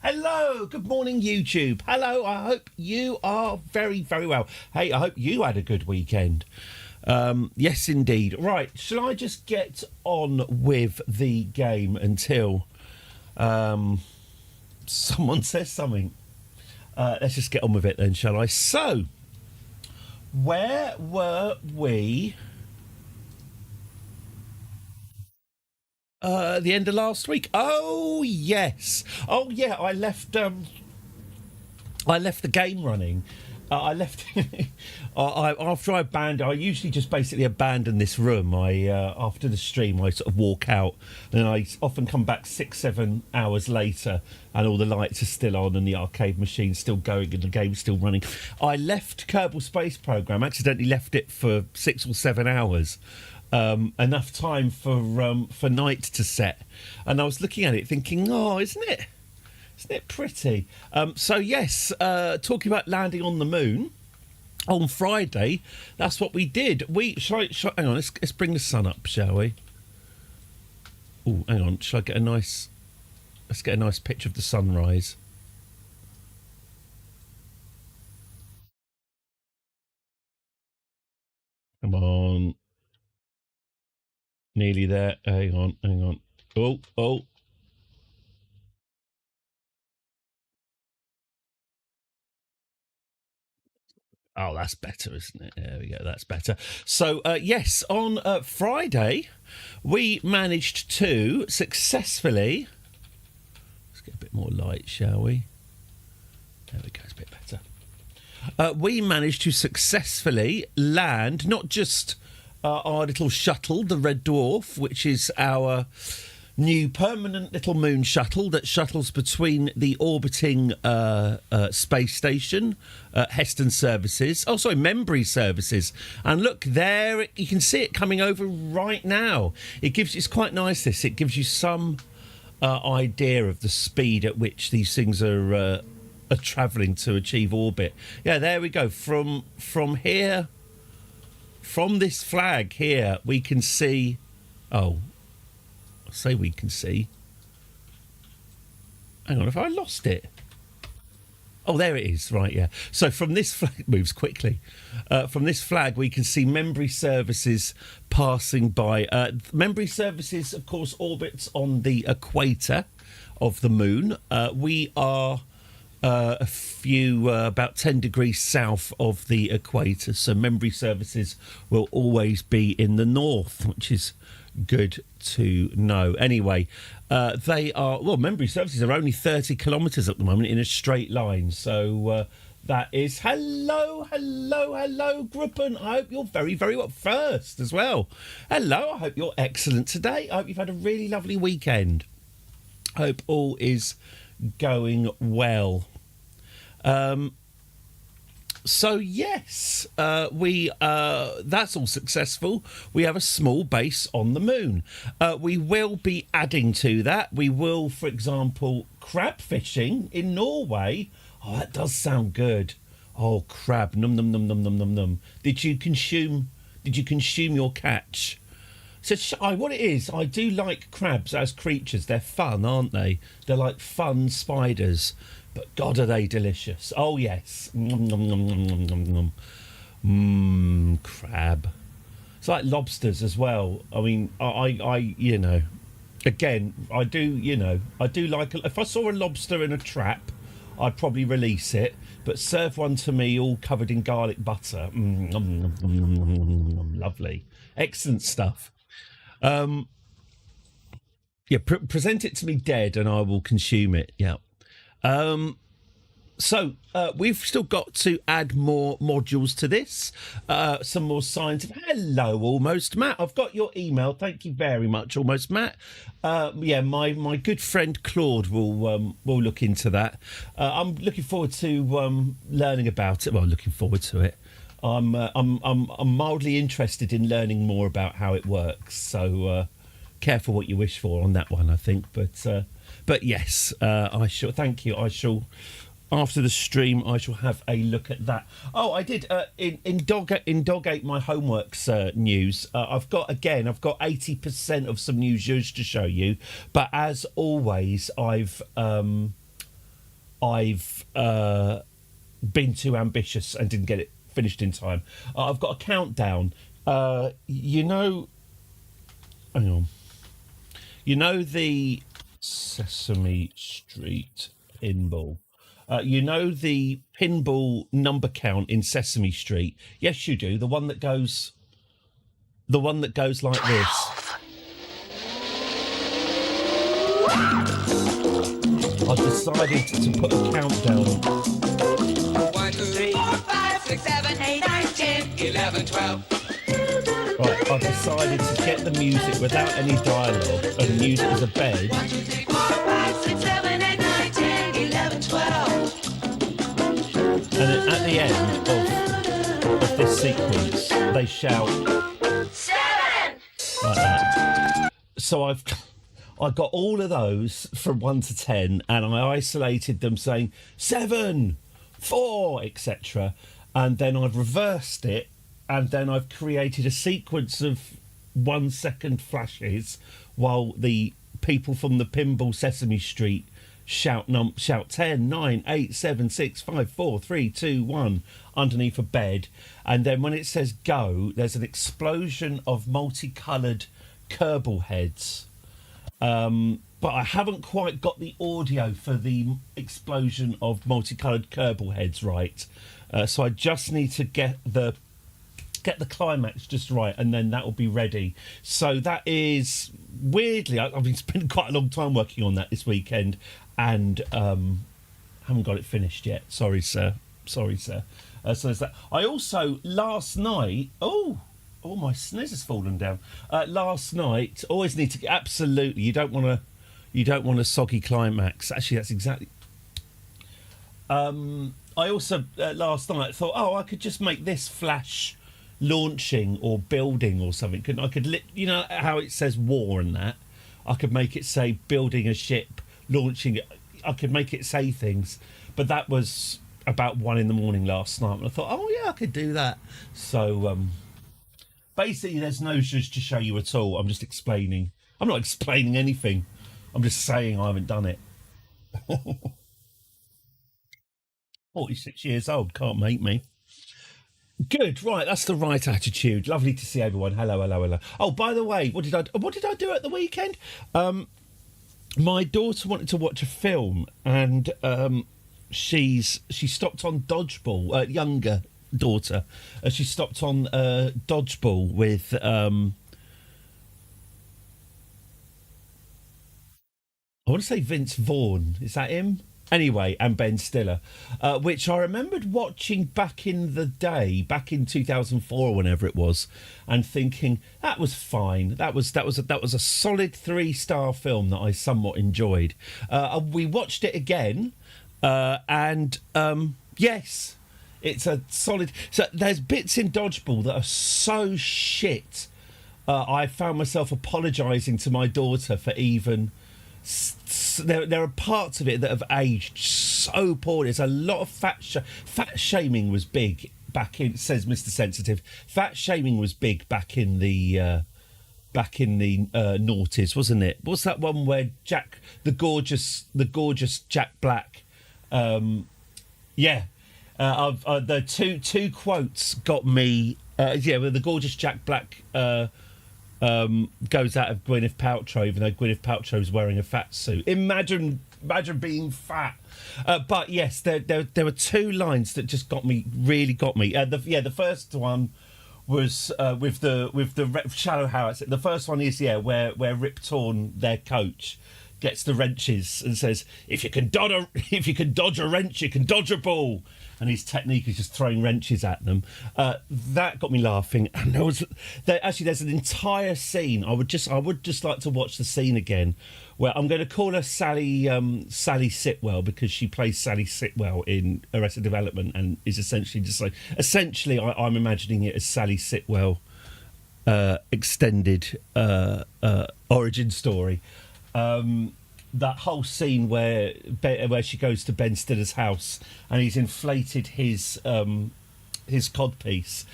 Hello, good morning, YouTube. Hello, I hope you are very, very well. Hey, I hope you had a good weekend. Yes, indeed. Right, shall I just get on with the game until someone says something? Let's just get on with it then, shall I? So, where were we at the end of last week? Oh, yes. Oh, yeah, I left the game running. I left after I abandoned. I usually just basically abandon this room. After the stream, I sort of walk out, and I often come back 6-7 hours later, and all the lights are still on, and the arcade machine's still going, and the game's still running. I left Kerbal Space Program. Accidentally left it for 6 or 7 hours. Enough time for night to set, and I was looking at it thinking, oh, isn't it pretty? So yes, talking about landing on the moon on Friday, that's what we did. Hang on, let's bring the sun up, shall we? Oh, hang on, let's get a nice picture of the sunrise. Come on. Nearly there. Hang on. Oh. Oh, that's better, isn't it? There we go. That's better. So, yes, on Friday, we managed to successfully... Let's get a bit more light, shall we? There we go. It's a bit better. We managed to successfully land not just our little shuttle, the Red Dwarf, which is our new permanent little moon shuttle that shuttles between the orbiting space station, Heston Services. Oh, sorry, Membry Services. And look, there you can see it coming over right now. It's quite nice, this. It gives you some idea of the speed at which these things are travelling to achieve orbit. Yeah, there we go. From here, from this flag here, we can see... Oh, I say we can see. Hang on, have I lost it? Oh, there it is. Right, yeah. So from this flag, it moves quickly. From this flag, we can see Membry Services passing by. Membry Services, of course, orbits on the equator of the moon. We are about 10 degrees south of the equator. So Membry Services will always be in the north, which is good to know. Anyway, Membry Services are only 30 kilometres at the moment in a straight line. So that is hello, Gruppen. I hope you're very, very well first as well. Hello, I hope you're excellent today. I hope you've had a really lovely weekend. I hope all is going well. So yes, that's all successful. We have a small base on the moon. We will be adding to that. We will, for example, crab fishing in Norway. Oh, that does sound good. Oh, crab, num num num num num num num. Did you consume your catch? So what it is, I do like crabs as creatures. They're fun, aren't they? They're like fun spiders. But God, are they delicious? Oh yes, crab. It's like lobsters as well. I mean, I again, I do like. If I saw a lobster in a trap, I'd probably release it. But serve one to me, all covered in garlic butter. Lovely, excellent stuff. Yeah, present it to me dead, and I will consume it. Yeah. So we've still got to add more modules to this, some more signs of hello, Almost Matt. I've got your email. Thank you very much, Almost Matt. Yeah, my good friend Claude will look into that. I'm looking forward to learning about it. Well, looking forward to it. I'm mildly interested in learning more about how it works. So careful what you wish for on that one, I think. But yes, I shall. Thank you. I shall. After the stream, I shall have a look at that. Oh, I did in Dogate my homeworks news. I've got 80% of some news just to show you. But as always, I've I've been too ambitious and didn't get it finished in time. I've got a countdown. You know, hang on. You know the Sesame Street pinball. You know the pinball number count in Sesame Street. Yes, you do. The one that goes like this. I decided to put a countdown. 1, 2, 3, 4, 5, 6, 7, 8, 9, 10, 11, 12. Right, I've decided to get the music without any dialogue and use it as a bed. 1, 2, 3, 4, 5, 6, 7, 8, 9, 10, 11, 12. And then at the end of this sequence, they shout 7! like that. So I got all of those from 1 to 10, and I isolated them saying 7, 4, etc. And then I've reversed it, and then I've created a sequence of 1 second flashes while the people from the Pinball Sesame Street shout 10, 9, 8, 7, 6, 5, 4, 3, 2, 1 underneath a bed. And then when it says go, there's an explosion of multicoloured Kerbal heads. But I haven't quite got the audio for the explosion of multicoloured Kerbal heads right. So I just need to get the climax just right, and then that will be ready. So that is weirdly, I've been spending quite a long time working on that this weekend, and haven't got it finished yet. Sorry, sir. So there's that. I also last night. Oh, my sniz has fallen down. Last night, always need to absolutely. You don't want a soggy climax. Actually, that's exactly. I also last night thought, I could just make this flash launching or building or something. I could you know how it says war and that. I could make it say building a ship, launching it. I could make it say things, but that was about 1 a.m. last night, and I thought, I could do that. So basically, there's no just to show you at all. I'm just explaining. I'm not explaining anything. I'm just saying I haven't done it. 46 years old, can't make me. Good, right, that's the right attitude. Lovely to see everyone. Hello. Oh, by the way, what did I do at the weekend? My daughter wanted to watch a film, and she stopped on Dodgeball. Younger daughter, she stopped on Dodgeball with I want to say Vince Vaughn. Is that him? Anyway, and Ben Stiller, which I remembered watching back in the day, back in 2004 or whenever it was, and thinking that was fine. That was a solid 3-star film that I somewhat enjoyed. We watched it again, and yes, it's a solid. So there's bits in Dodgeball that are so shit. I found myself apologising to my daughter for even. There are parts of it that have aged so poorly. There's a lot of fat shaming was big back in. Says Mr. Sensitive. Fat shaming was big back in the noughties, wasn't it? What's that one where the gorgeous Jack Black? The two quotes got me. Where the gorgeous Jack Black. Goes out of Gwyneth Paltrow, even though Gwyneth Paltrow's wearing a fat suit. Imagine being fat. But yes, there were 2 lines that just really got me. The first one was with the shallow house. The first one is where Rip Torn, their coach, gets the wrenches and says, if you can dodge a wrench, you can dodge a ball. And his technique is just throwing wrenches at them. That got me laughing. And there's an entire scene. I would just like to watch the scene again, where I'm going to call her Sally Sitwell, because she plays Sally Sitwell in Arrested Development, and is essentially just like I'm imagining it as Sally Sitwell extended origin story. That whole scene where she goes to Ben Stiller's house and he's inflated his codpiece,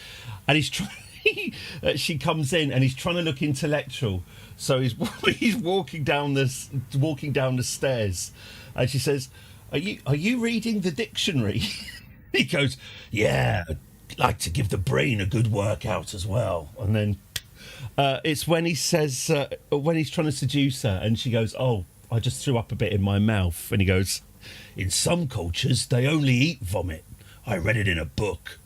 and he's trying. She comes in and he's trying to look intellectual, so he's walking down the stairs, and she says, Are you reading the dictionary? He goes, yeah, I'd like to give the brain a good workout as well. And then it's when he says, when he's trying to seduce her, and she goes, oh, I just threw up a bit in my mouth. And he goes, in some cultures, they only eat vomit. I read it in a book.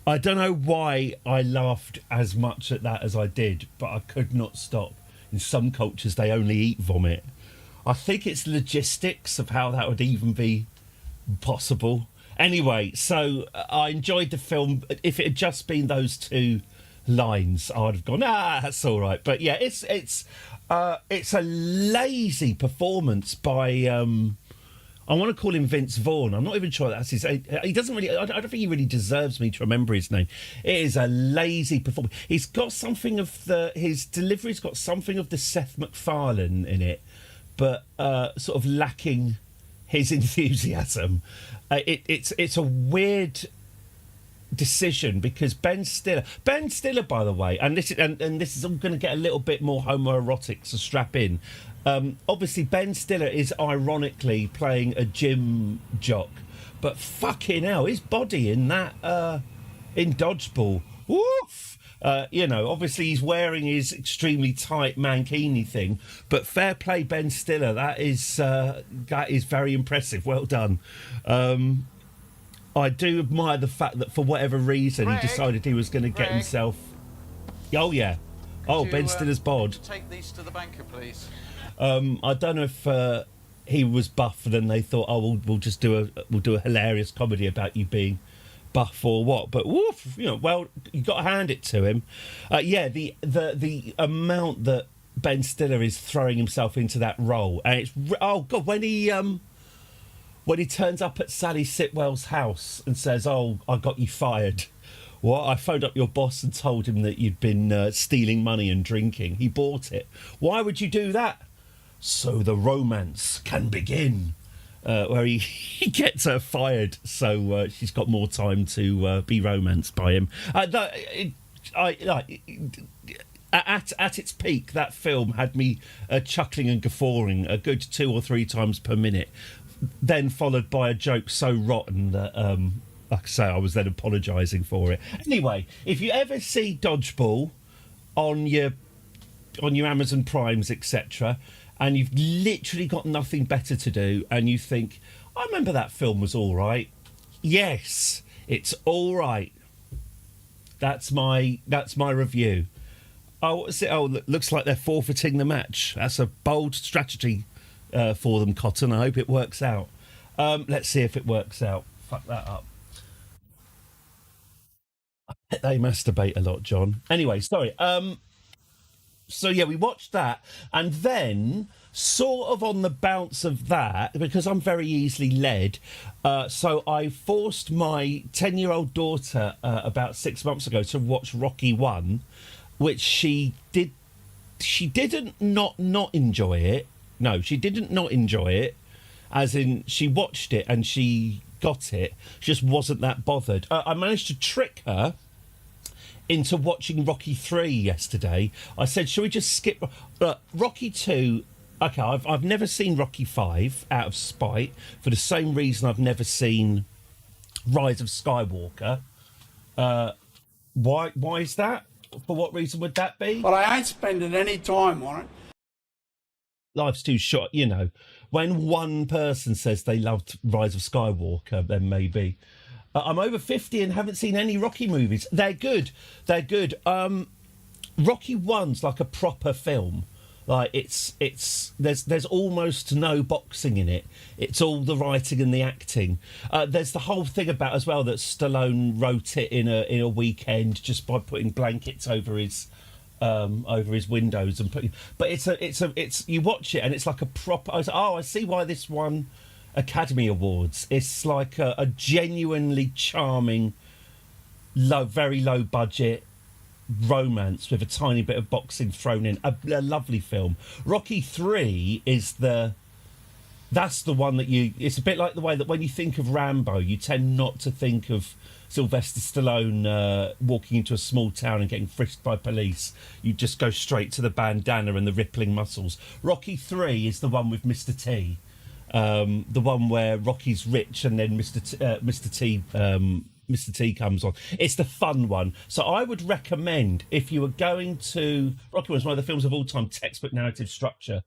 I don't know why I laughed as much at that as I did, but I could not stop. In some cultures, they only eat vomit. I think it's logistics of how that would even be possible. Anyway, so I enjoyed the film. If it had just been those two lines, I'd have gone, that's all right. But yeah, it's a lazy performance by I want to call him Vince Vaughn. I'm not even sure that's his. He doesn't really. I don't think he really deserves me to remember his name. It is a lazy performance. He's got something of his delivery's got something of the Seth MacFarlane in it, but sort of lacking his enthusiasm. It's a weird decision because Ben Stiller, by the way, and this is all going to get a little bit more homoerotic, so strap in. Obviously, Ben Stiller is ironically playing a gym jock, but fucking hell, his body in that in Dodgeball, woof. Obviously he's wearing his extremely tight mankini thing, but fair play, Ben Stiller. That is very impressive. Well done. I do admire the fact that for whatever reason he decided he was going to get himself. Oh yeah. Ben Stiller's bod. Take these to the banker, please. I don't know if he was buff, and then they thought, we'll do a hilarious comedy about you being buff or what. But woof, well, you got to hand it to him. The amount that Ben Stiller is throwing himself into that role, and it's when he turns up at Sally Sitwell's house and says, "Oh, I got you fired." What? I phoned up your boss and told him that you'd been stealing money and drinking. He bought it. Why would you do that? So the romance can begin. Where he gets her fired, so she's got more time to be romanced by him. At its peak, that film had me chuckling and guffawing a good 2 or 3 times per minute, then followed by a joke so rotten that, like I say, I was then apologising for it. Anyway, if you ever see Dodgeball on your Amazon Primes, etc., and you've literally got nothing better to do, and you think, I remember that film was all right. Yes, it's all right. That's my review. Oh, what's it? Oh, looks like they're forfeiting the match. That's a bold strategy for them, Cotton. I hope it works out. Let's see if it works out. Fuck that up. I bet they masturbate a lot, John. Anyway, sorry. So yeah, we watched that, and then sort of on the bounce of that, because I'm very easily led, so I forced my 10-year-old daughter about 6 months ago to watch Rocky 1, which she did. She didn't not enjoy it. No, she didn't not enjoy it, as in she watched it and she got it. She just wasn't that bothered. I managed to trick her into watching Rocky 3 yesterday. I said, shall we just skip Rocky 2? Okay, I've never seen Rocky 5 out of spite, for the same reason I've never seen Rise of Skywalker. Why is that? For what reason would that be? But I ain't spending any time on it. Life's too short, When one person says they loved Rise of Skywalker, then maybe. I'm over 50 and haven't seen any Rocky movies. They're good. Rocky 1's like a proper film. Like there's almost no boxing in it. It's all the writing and the acting. There's the whole thing about as well that Stallone wrote it in a weekend just by putting blankets over his windows and putting. But it's you watch it and it's like a proper. I see why this won Academy Awards. It's like a genuinely charming, very low budget romance with a tiny bit of boxing thrown in. A lovely film. Rocky 3 is that's the one that it's a bit like the way that when you think of Rambo, you tend not to think of Sylvester Stallone walking into a small town and getting frisked by police. You just go straight to the bandana and the rippling muscles. Rocky 3 is the one with Mr. T. The one where Rocky's rich and then Mr. T comes on. It's the fun one. So I would recommend, if you were going to Rocky was one of the films of all time, textbook narrative structure.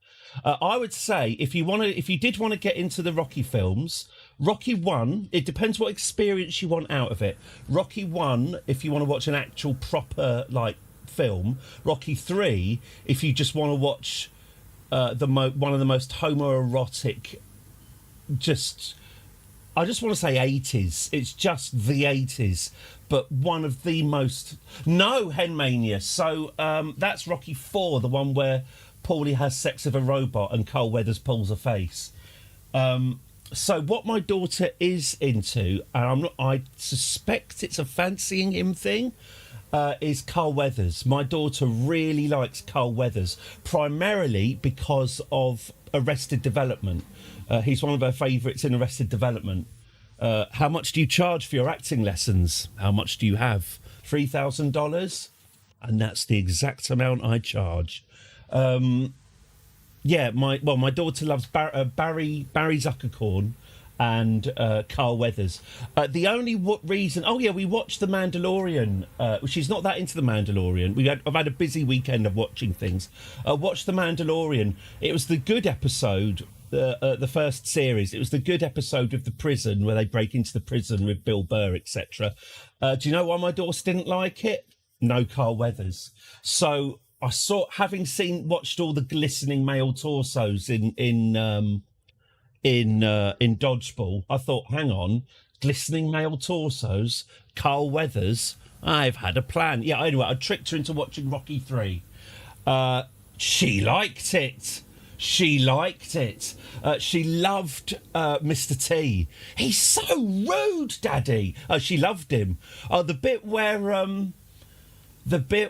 I would say if you did want to get into the Rocky films, Rocky 1, it depends what experience you want out of it. Rocky 1, if you want to watch an actual proper like film. Rocky 3, if you just want to watch one of the most homoerotic, I just want to say 80s. It's just the 80s, but one of the most... No, Henmania. So that's Rocky 4, the one where Paulie has sex with a robot and Carl Weathers pulls a face. So what my daughter is into, and I suspect it's a fancying him thing, is Carl Weathers. My daughter really likes Carl Weathers, primarily because of Arrested Development. He's one of her favourites in Arrested Development. How much do you charge for your acting lessons? How much do you have? $3,000? And that's the exact amount I charge. My daughter loves Barry Zuckercorn and Carl Weathers. The only reason... Oh, yeah, we watched The Mandalorian. She's not that into The Mandalorian. I've had a busy weekend of watching things. Watched The Mandalorian. It was the good episode, the first series. It was the good episode of the prison where they break into the prison with Bill Burr, etc. Do you know why my daughter didn't like it? No Carl Weathers. So I watched all the glistening male torsos in Dodgeball, I thought, hang on, glistening male torsos, Carl Weathers, I've had a plan. Yeah, anyway, I tricked her into watching Rocky 3. She liked it. She loved Mr. T. He's so rude, Daddy. She loved him. The bit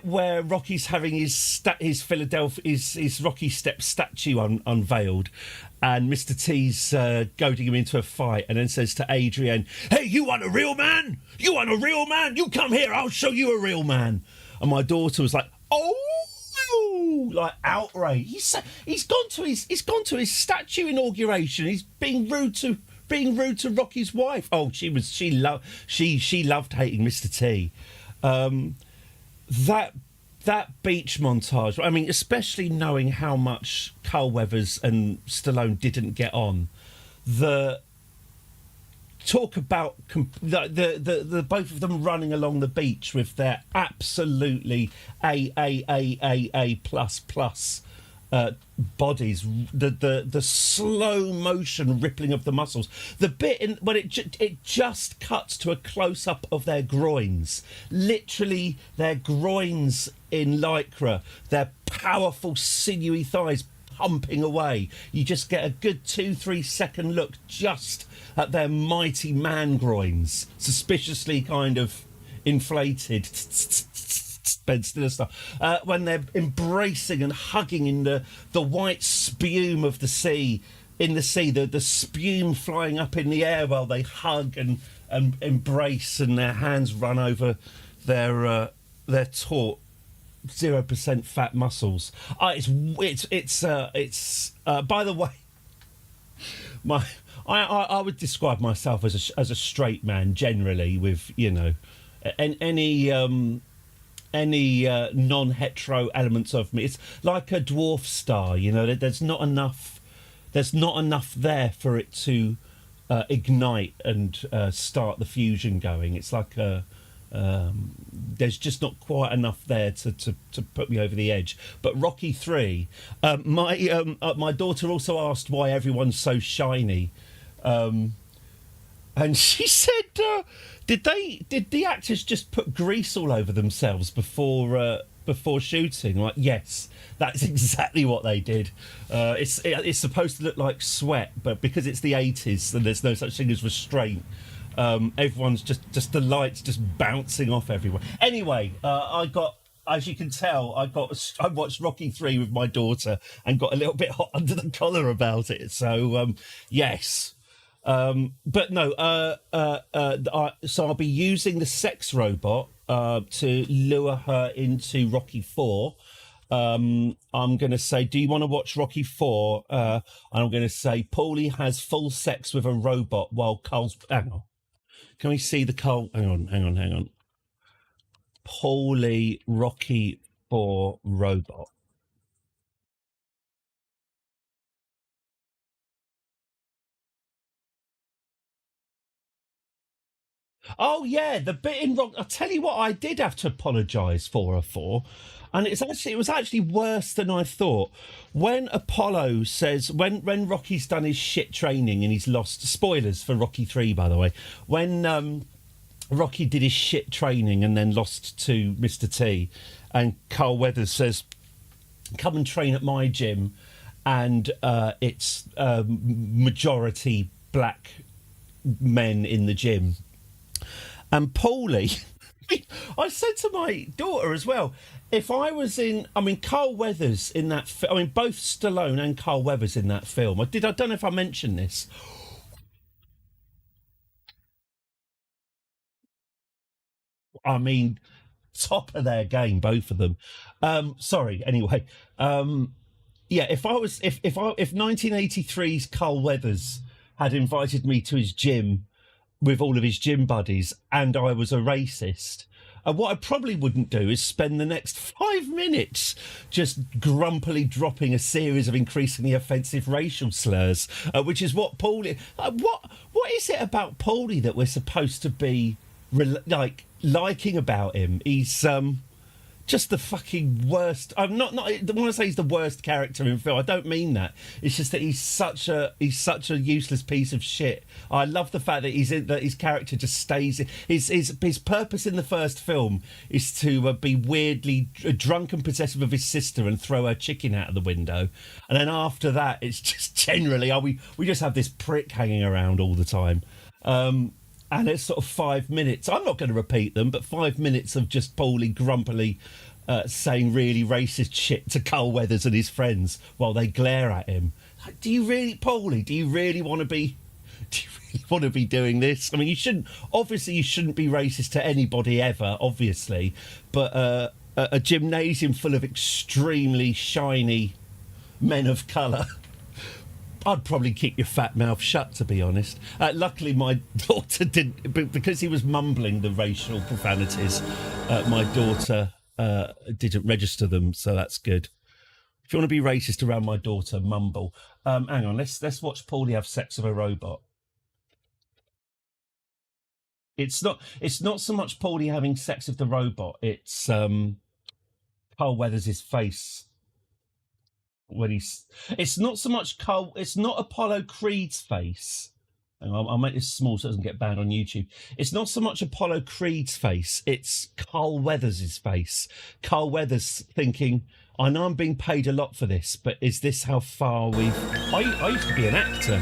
where Rocky's having his Rocky Step statue unveiled, and Mr. T's goading him into a fight, and then says to Adrian, "Hey, you want a real man? You want a real man? You come here, I'll show you a real man." And my daughter was like, "Oh!" Like outraged. He's gone to his statue inauguration. He's being rude to Rocky's wife. Oh, she loved hating Mr. T. That beach montage, I mean, especially knowing how much Carl Weathers and Stallone didn't get on, talk about the both of them running along the beach with their absolutely A plus bodies, the slow motion rippling of the muscles, the bit when it just cuts to a close up of their groins, literally their groins in lycra, their powerful sinewy thighs pumping away. You just get a good 2-3 second look just at their mighty man groins, suspiciously kind of inflated. Ben Stiller stuff. When they're embracing and hugging in the white spume of the sea, the spume flying up in the air while they hug and embrace, and their hands run over their taut 0% fat muscles. It's by the way, I would describe myself as a straight man generally, with any non-hetero elements of me. It's like a dwarf star, there's not enough there for it to ignite and start the fusion going. It's like there's just not quite enough there to put me over the edge. But Rocky 3, my daughter also asked why everyone's so shiny, and she said, did the actors just put grease all over themselves before shooting? Like, yes, that's exactly what they did. It's supposed to look like sweat, but because it's the 80s and there's no such thing as restraint, everyone's just the lights just bouncing off everywhere. Anyway, as you can tell, I watched Rocky 3 with my daughter and got a little bit hot under the collar about it. So yes. But no, so I'll be using the sex robot to lure her into Rocky 4. I'm going to say, do you want to watch Rocky 4? And I'm going to say, Paulie has full sex with a robot while Carl's... Hang on. Can we see the Carl... Hang on. Paulie, Rocky 4, robot. Oh yeah, the bit in Rock. I'll tell you what, I did have to apologise for her for, and it was actually worse than I thought. When Apollo says, when Rocky's done his shit training and he's lost. Spoilers for Rocky 3, by the way. When Rocky did his shit training and then lost to Mr. T, and Carl Weathers says, "Come and train at my gym," and it's majority black men in the gym. And Paulie, I said to my daughter as well, if I was in, I mean, Carl Weathers in that, I mean, both Stallone and Carl Weathers in that film. I don't know if I mentioned this. I mean, top of their game, both of them. Sorry, anyway. Yeah, if 1983's Carl Weathers had invited me to his gym with all of his gym buddies and I was a racist, what I probably wouldn't do is spend the next 5 minutes just grumpily dropping a series of increasingly offensive racial slurs, which is what Paulie... what is it about Paulie that we're supposed to be liking about him? He's just the fucking worst. I'm not when I say he's the worst character in film, I don't mean that. It's just that he's such a useless piece of shit. I love the fact that that his character just stays. His purpose in the first film is to be weirdly drunk and possessive of his sister and throw her chicken out of the window, and then after that, it's just generally we just have this prick hanging around all the time. And it's sort of 5 minutes. I'm not going to repeat them, but 5 minutes of just Paulie grumpily saying really racist shit to Carl Weathers and his friends while they glare at him. Like, do you really, Paulie? Do you really want to be? Do you really want to be doing this? I mean, you shouldn't be racist to anybody ever, obviously. But a gymnasium full of extremely shiny men of colour. I'd probably keep your fat mouth shut, to be honest. Luckily, my daughter didn't, because he was mumbling the racial profanities. My daughter didn't register them, so that's good. If you want to be racist around my daughter, mumble. Hang on, let's watch Paulie have sex with a robot. It's not so much Paulie having sex with the robot. It's Carl Weathers' face. It's not so much Carl. It's not Apollo Creed's face. Hang on, I'll make this small so it doesn't get banned on YouTube. It's not so much Apollo Creed's face. It's Carl Weathers' face. Carl Weathers thinking, I know I'm being paid a lot for this, but is this how far we've... I used to be an actor.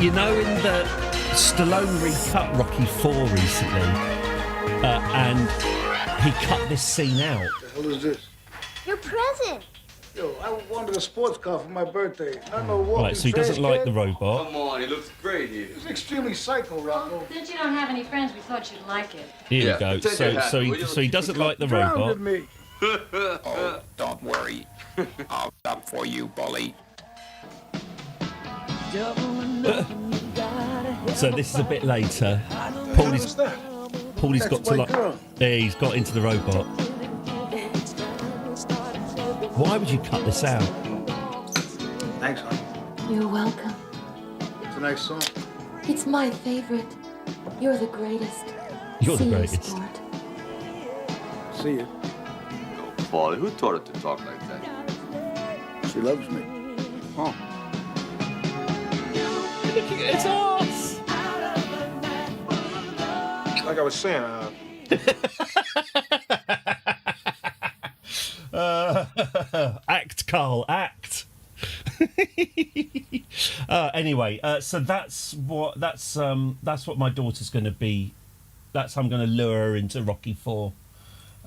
You know, in the Stallone recut Rocky 4 recently, and he cut this scene out. What the hell is this? Your present. Yo, I wanted a sports car for my birthday. Not no walking Right, so he doesn't like the robot. Come on, he looks great here. It's extremely psycho, Rocco. Well, since you don't have any friends, we thought you'd like it. Here we go. So he doesn't like the robot. Me. Oh, don't worry. I'll stop for you, bully. So this is a bit later. Paulie's got to like... Yeah, he's got into the robot. Why would you cut this out? Thanks, honey. You're welcome. It's a nice song. It's my favorite. You're the greatest. You're the See you, greatest. sport. See you. No, Paulie, who taught her to talk like that? She loves me. Huh? Looking at his ass. Like I was saying, Act, Carl, act. Anyway, so that's what my daughter's going to be. That's how I'm going to lure her into Rocky 4,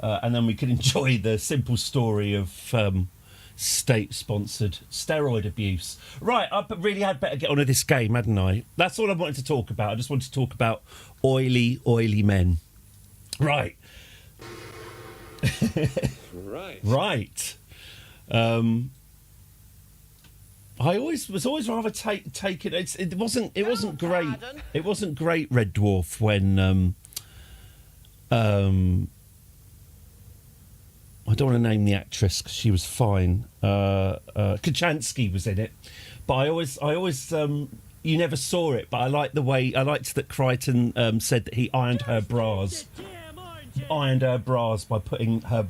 and then we can enjoy the simple story of state-sponsored steroid abuse. Right, I really had better get on with this game, hadn't I? That's all I wanted to talk about. I just wanted to talk about oily, oily men. Right. Right. I was always rather taken. It wasn't great. It wasn't great, Red Dwarf, when I don't want to name the actress because she was fine. Kachansky was in it, but I always you never saw it, but I liked that Crichton said that he ironed her bras by putting her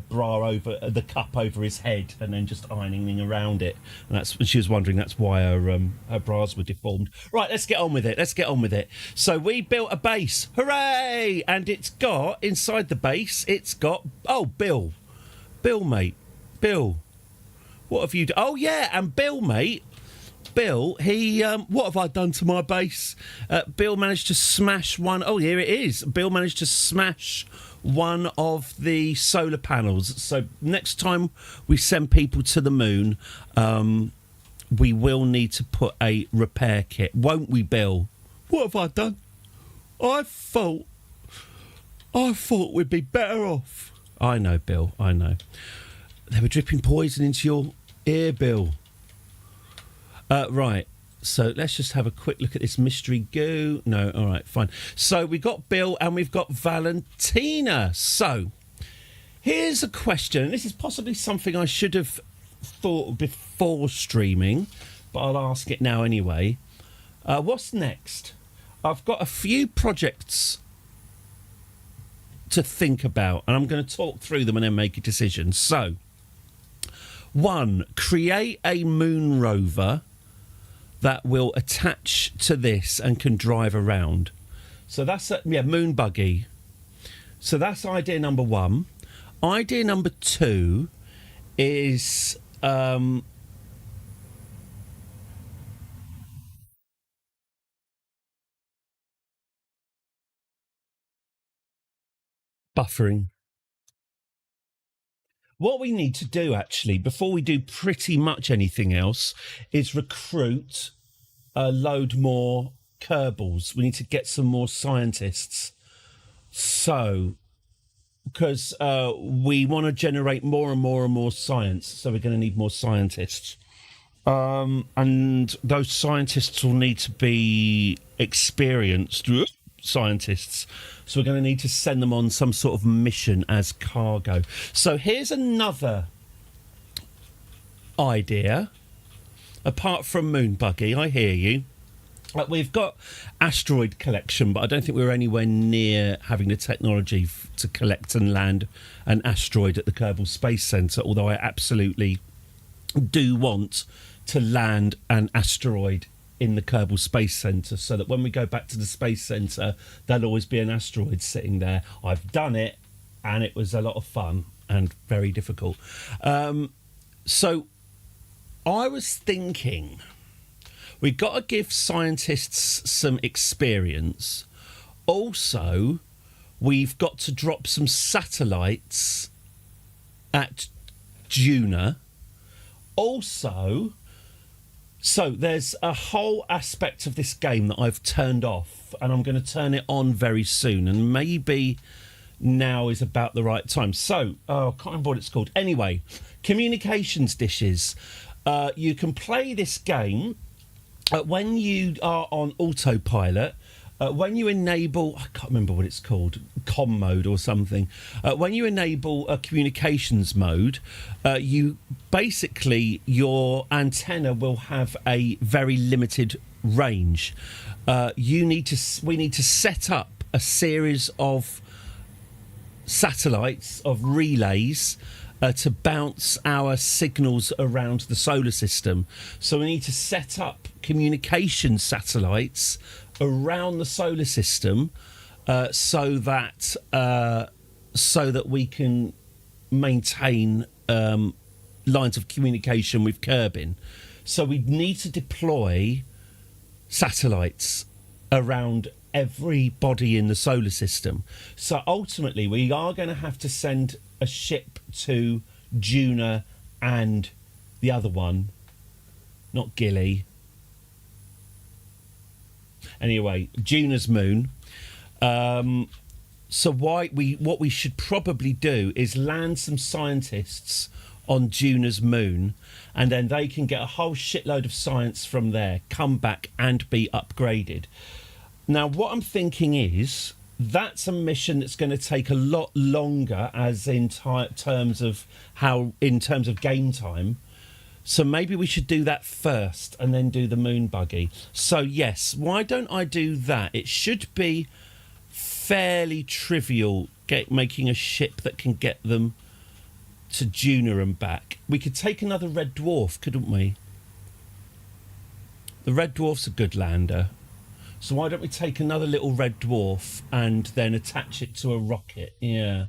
bra over the cup over his head and then just ironing around it. And she was wondering that's why her bras were deformed. Right, let's get on with it. So we built a base, hooray! And it's got inside the base. Bill, mate, what have you done? Oh yeah, and Bill, mate. Bill, he, what have I done to my base? Bill managed to smash one. Oh, here it is. Bill managed to smash one of the solar panels. So next time we send people to the moon, we will need to put a repair kit, won't we, Bill? What have I done? I thought we'd be better off. I know, Bill, I know. They were dripping poison into your ear, Bill. Right, so let's just have a quick look at this mystery goo. No, all right, fine. So we've got Bill and we've got Valentina. So here's a question. This is possibly something I should have thought before streaming, but I'll ask it now anyway. What's next? I've got a few projects to think about, and I'm going to talk through them and then make a decision. So, 1, create a moon rover that will attach to this and can drive around. So that's moon buggy. So that's idea number 1. Idea number 2 is buffering. What we need to do, actually, before we do pretty much anything else, is recruit a load more Kerbals. We need to get some more scientists. So, because we want to generate more and more and more science, so we're going to need more scientists. And those scientists will need to be experienced scientists. So we're going to need to send them on some sort of mission as cargo. So here's another idea. Apart from moon buggy, I hear you. We've got asteroid collection, but I don't think we're anywhere near having the technology to collect and land an asteroid at the Kerbal Space Centre, although I absolutely do want to land an asteroid in the Kerbal Space Centre so that when we go back to the Space Centre, there'll always be an asteroid sitting there. I've done it, and it was a lot of fun and very difficult. So I was thinking we've got to give scientists some experience. Also, we've got to drop some satellites at Juna. Also, so there's a whole aspect of this game that I've turned off, and I'm going to turn it on very soon, and maybe now is about the right time. So, I can't remember what it's called. Anyway, communications dishes. You can play this game when you are on autopilot. When you enable, I can't remember what it's called, comm mode or something. When you enable a communications mode, you basically, your antenna will have a very limited range. We need to set up a series of satellites, of relays, to bounce our signals around the solar system. So we need to set up communication satellites around the solar system so that we can maintain lines of communication with Kerbin. So we need to deploy satellites around everybody in the solar system. So ultimately we are going to have to send a ship to Juna and The other one, not Gilly. Anyway, Juna's moon. So what we should probably do is land some scientists on Juna's moon, and then they can get a whole shitload of science from there, come back and be upgraded. Now, what I'm thinking is that's a mission that's going to take a lot longer, as in terms of game time. So maybe we should do that first and then do the moon buggy. So yes, why don't I do that? It should be fairly trivial making a ship that can get them to Juna and back. We could take another red dwarf, couldn't we? The red dwarf's a good lander. So why don't we take another little red dwarf and then attach it to a rocket? Yeah.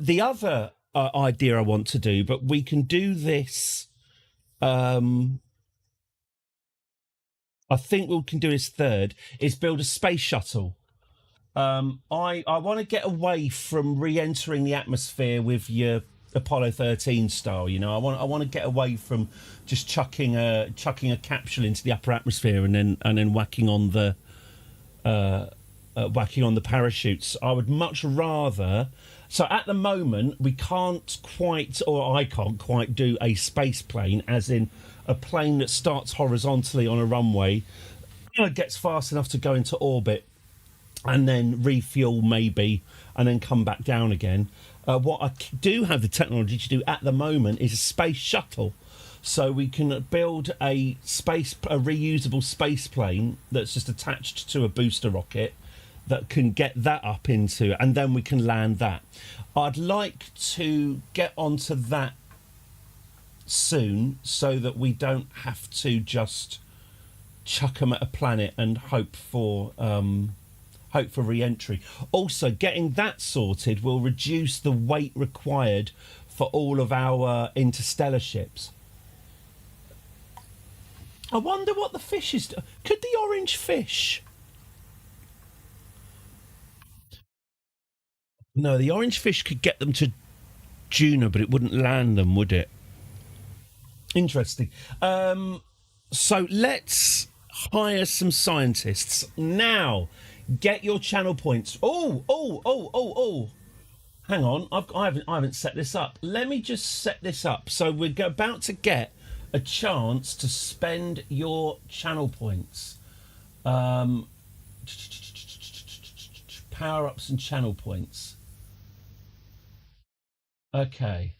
The other idea I want to do, but we can do this. I think we can do this third, is build a space shuttle. I want to get away from re-entering the atmosphere with your Apollo 13 style. You know, I want to get away from just chucking a capsule into the upper atmosphere and then whacking on the parachutes. I would much rather. So at the moment, we can't quite, or I can't quite do a space plane, as in a plane that starts horizontally on a runway, gets fast enough to go into orbit, and then refuel maybe, and then come back down again. What I do have the technology to do at the moment is a space shuttle. So we can build a reusable space plane that's just attached to a booster rocket that can get that up into, and then we can land that. I'd like to get onto that soon so that we don't have to just chuck them at a planet and hope for re-entry. Also, getting that sorted will reduce the weight required for all of our interstellar ships. I wonder what the fish is. Could the orange fish? No, the orange fish could get them to Juna, but it wouldn't land them, would it? Interesting. So let's hire some scientists now. Get your channel points. Oh! Hang on, I haven't set this up. Let me just set this up. So we're about to get a chance to spend your channel points. Power ups and channel points. Okay.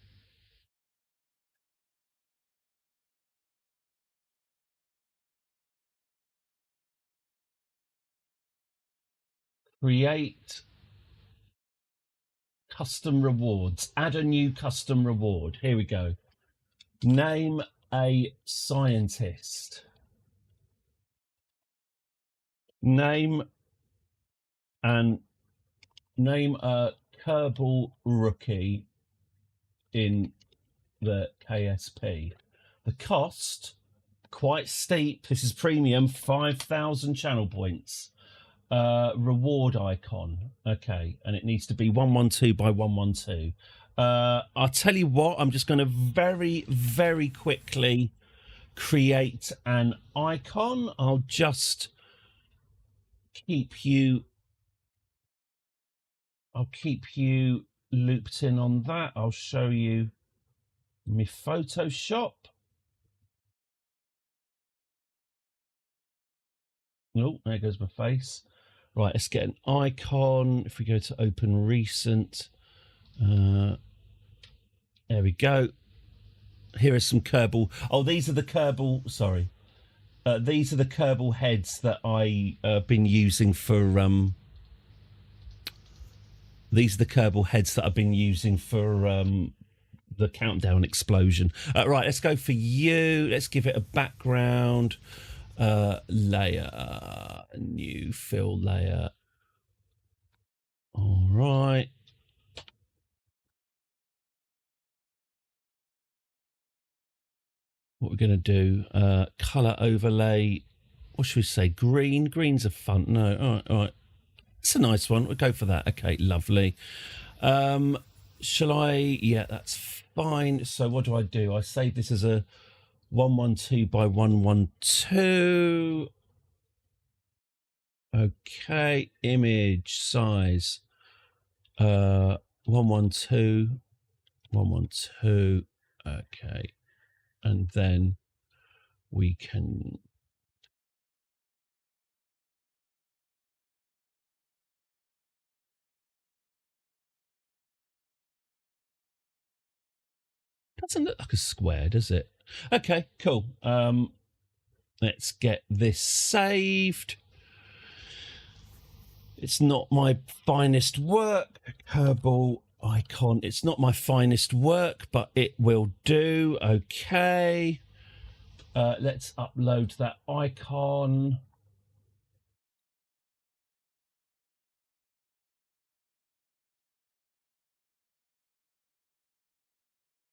Create custom rewards. Add a new custom reward. Here we go. Name a scientist. Name a Kerbal rookie in the KSP. The cost, quite steep. This is premium, 5,000 channel points. Reward icon. Okay, and it needs to be 112 by 112. I'll tell you what, I'm just going to very, very quickly create an icon. I'll just keep you looped in on that. I'll show you my Photoshop. Oh, there goes my face. Right, let's get an icon. If we go to open recent, there we go. Here are some Kerbal. Oh, these are the Kerbal. Sorry, these are the Kerbal heads that I've been using for. These are the Kerbal heads that I've been using for the countdown explosion. Right, let's go for you. Let's give it a background. Layer, new fill layer. All right. What we're going to do, color overlay. What should we say? Green. Green's a fun. No, all right. It's a nice one. We'll go for that. Okay, lovely. Shall I? Yeah, that's fine. So what do? I save this as a 112 by 112. Okay, image size 112, 112. Okay, and then we can doesn't look like a square, does it? Okay, cool. Let's get this saved. It's not my finest work. Kerbal icon. It's not my finest work, but it will do. Okay. Let's upload that icon.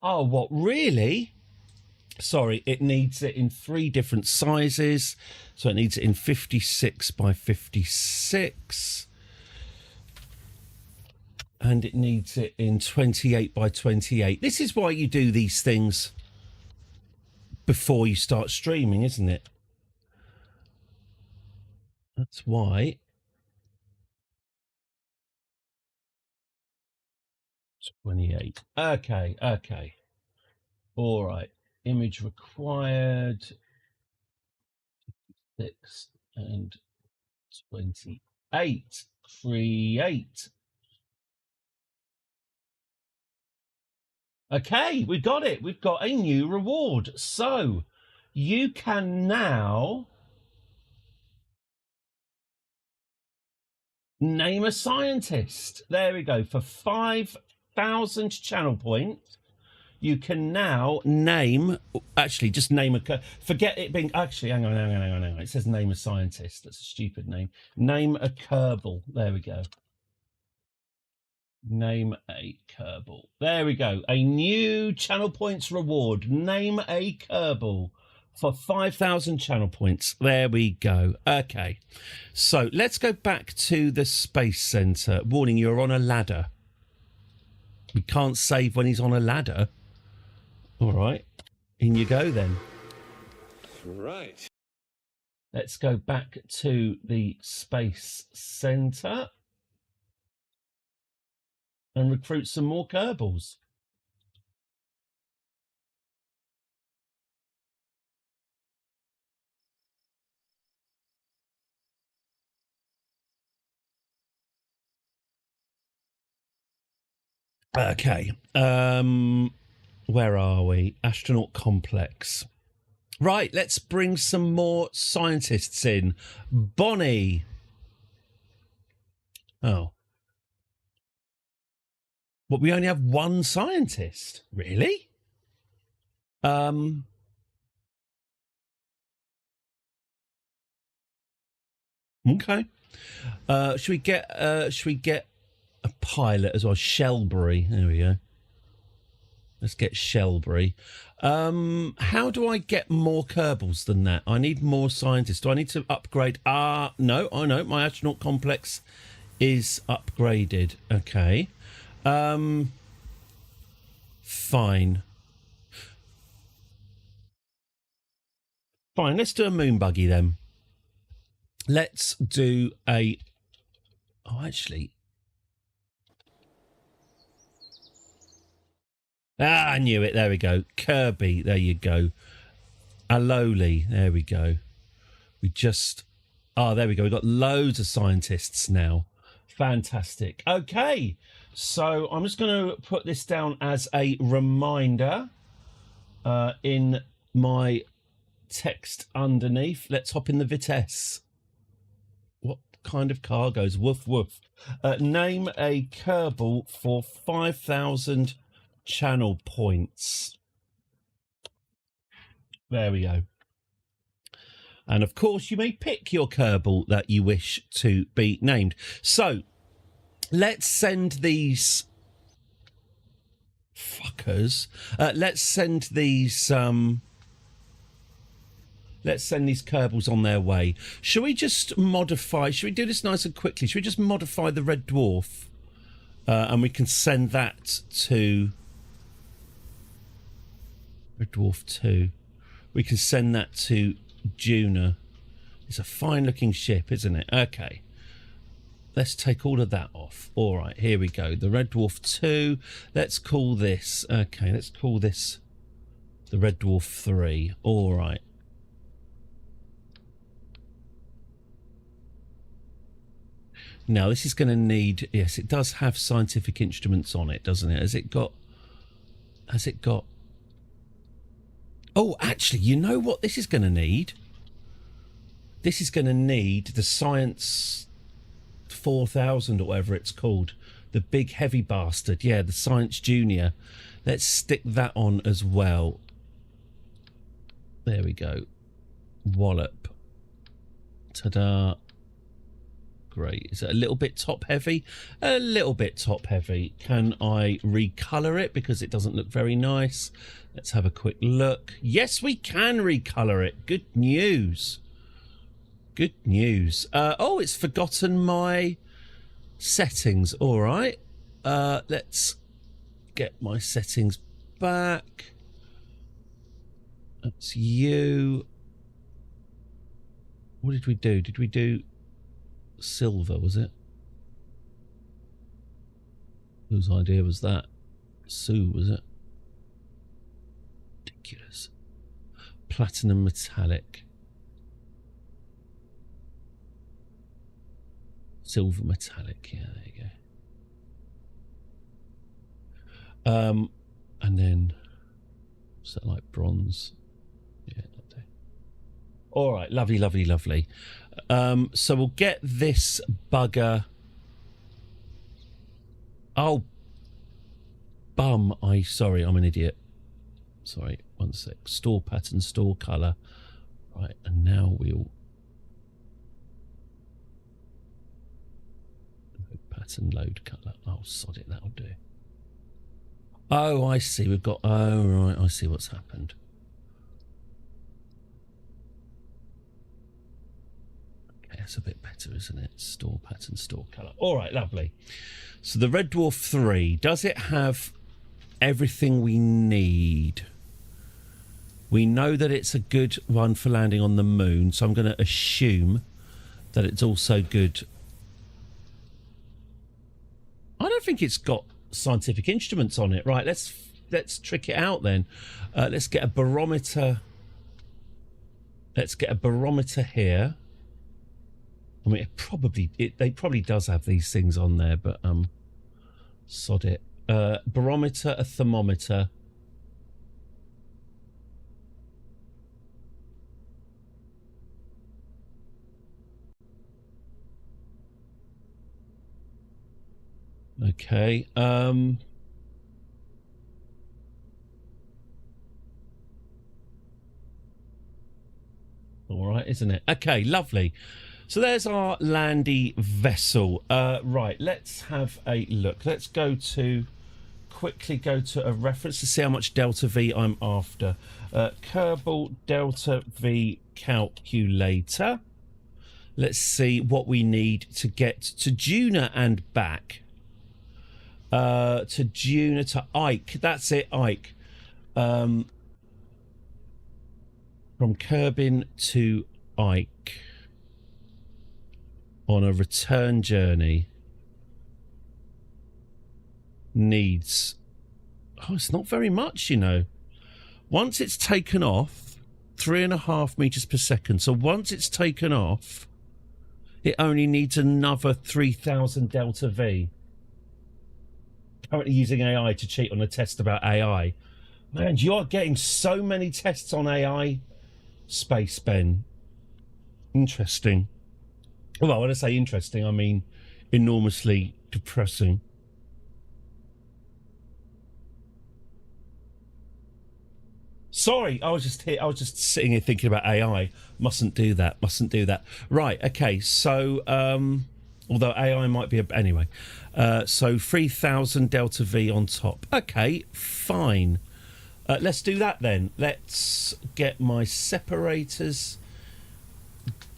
Oh, what, really? Sorry, it needs it in 3 different sizes. So it needs it in 56 by 56. And it needs it in 28 by 28. This is why you do these things before you start streaming, isn't it? That's why. 28. Okay. All right. Image required. 6 and 28. Create. Okay, we got it. We've got a new reward. So you can now name a scientist. There we go. For 5,000 channel points, you can now name, actually, just name a, forget it being, actually, hang on. It says name a scientist. That's a stupid name. Name a Kerbal. There we go. Name a Kerbal. There we go. A new channel points reward. Name a Kerbal for 5,000 channel points. There we go. Okay. So let's go back to the Space Center. Warning, you're on a ladder. We can't save when he's on a ladder. All right. In you go then. Right. Let's go back to the Space Center and recruit some more Kerbals. Okay. Where are we? Astronaut Complex. Right, let's bring some more scientists in. Bonnie. Oh. But we only have one scientist. Really? Okay. Should we get a pilot as well? Shelbury. There we go. Let's get Shelbury. How do I get more Kerbals than that? I need more scientists. Do I need to upgrade? No. Oh, no. My astronaut complex is upgraded. Okay. Fine. Let's do a moon buggy then. Let's do a... Oh, actually... I knew it. There we go. Kirby. There you go. Aloli. There we go. We just... Oh, there we go. We've got loads of scientists now. Fantastic. Okay. So I'm just going to put this down as a reminder in my text underneath. Let's hop in the Vitesse. What kind of car goes woof woof? Name a Kerbal for 5,000 channel points. There we go. And of course, you may pick your Kerbal that you wish to be named. So let's send these fuckers. Let's send these Kerbals on their way. Shall we just modify? Should we do this nice and quickly? Should we just modify the red dwarf, and we can send that to Red Dwarf 2. We can send that to Juna. It's a fine-looking ship, isn't it? Okay. Let's take all of that off. All right, here we go. The Red Dwarf 2. Let's call this... Okay, let's call this the Red Dwarf 3. All right. Now, this is going to need... Yes, it does have scientific instruments on it, doesn't it? Has it got... Oh, actually, you know what this is going to need? This is going to need the Science 4000 or whatever it's called. The big heavy bastard. Yeah, the Science Junior. Let's stick that on as well. There we go. Wallop. Ta-da. Great. Is it a little bit top heavy? A little bit top heavy. Can I recolour it because it doesn't look very nice? Let's have a quick look. Yes, we can recolour it. Good news. Good news. Oh, it's forgotten my settings. All right. Let's get my settings back. That's you. What did we do? Did we do silver, was it? Whose idea was that? Sue, was it? Ridiculous. Platinum metallic. Silver metallic, yeah, there you go. And then what's that, like bronze? Yeah, that day. All right, lovely, lovely, lovely. So we'll get this bugger. Oh, bum! Sorry, I'm an idiot. Sorry, one sec. Store pattern, store color. Right, and now we'll pattern load color. Oh, sod it, that'll do. Oh, I see. We've got. Oh, right. I see what's happened. That's a bit better, isn't it? Store pattern, store colour. All right, lovely. So the Red Dwarf 3, does it have everything we need? We know that it's a good one for landing on the moon, so I'm going to assume that it's also good. I don't think it's got scientific instruments on it. Right, let's trick it out then. Let's get a barometer. Let's get a barometer here. I mean, they probably does have these things on there, but sod it. Barometer, a thermometer. Okay. All right, isn't it? Okay, lovely. So there's our landy vessel. Right, let's have a look. Let's quickly go to a reference to see how much delta V I'm after. Kerbal delta V calculator. Let's see what we need to get to Juna and back. To Juna, to Ike. That's it, Ike. From Kerbin to Ike. On a return journey needs... Oh, it's not very much, you know. Once it's taken off, 3.5 meters per second. So once it's taken off, it only needs another 3,000 delta V. Currently using AI to cheat on a test about AI. Man, you are getting so many tests on AI space, Ben. Interesting. Well, when I say interesting, I mean enormously depressing. Sorry, I was just sitting here thinking about AI. Mustn't do that. Right, okay, so although AI might be anyway. So 3,000 delta V on top. Okay, fine. Let's do that then. Let's get my separators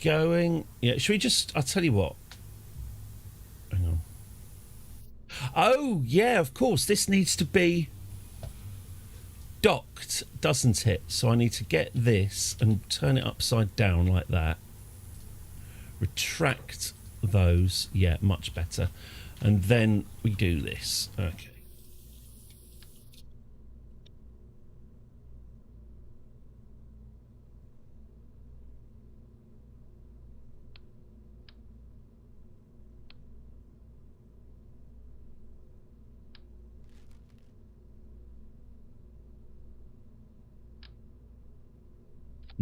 going. Yeah, should we just... I'll tell you what. Hang on. Oh, yeah, of course. This needs to be docked, doesn't it? So I need to get this and turn it upside down like that. Retract those. Yeah, much better. And then we do this. Okay.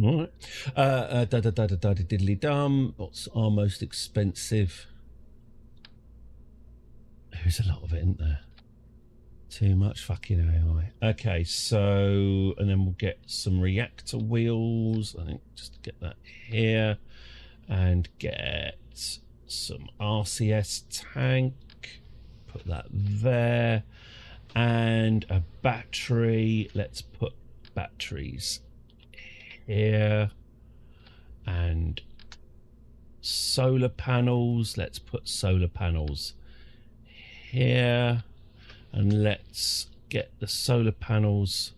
All right. Diddly dum. What's our most expensive? There's a lot of it, isn't there? Too much fucking AI. Okay, so and then we'll get some reactor wheels. I think just get that here, and get some RCS tank. Put that there, and a battery. Let's put batteries here, and solar panels. Let's put solar panels here, and let's get the solar panels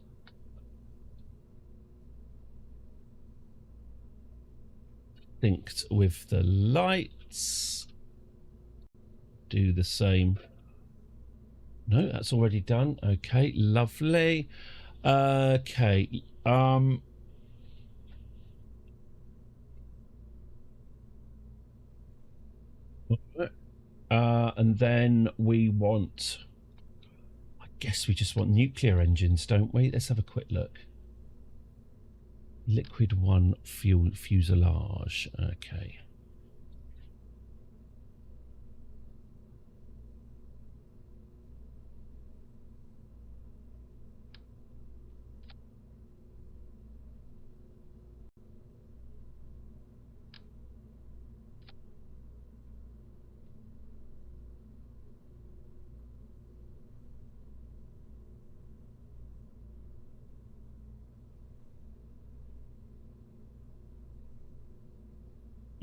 synced with the lights. Do the same. No, that's already done. Okay, lovely. Okay, and then we want, I guess we just want nuclear engines, don't we? Let's have a quick look. Liquid 1 fuel fuselage. Okay.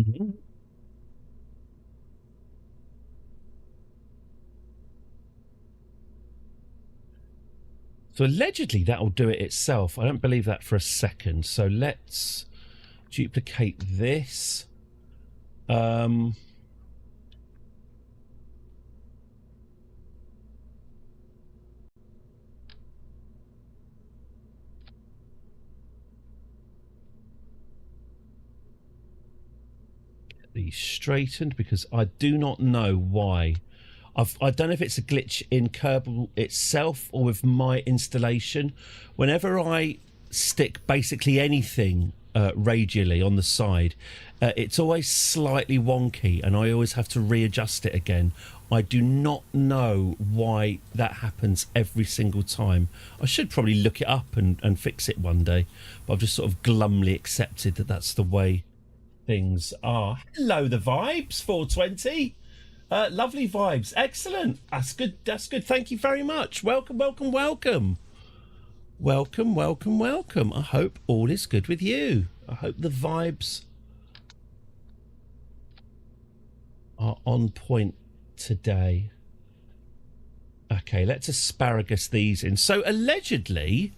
Mm-hmm. So allegedly that'll do it itself. I don't believe that for a second. So let's duplicate this. Get these straightened because I do not know why. I don't know if it's a glitch in Kerbal itself or with my installation. Whenever I stick basically anything radially on the side, it's always slightly wonky and I always have to readjust it again. I do not know why that happens every single time. I should probably look it up and fix it one day, but I've just sort of glumly accepted that that's the way things are. Hello, the vibes, 420. Lovely vibes. Excellent. That's good. That's good. Thank you very much. Welcome, welcome, welcome. Welcome, welcome, welcome. I hope all is good with you. I hope the vibes are on point today. Okay, let's asparagus these in. So allegedly,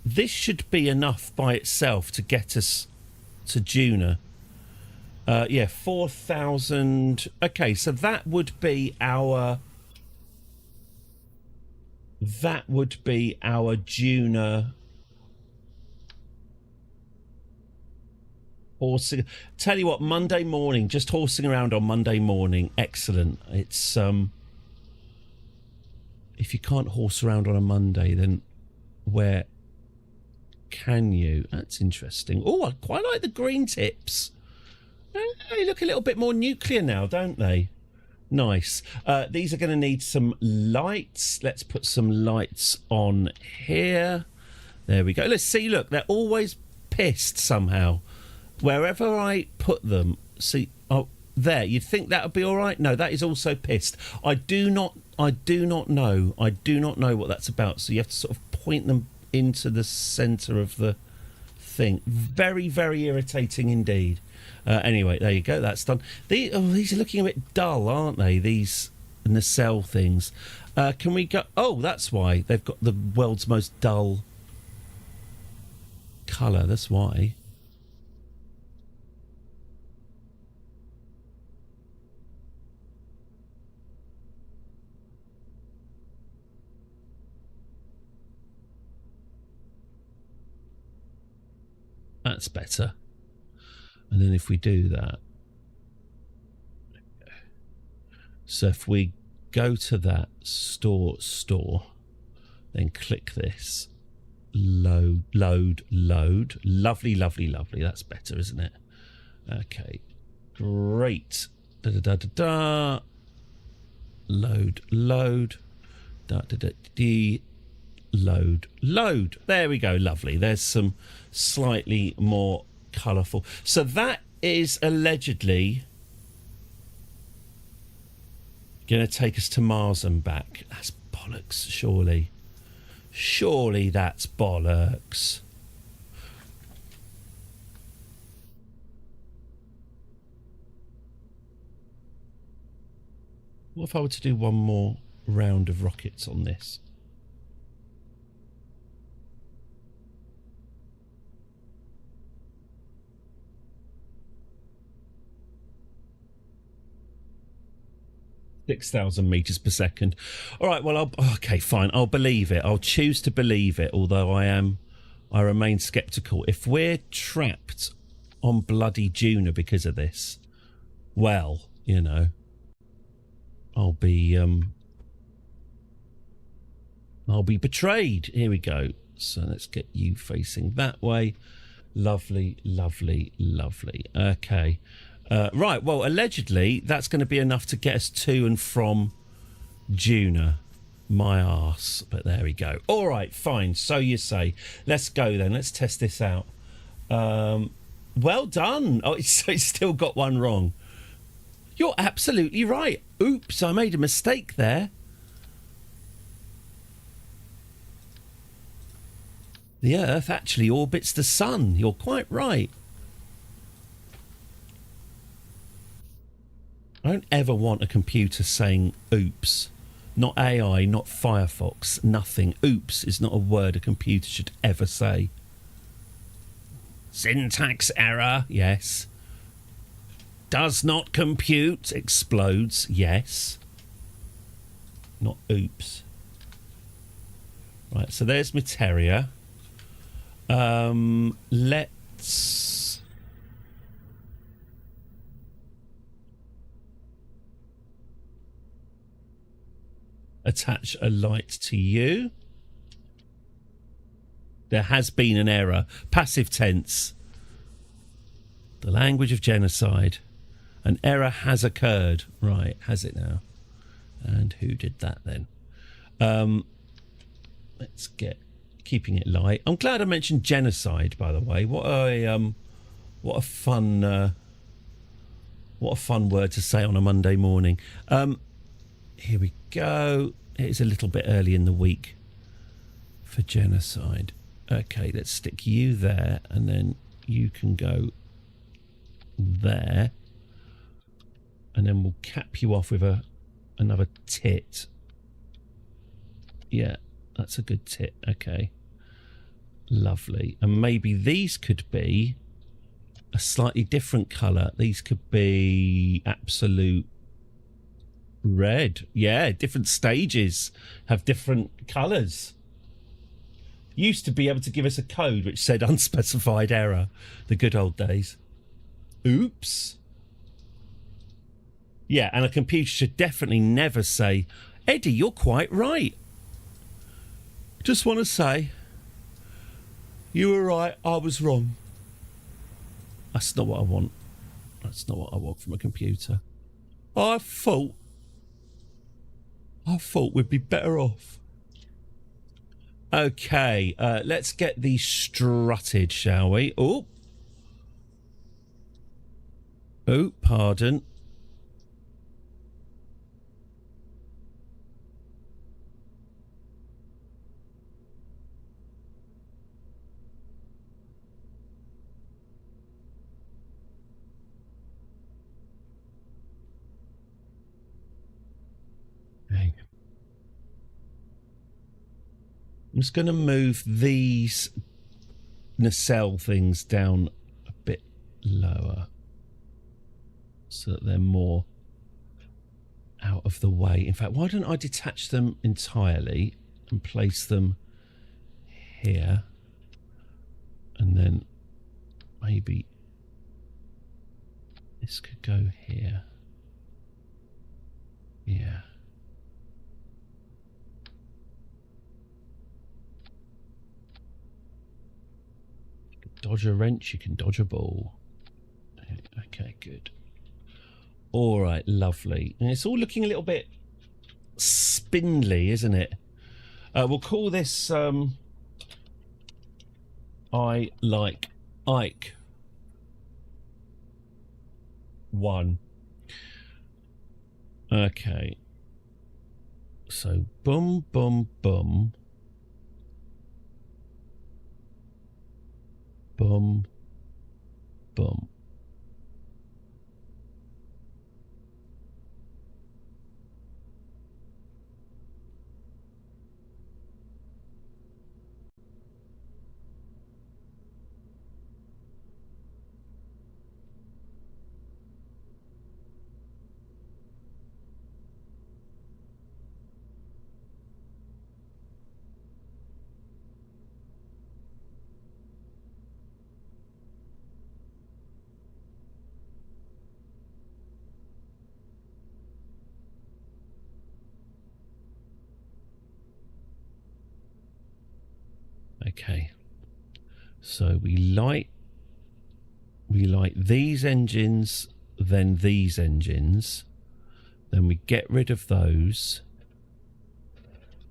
this should be enough by itself to get us to Juna. Yeah, 4,000. Okay, so that would be our Juna horsing. Tell you what, Monday morning, just horsing around on Monday morning, excellent. It's if you can't horse around on a Monday, then where can you? That's interesting. Oh, I quite like the green tips. They look a little bit more nuclear now, don't they? Nice. These are going to need some lights. Let's put some lights on here. There we go. Let's see. Look, they're always pissed somehow. Wherever I put them, see. Oh, there. You'd think that would be all right. No, that is also pissed. I do not know. I do not know what that's about. So you have to sort of point them into the centre of the thing. Very, very irritating indeed. Anyway, there you go. That's done. These are looking a bit dull, aren't they? These nacelle things. Can we go... Oh, that's why. They've got the world's most dull colour. That's why. That's better. And then if we do that... So if we go to that store, then click this. Load. Lovely. That's better, isn't it? Okay. Great. Da. Load. Load. There we go. Lovely. There's some slightly more colourful. So that is allegedly going to take us to Mars and back. That's bollocks, surely. Surely that's bollocks. What if I were to do one more round of rockets on this? (6,000 meters per second). All right, well, okay, fine. I'll believe it. I'll choose to believe it, although I remain sceptical. If we're trapped on bloody Juna because of this, well, you know, I'll be betrayed. Here we go. So let's get you facing that way. Lovely. Okay. Right, well, allegedly, that's going to be enough to get us to and from Juna. My arse. But there we go. All right, fine. So you say. Let's go then. Let's test this out. Well done. Oh, it's still got one wrong. You're absolutely right. Oops, I made a mistake there. The Earth actually orbits the Sun. You're quite right. I don't ever want a computer saying oops. Not AI, not Firefox, nothing. Oops is not a word a computer should ever say. Syntax error, yes. Does not compute, explodes, yes. Not oops. Right, so there's Materia. Let's... attach a light to you. There has been an error. Passive tense. The language of genocide. An error has occurred. Right, has it now? And who did that then? Let's get keeping it light. I'm glad I mentioned genocide, by the way. What a fun word to say on a Monday morning. Here we go. It's a little bit early in the week for genocide. Okay, let's stick you there, and then you can go there, and then we'll cap you off with another tit. Yeah, that's a good tit. Okay, lovely. And maybe these could be a slightly different colour. These could be absolute red. Yeah, different stages have different colours. Used to be able to give us a code which said unspecified error. The good old days. Oops. Yeah, and a computer should definitely never say, Eddie, you're quite right. Just want to say, you were right, I was wrong. That's not what I want. That's not what I want from a computer. I thought we'd be better off. Okay, let's get these strutted, shall we? Oh, pardon. just going to move these nacelle things down a bit lower so that they're more out of the way. In fact, why don't I detach them entirely and place them here, and then maybe this could go here. Yeah. You can dodge a wrench, you can dodge a ball. Okay, good. All right, lovely. And it's all looking a little bit spindly, isn't it? We'll call this I Like Ike 1. Okay. So boom, boom, boom. Boom, boom. Okay. So we light these engines, then these engines, then we get rid of those,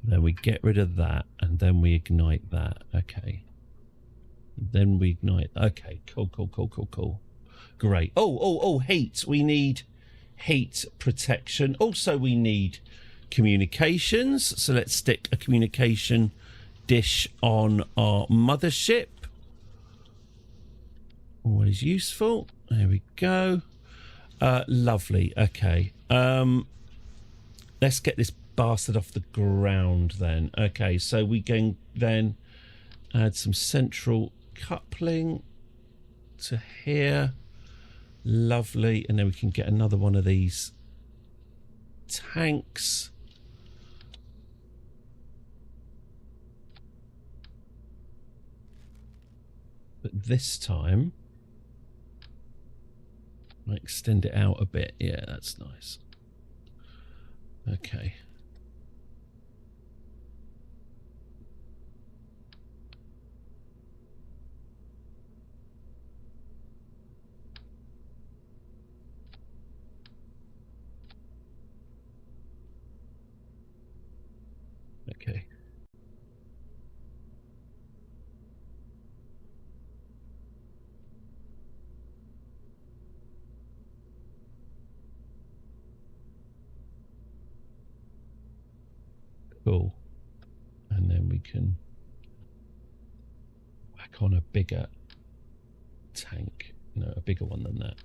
then we get rid of that, and then we ignite that. Okay. Then we ignite. Okay, cool. Great. Oh, heat. We need heat protection. Also, we need communications. So let's stick a communication dish on our mothership. Always useful. There we go. Lovely. Okay. Let's get this bastard off the ground then. Okay, so we can then add some central coupling to here. Lovely. And then we can get another one of these tanks. But this time I extend it out a bit. Yeah, that's nice. Okay. Okay. Cool. And then we can whack on a bigger tank. No, a bigger one than that.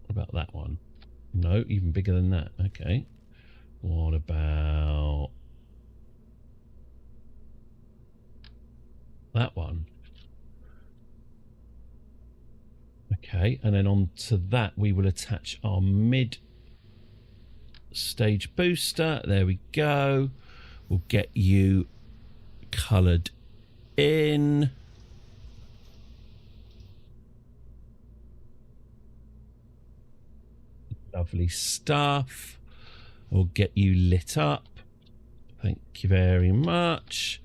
What about that one? No, even bigger than that. Okay. What about that one? Okay, and then on to that we will attach our mid stage booster. There we go. We'll get you coloured in. Lovely stuff. We'll get you lit up. Thank you very much.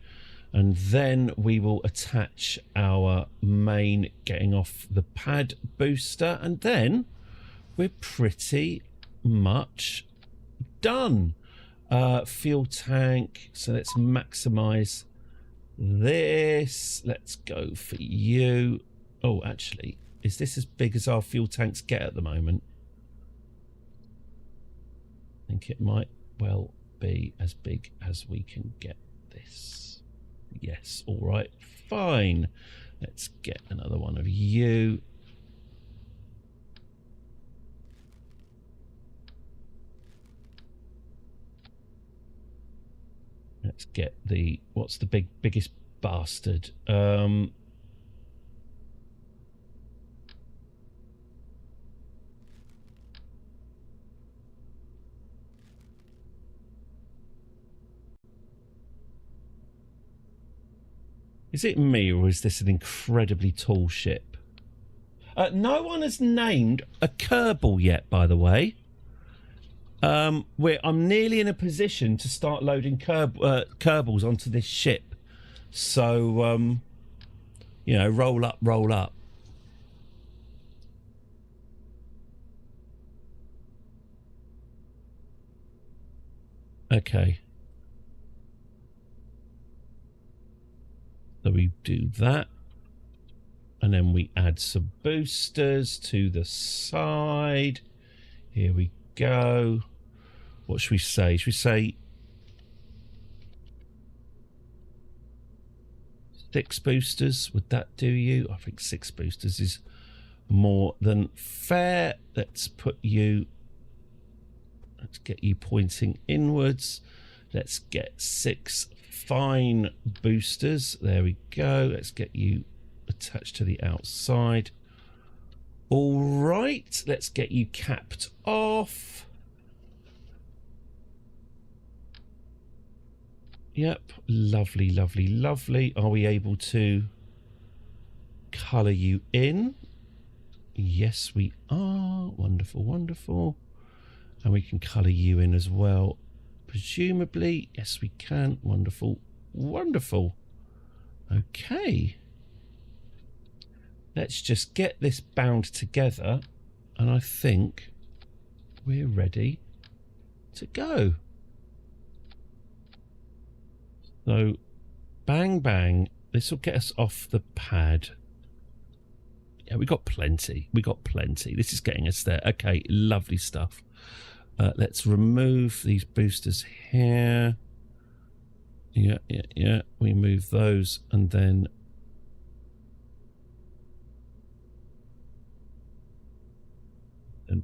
And then we will attach our main getting off the pad booster, and then we're pretty much done. Fuel tank. So let's maximize this. Let's go for you. Oh, actually, is this as big as our fuel tanks get at the moment? I think it might well be as big as we can get this. Yes, all right, fine. Let's get another one of you. Let's get the, what's the biggest bastard. Is it me, or is this an incredibly tall ship? No one has named a Kerbal yet, by the way. I'm nearly in a position to start loading Kerbals onto this ship. So, you know, roll up, roll up. Okay. So we do that. And then we add some boosters to the side. Here we go. What should we say? Should we say 6 boosters? Would that do you? I think 6 boosters is more than fair. Let's get you pointing inwards. Let's get 6 fine boosters. There we go. Let's get you attached to the outside. All right, let's get you capped off. Yep, lovely, lovely, lovely. Are we able to colour you in? Yes, we are. Wonderful, wonderful. And we can colour you in as well, presumably. Yes, we can. Wonderful, wonderful. Okay. Let's just get this bound together, and I think we're ready to go. So, bang, bang. This will get us off the pad. Yeah, we got plenty. We got plenty. This is getting us there. Okay, lovely stuff. Let's remove these boosters here. Yeah. We move those, and then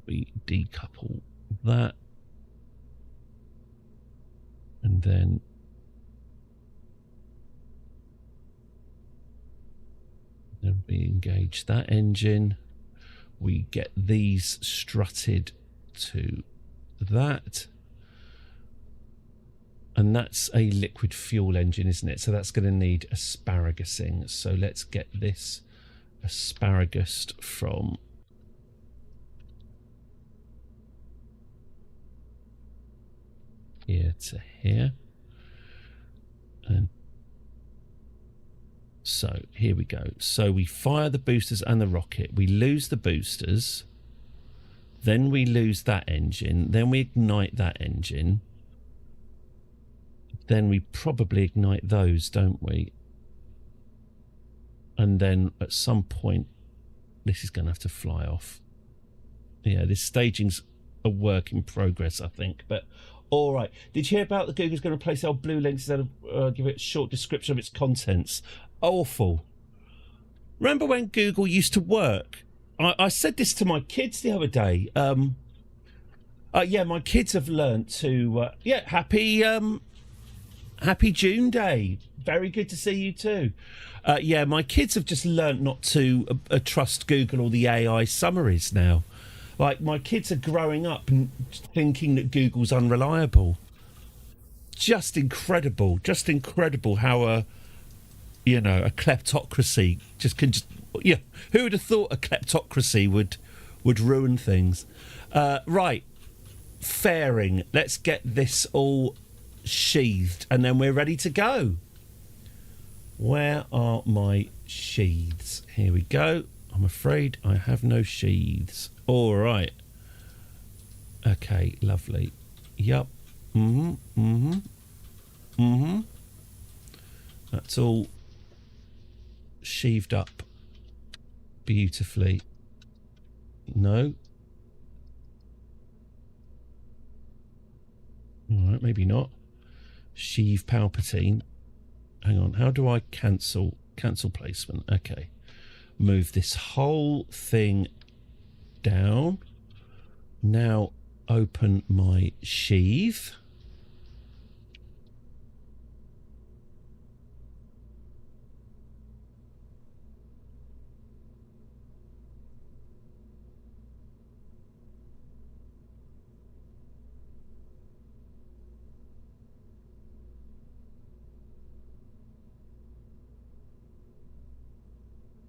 we decouple that, and then we engage that engine. We get these strutted to that, and that's a liquid fuel engine, isn't it? So that's going to need asparagusing. So let's get this asparagus from here to here. And so here we go. So we fire the boosters and the rocket. We lose the boosters. Then we lose that engine. Then we ignite that engine. Then we probably ignite those, don't we? And then at some point, this is going to have to fly off. Yeah, this staging's a work in progress, I think. But all right. Did you hear about the Google's going to replace our blue links instead of give it a short description of its contents? Awful. Remember when Google used to work? I said this to my kids the other day. Yeah, my kids have learnt to... happy June Day. Very good to see you too. Yeah, my kids have just learnt not to trust Google or the AI summaries now. Like, my kids are growing up and thinking that Google's unreliable. Just incredible how a kleptocracy who would have thought a kleptocracy would ruin things? Right, fairing. Let's get this all sheathed, and then we're ready to go. Where are my sheaths? Here we go. I'm afraid I have no sheaths. All right. Okay, lovely. Yup. That's all sheathed up beautifully. No. All right, maybe not. Sheath Palpatine. Hang on, how do I cancel placement? Okay. Move this whole thing down. Now open my sheath.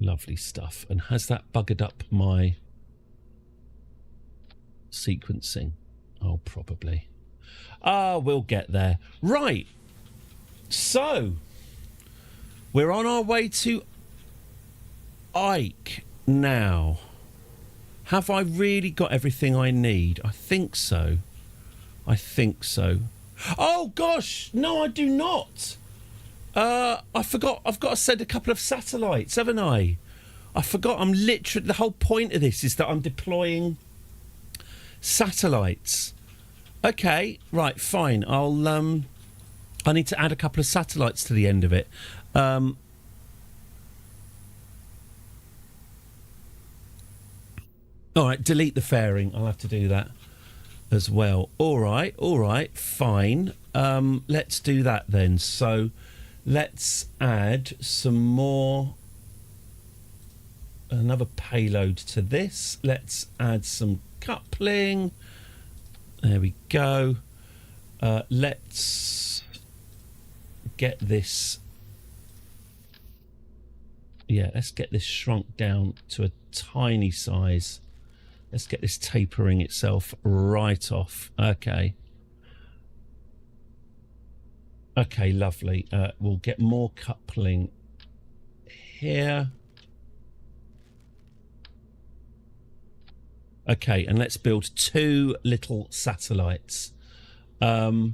Lovely stuff. And has that buggered up my sequencing? Oh, probably. Ah, we'll get there. Right. So, we're on our way to Ike now. Have I really got everything I need? I think so. I think so. Oh, gosh. No, I do not. I forgot. I've got to send a couple of satellites, haven't I? I forgot. I'm literally... The whole point of this is that I'm deploying satellites. Okay, right, fine. I need to add a couple of satellites to the end of it. All right, delete the fairing. I'll have to do that as well. All right, fine. Let's do that then. So let's add some more... Another payload to this. Let's add some coupling. There we go. Let's get this... Yeah, let's get this shrunk down to a tiny size. Let's get this tapering itself right off. Okay. Okay, lovely. We'll get more coupling here. Okay, and let's build 2 little satellites. I'll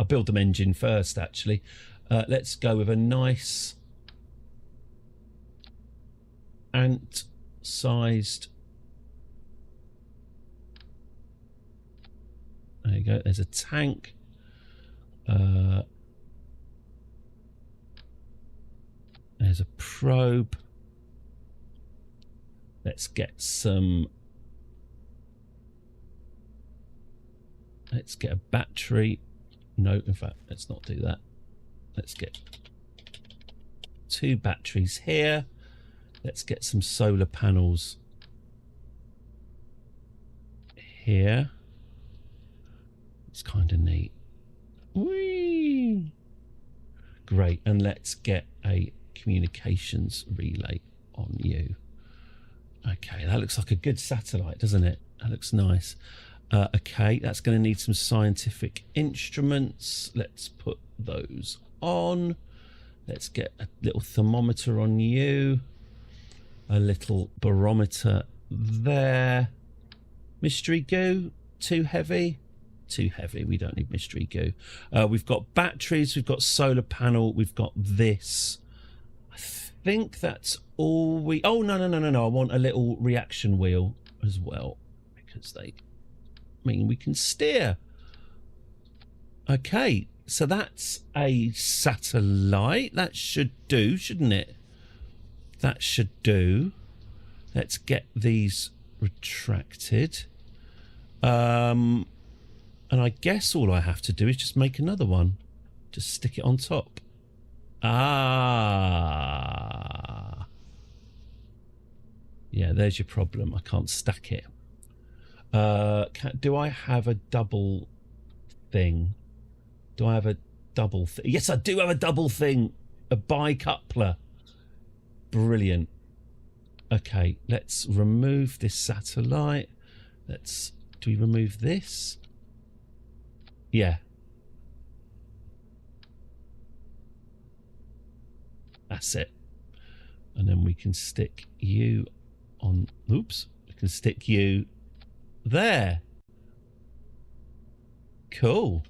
build them engine first, actually. Let's go with a nice ant-sized... There you go. There's a tank. There's a probe. Let's get some... Let's get a battery. No, in fact, let's not do that. Let's get 2 batteries here. Let's get some solar panels here. It's kind of neat. Whee! Great. And let's get a communications relay on you. Okay, that looks like a good satellite, doesn't it? That looks nice. Okay, that's going to need some scientific instruments. Let's put those on. Let's get a little thermometer on you. A little barometer there. Mystery goo, too heavy? Too heavy, we don't need mystery goo. We've got batteries, we've got solar panel, we've got this. I think that's all we... Oh, no. I want a little reaction wheel as well, because they mean we can steer. Okay, so that's a satellite. That should do, shouldn't it? That should do. Let's get these retracted. And I guess all I have to do is just make another one. Just stick it on top. Ah. Yeah, there's your problem. I can't stack it. Do I have a double thing? Do I have a double thing? Yes, I do have a double thing. A bi-coupler. Brilliant. Okay, let's remove this satellite. Do we remove this? Yeah. That's it. And then we can stick you on... Oops. We can stick you there. Cool.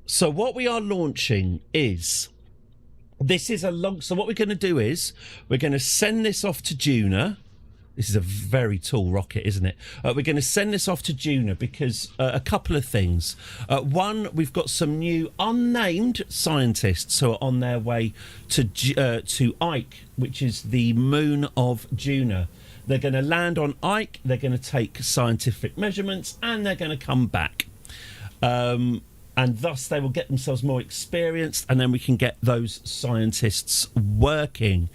So what we are launching is... This is a long... So what we're going to do is we're going to send this off to Juno. This is a very tall rocket, isn't it? We're going to send this off to Juno because a couple of things. One, we've got some new unnamed scientists who are on their way to Ike, which is the moon of Juno. They're going to land on Ike, they're going to take scientific measurements, and they're going to come back. And thus they will get themselves more experienced, and then we can get those scientists working.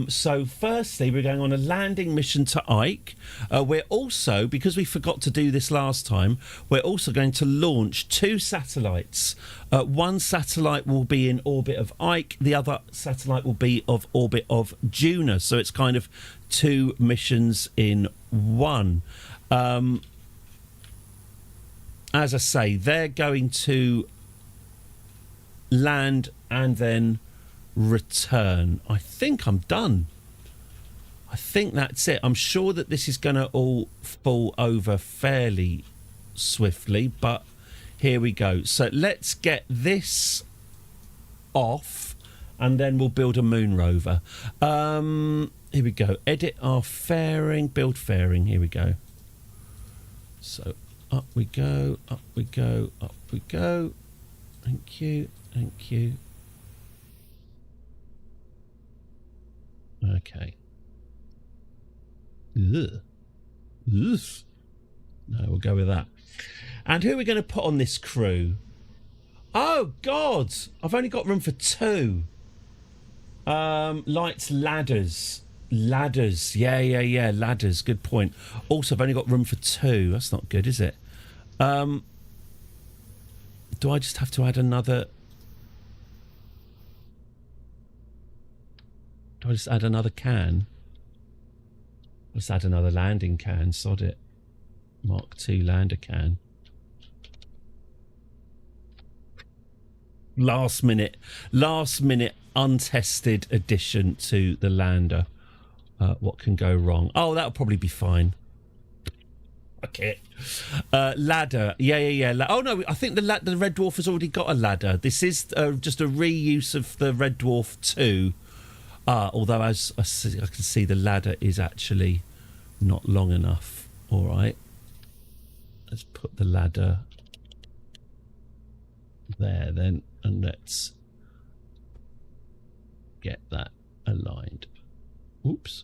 So firstly, we're going on a landing mission to Ike. We're also, because we forgot to do this last time, we're also going to launch 2 satellites. One satellite will be in orbit of Ike. The other satellite will be of orbit of Juno. So it's kind of 2 missions in one. As I say, they're going to land and then return. I think I'm done. I think that's it. I'm sure that this is going to all fall over fairly swiftly, but here we go. So let's get this off and then we'll build a moon rover. Here we go. Edit our fairing, build fairing. Here we go. So up we go, up we go, up we go. Thank you, thank you. Okay. Ugh. Ugh. No, we'll go with that. And who are we going to put on this crew? Oh, God! I've only got room for 2. Lights, ladders. Ladders. Yeah. Ladders. Good point. Also, I've only got room for 2. That's not good, is it? Do I just have to add another... Do I just add another can? Let's add another landing can, sod it. Mark II lander can. Last minute untested addition to the lander. What can go wrong? Oh, that'll probably be fine. Okay. Ladder. Yeah. Oh, no, I think the Red Dwarf has already got a ladder. This is just a reuse of the Red Dwarf 2. Although, as I can see, the ladder is actually not long enough. All right. Let's put the ladder there then, and let's get that aligned. Oops.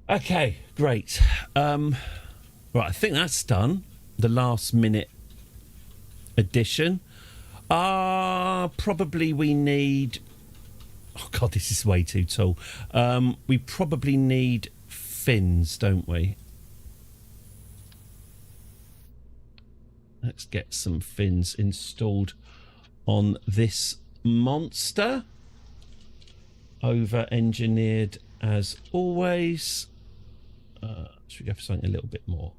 Okay, great. Right, I think that's done. The last minute addition. Probably we need... Oh, God, this is way too tall. We probably need fins, don't we? Let's get some fins installed on this monster. Over-engineered as always. Should we go for something a little bit more?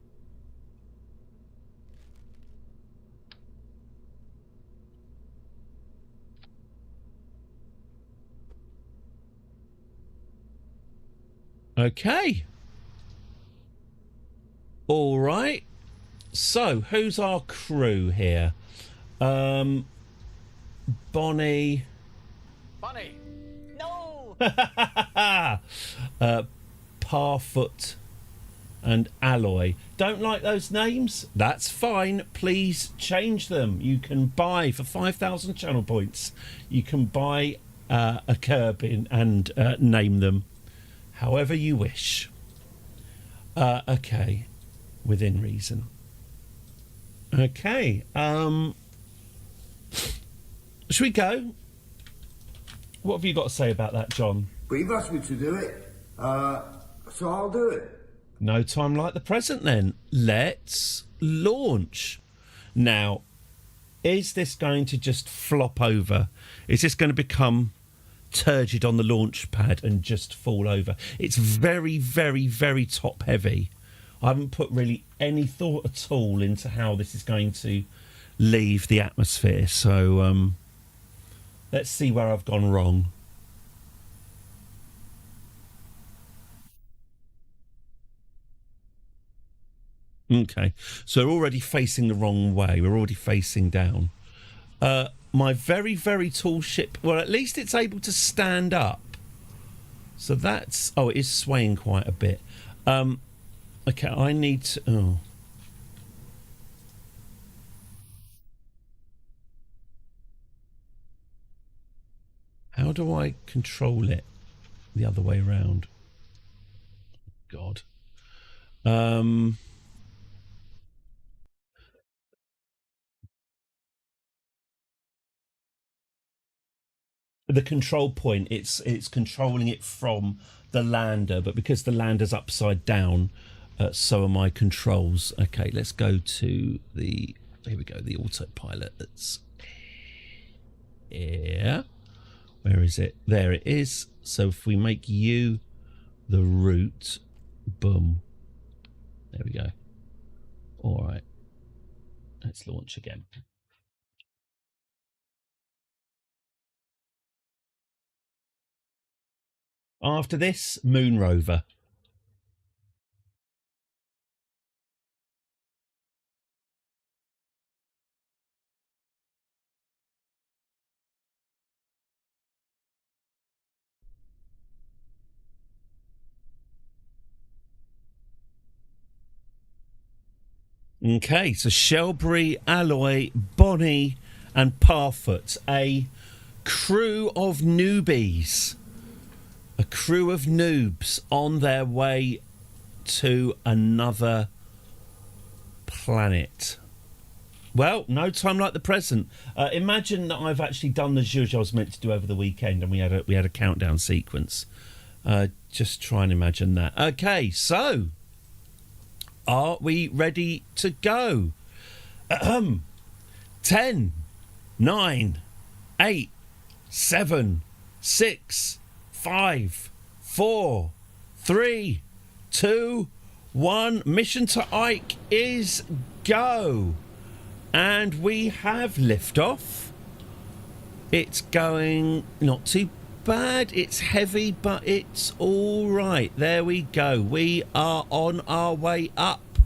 Okay. All right. So, who's our crew here? Bonnie. Bunny! No! Parfoot and Alloy. Don't like those names? That's fine. Please change them. You can buy, for 5,000 channel points, you can buy a Kerbin and name them however you wish. Okay. Within reason. Okay. Should we go? What have you got to say about that, John? But you've asked me to do it, so I'll do it. No time like the present then. Let's launch. Now, is this going to just flop over? Is this going to become turgid on the launch pad and just fall over? It's very, very, very top heavy. I haven't put really any thought at all into how this is going to leave the atmosphere. So let's see where I've gone wrong. Okay, so we're already facing the wrong way. We're already facing down. My very, very tall ship, well, at least it's able to stand up. So that's... Oh, it is swaying quite a bit. Okay, I need to... Oh. How do I control it the other way around? God. The control point, it's controlling it from the lander, but because the lander's upside down, so are my controls. Okay, let's go to the, here we go, the autopilot that's here. Where is it? There it is. So if we make you the root, boom. There we go. All right. Let's launch again. After this, Moon Rover. Okay, so Shelbury, Alloy, Bonnie, and Parfoot, a crew of newbies, a crew of noobs on their way to another planet. Well, no time like the present. Imagine that I've actually done the zhuzh I was meant to do over the weekend, and we had a countdown sequence. Just try and imagine that. Okay, so are we ready to go? 10, 9, 8, 7, 6, 5, 4, 3, 2, 1. Mission to Ike is go. And we have liftoff. It's going not too bad. It's heavy, but it's all right. There we go. We are on our way up.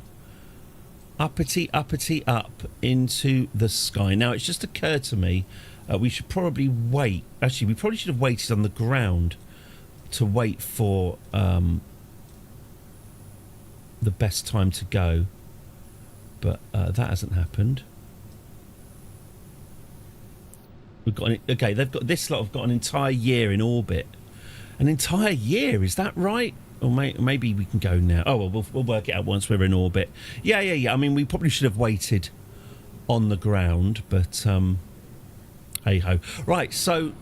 Uppity, uppity, up into the sky. Now, it's just occurred to me, we should probably wait. Actually, we probably should have waited on the ground to wait for the best time to go. But that hasn't happened. We've got okay. They've got this lot. Have got an entire year in orbit. An entire year, is that right? Or maybe we can go now. Oh well, we'll work it out once we're in orbit. Yeah. I mean, we probably should have waited on the ground, but hey ho. Right. So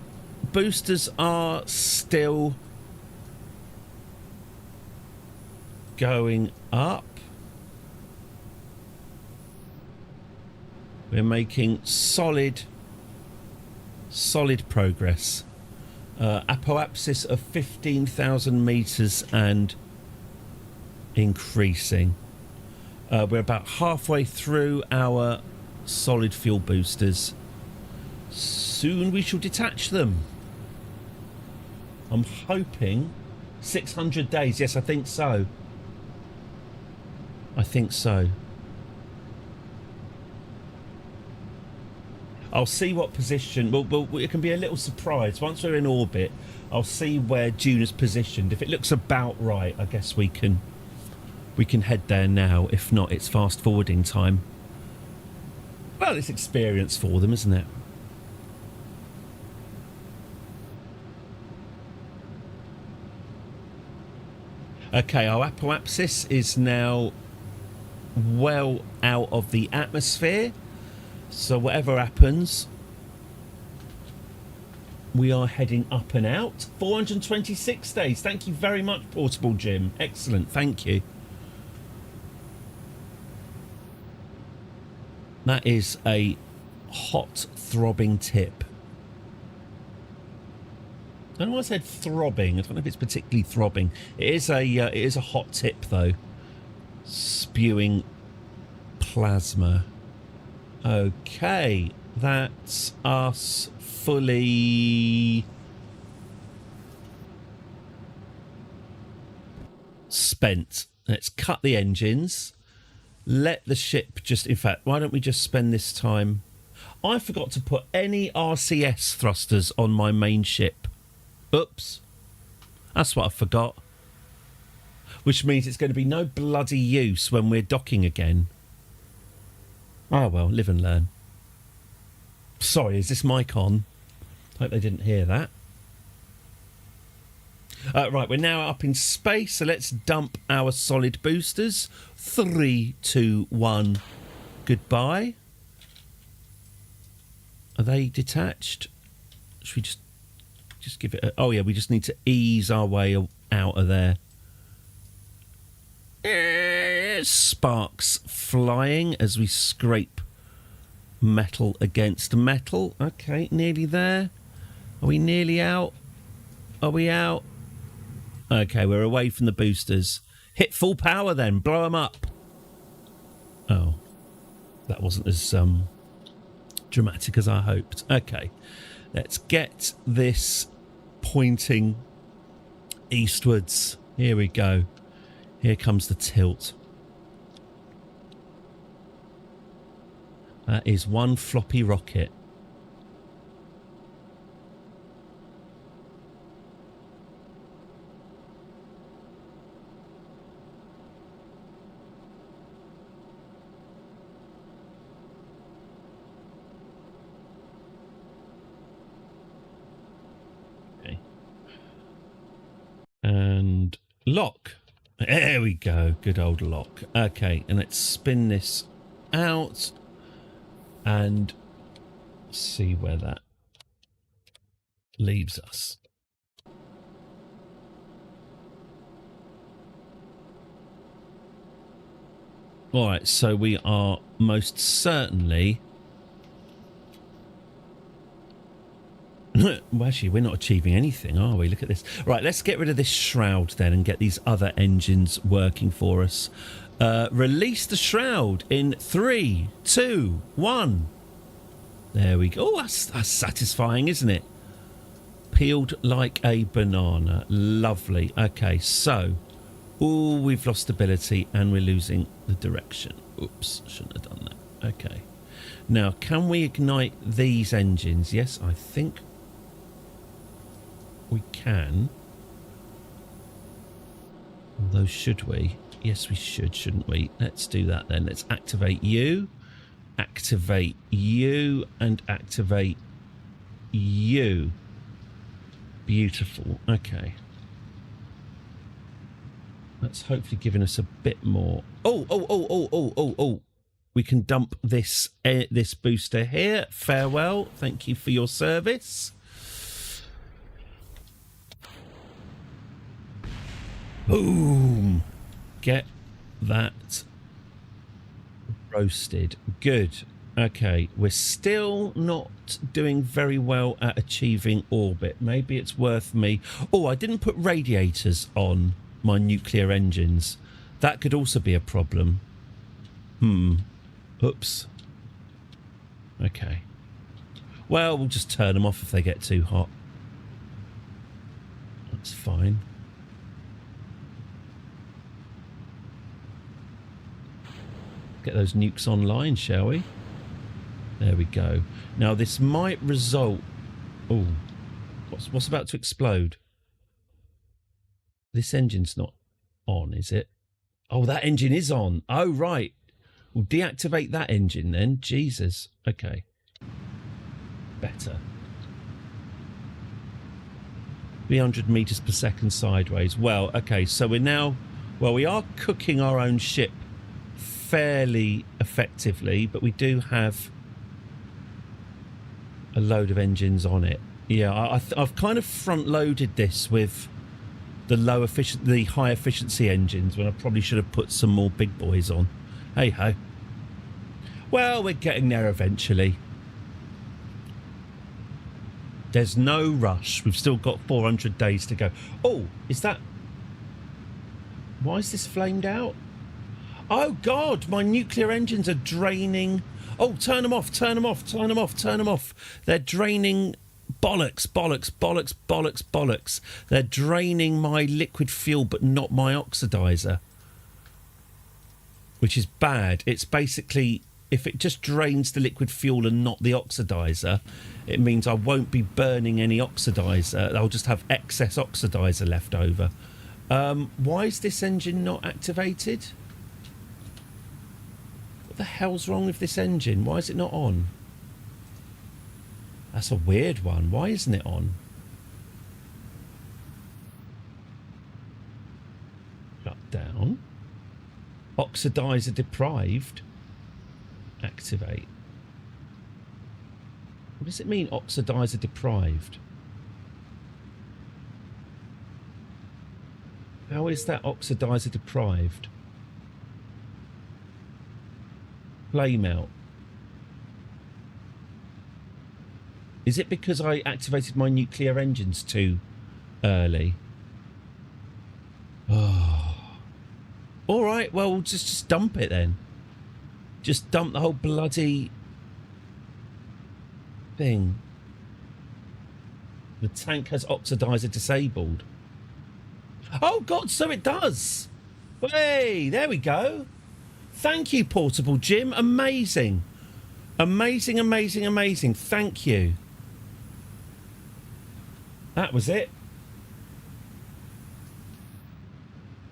boosters are still going up. We're making solid progress. Apoapsis of 15,000 meters and increasing. We're about halfway through our solid fuel boosters. Soon we shall detach them. I'm hoping 600 days. Yes, I think so. I'll see what position. Well, it can be a little surprise. Once we're in orbit, I'll see where June is positioned. If it looks about right, I guess we can head there now. If not, it's fast forwarding time. Well, it's experience for them, isn't it? Okay, our apoapsis is now well out of the atmosphere. So whatever happens, we are heading up and out. 426 days. Thank you very much, Portable Jim. Excellent. Thank you. That is a hot, throbbing tip. I don't know why I said throbbing. I don't know if it's particularly throbbing. It is a hot tip, though. Spewing plasma. Okay, that's us fully spent. Let's cut the engines. Let the ship just... In fact, why don't we just spend this time... I forgot to put any RCS thrusters on my main ship. Oops. That's what I forgot. Which means it's going to be no bloody use when we're docking again. Oh, well, live and learn. Sorry, is this mic on? Hope they didn't hear that. Right, we're now up in space, so let's dump our solid boosters. 3, 2, 1, goodbye. Are they detached? Should we just give it a... Oh, yeah, we just need to ease our way out of there. Sparks flying as we scrape metal against metal. Okay, nearly there. Are we nearly out? Are we out? Okay, we're away from the boosters. Hit full power then. Blow them up. Oh, that wasn't as dramatic as I hoped. Okay, let's get this pointing eastwards. Here we go. Here comes the tilt. That is one floppy rocket. Okay. And lock. There we go. Good old lock. Okay, and let's spin this out and see where that leaves us. All right, so we are most certainly... Well, actually, we're not achieving anything, are we? Look at this. Right, let's get rid of this shroud then and get these other engines working for us. Release the shroud in 3, 2, 1. There we go. Oh, that's satisfying, isn't it? Peeled like a banana. Lovely. Okay, so... Oh, we've lost stability and we're losing the direction. Oops, shouldn't have done that. Okay. Now, can we ignite these engines? Yes, I think we can. Although, should we? Yes, we should, shouldn't we? Let's do that then. Let's activate you, and activate you. Beautiful. Okay. That's hopefully giving us a bit more. Oh. We can dump this booster here. Farewell. Thank you for your service. Boom. Get that roasted. Good. Okay. We're still not doing very well at achieving orbit. Maybe it's worth me... Oh, I didn't put radiators on my nuclear engines. That could also be a problem. Oops. Okay. Well, we'll just turn them off if they get too hot. That's fine. Get those nukes online, shall we? There we go. Now, this might result... Oh, what's about to explode? This engine's not on, is it? Oh, that engine is on. Oh, right. We'll deactivate that engine then. Jesus. Okay. Better. 300 meters per second sideways. Well, okay, so we're now... Well, we are cooking our own ship fairly effectively, but we do have a load of engines on it. Yeah, I've kind of front-loaded this with the high efficiency engines when I probably should have put some more big boys on. Hey ho. Well, we're getting there eventually. There's no rush. We've still got 400 days to go. Oh, is that... Why is this flamed out? Oh God, my nuclear engines are draining. Oh, turn them off, turn them off, turn them off, turn them off. They're draining... Bollocks, bollocks, bollocks, bollocks, bollocks. They're draining my liquid fuel, but not my oxidizer. Which is bad. It's basically, if it just drains the liquid fuel and not the oxidizer, it means I won't be burning any oxidizer. I'll just have excess oxidizer left over. Why is this engine not activated? What the hell's wrong with this engine? Why is it not on? That's a weird one. Why isn't it on? Oxidizer deprived. Activate. What does it mean, oxidizer deprived? How is that oxidizer deprived? Flame out. Is it because I activated my nuclear engines too early? Oh. All right, well, we'll just dump it then. Just dump the whole bloody thing. The tank has oxidizer disabled. Oh, God, so it does. Hey, there we go. Thank you, Portable Jim. Amazing. Amazing, amazing, amazing. Thank you. That was it.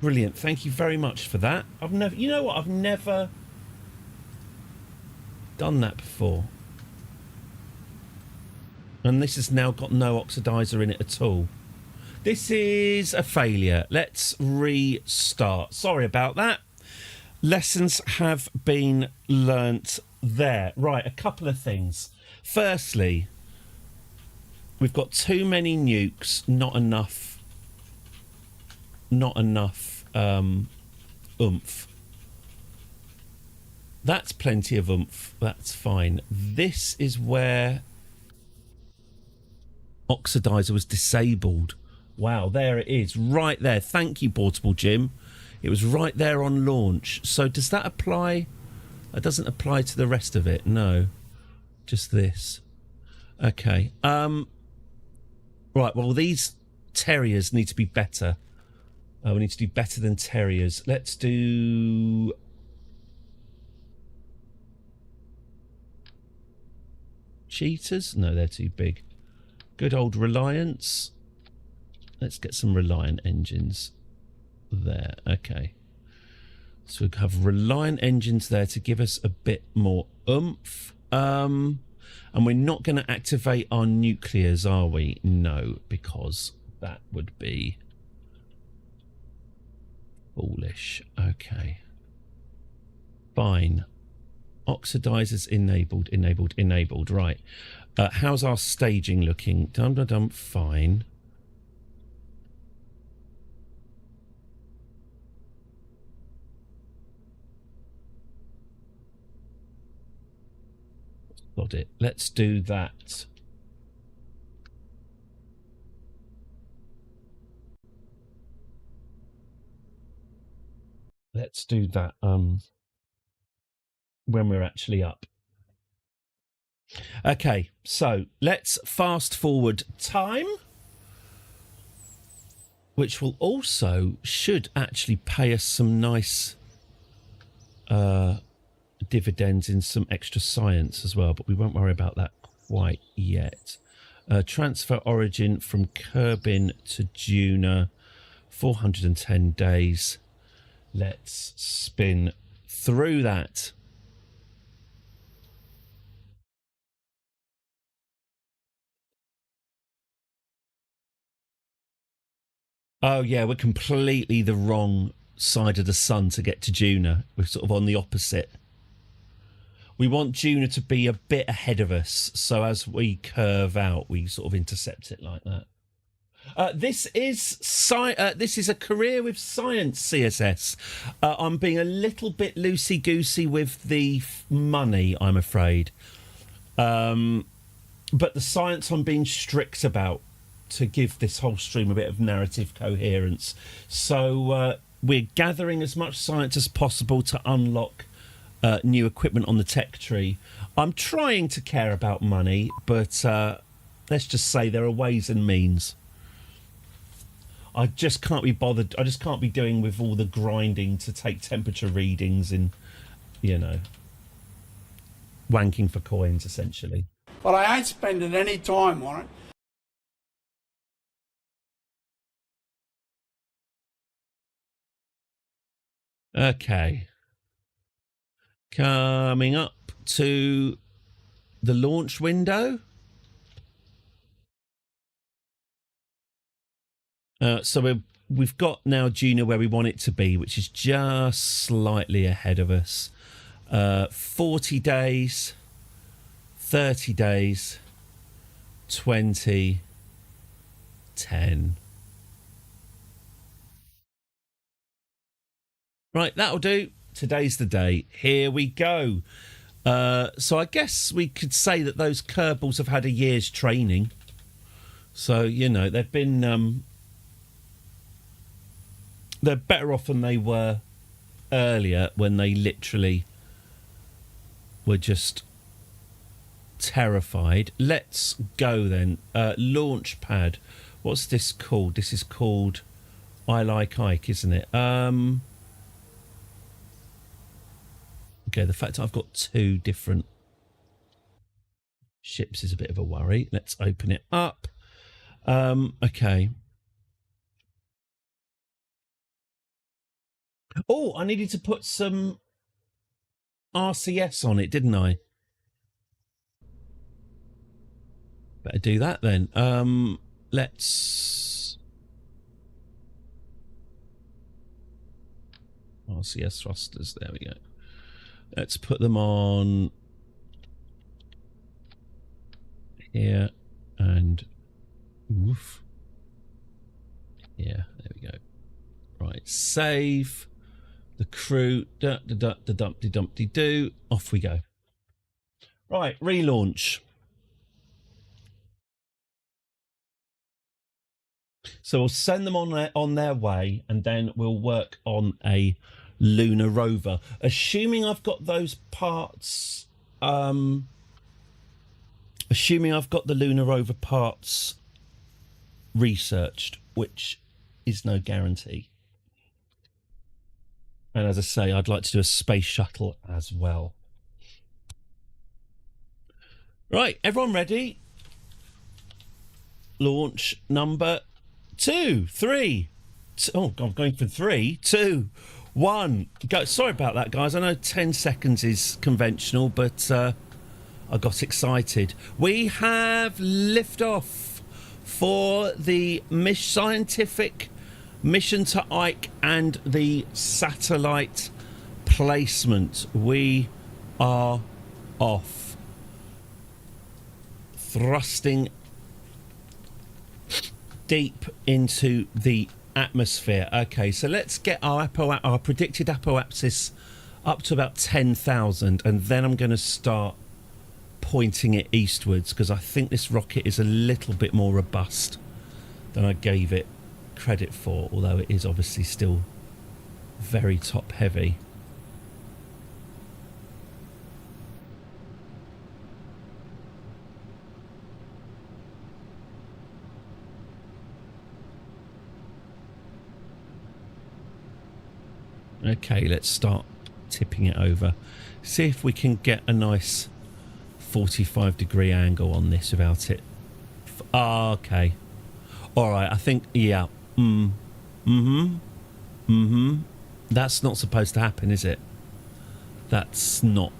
Brilliant. Thank you very much for that. I've never, you know what? I've never done that before. And this has now got no oxidizer in it at all. This is a failure. Let's restart. Sorry about that. Lessons have been learnt there. Right, a couple of things. Firstly, we've got too many nukes, not enough oomph. That's plenty of oomph. That's fine. This is where oxidizer was disabled. Wow, there it is. Right there. Thank you, Portable Jim. It was right there on launch. So does that apply? That doesn't apply to the rest of it. No. Just this. Okay. Right, well, these terriers need to be better. We need to do better than terriers. Let's do... cheetahs? No, they're too big. Good old Reliance. Let's get some Reliant engines there. Okay. So we have Reliant engines there to give us a bit more oomph. And we're not going to activate our nuclears, are we? No, because that would be foolish. Okay. Fine. Oxidizers enabled, enabled, enabled. Right. How's our staging looking? Dum dum dum. Fine. Got it. Let's do that. Let's do that when we're actually up. Okay, so let's fast forward time, which will also should actually pay us some nice dividends in some extra science as well, but we won't worry about that quite yet. Transfer origin from Kerbin to Juna, 410 days. Let's spin through that. Oh yeah, we're completely the wrong side of the sun to get to Juna. We're sort of on the opposite. We want Juna to be a bit ahead of us, so as we curve out, we sort of intercept it like that. This is a career with science, CSS. I'm being a little bit loosey-goosey with the money, I'm afraid. But the science I'm being strict about to give this whole stream a bit of narrative coherence. So we're gathering as much science as possible to unlock new equipment on the tech tree. I'm trying to care about money, but let's just say there are ways and means. I just can't be bothered. I just can't be doing with all the grinding to take temperature readings and, you know, wanking for coins, essentially. But I ain't spending any time on it. Okay. Coming up to the launch window. So we're we've got now Junior where we want it to be, which is just slightly ahead of us. 40 days, 30 days, 20, 10. Right, that'll do. Today's the day. Here we go. So I guess we could say that those Kerbals have had a year's training. So, you know, they've been... they're better off than they were earlier when they literally were just terrified. Let's go then. Launchpad. What's this called? This is called I Like Ike, isn't it? Okay, the fact that I've got two different ships is a bit of a worry. Let's open it up. Okay. Oh, I needed to put some RCS on it, didn't I? Better do that then. Let's... RCS thrusters, there we go. Let's put them on here and woof. Yeah, there we go. Right, save the crew. Dumpty-do. Off we go. Right, relaunch. So we'll send them on their way, and then we'll work on a lunar rover. Assuming I've got those parts, assuming I've got the lunar rover parts researched, which is no guarantee. And as I say, I'd like to do a space shuttle as well. Right, everyone ready? Launch number 2, 3. Oh, I'm going for 3, 2, 1. Go. Sorry about that, guys. I know 10 seconds is conventional, but I got excited. We have liftoff for the scientific mission to Ike and the satellite placement. We are off. Thrusting deep into the atmosphere. Okay, so let's get our predicted apoapsis up to about 10,000, and then I'm going to start pointing it eastwards, because I think this rocket is a little bit more robust than I gave it credit for, although it is obviously still very top heavy. Okay, let's start tipping it over. See if we can get a nice 45-degree angle on this without it. Okay. All right, I think, yeah. That's not supposed to happen, is it? That's not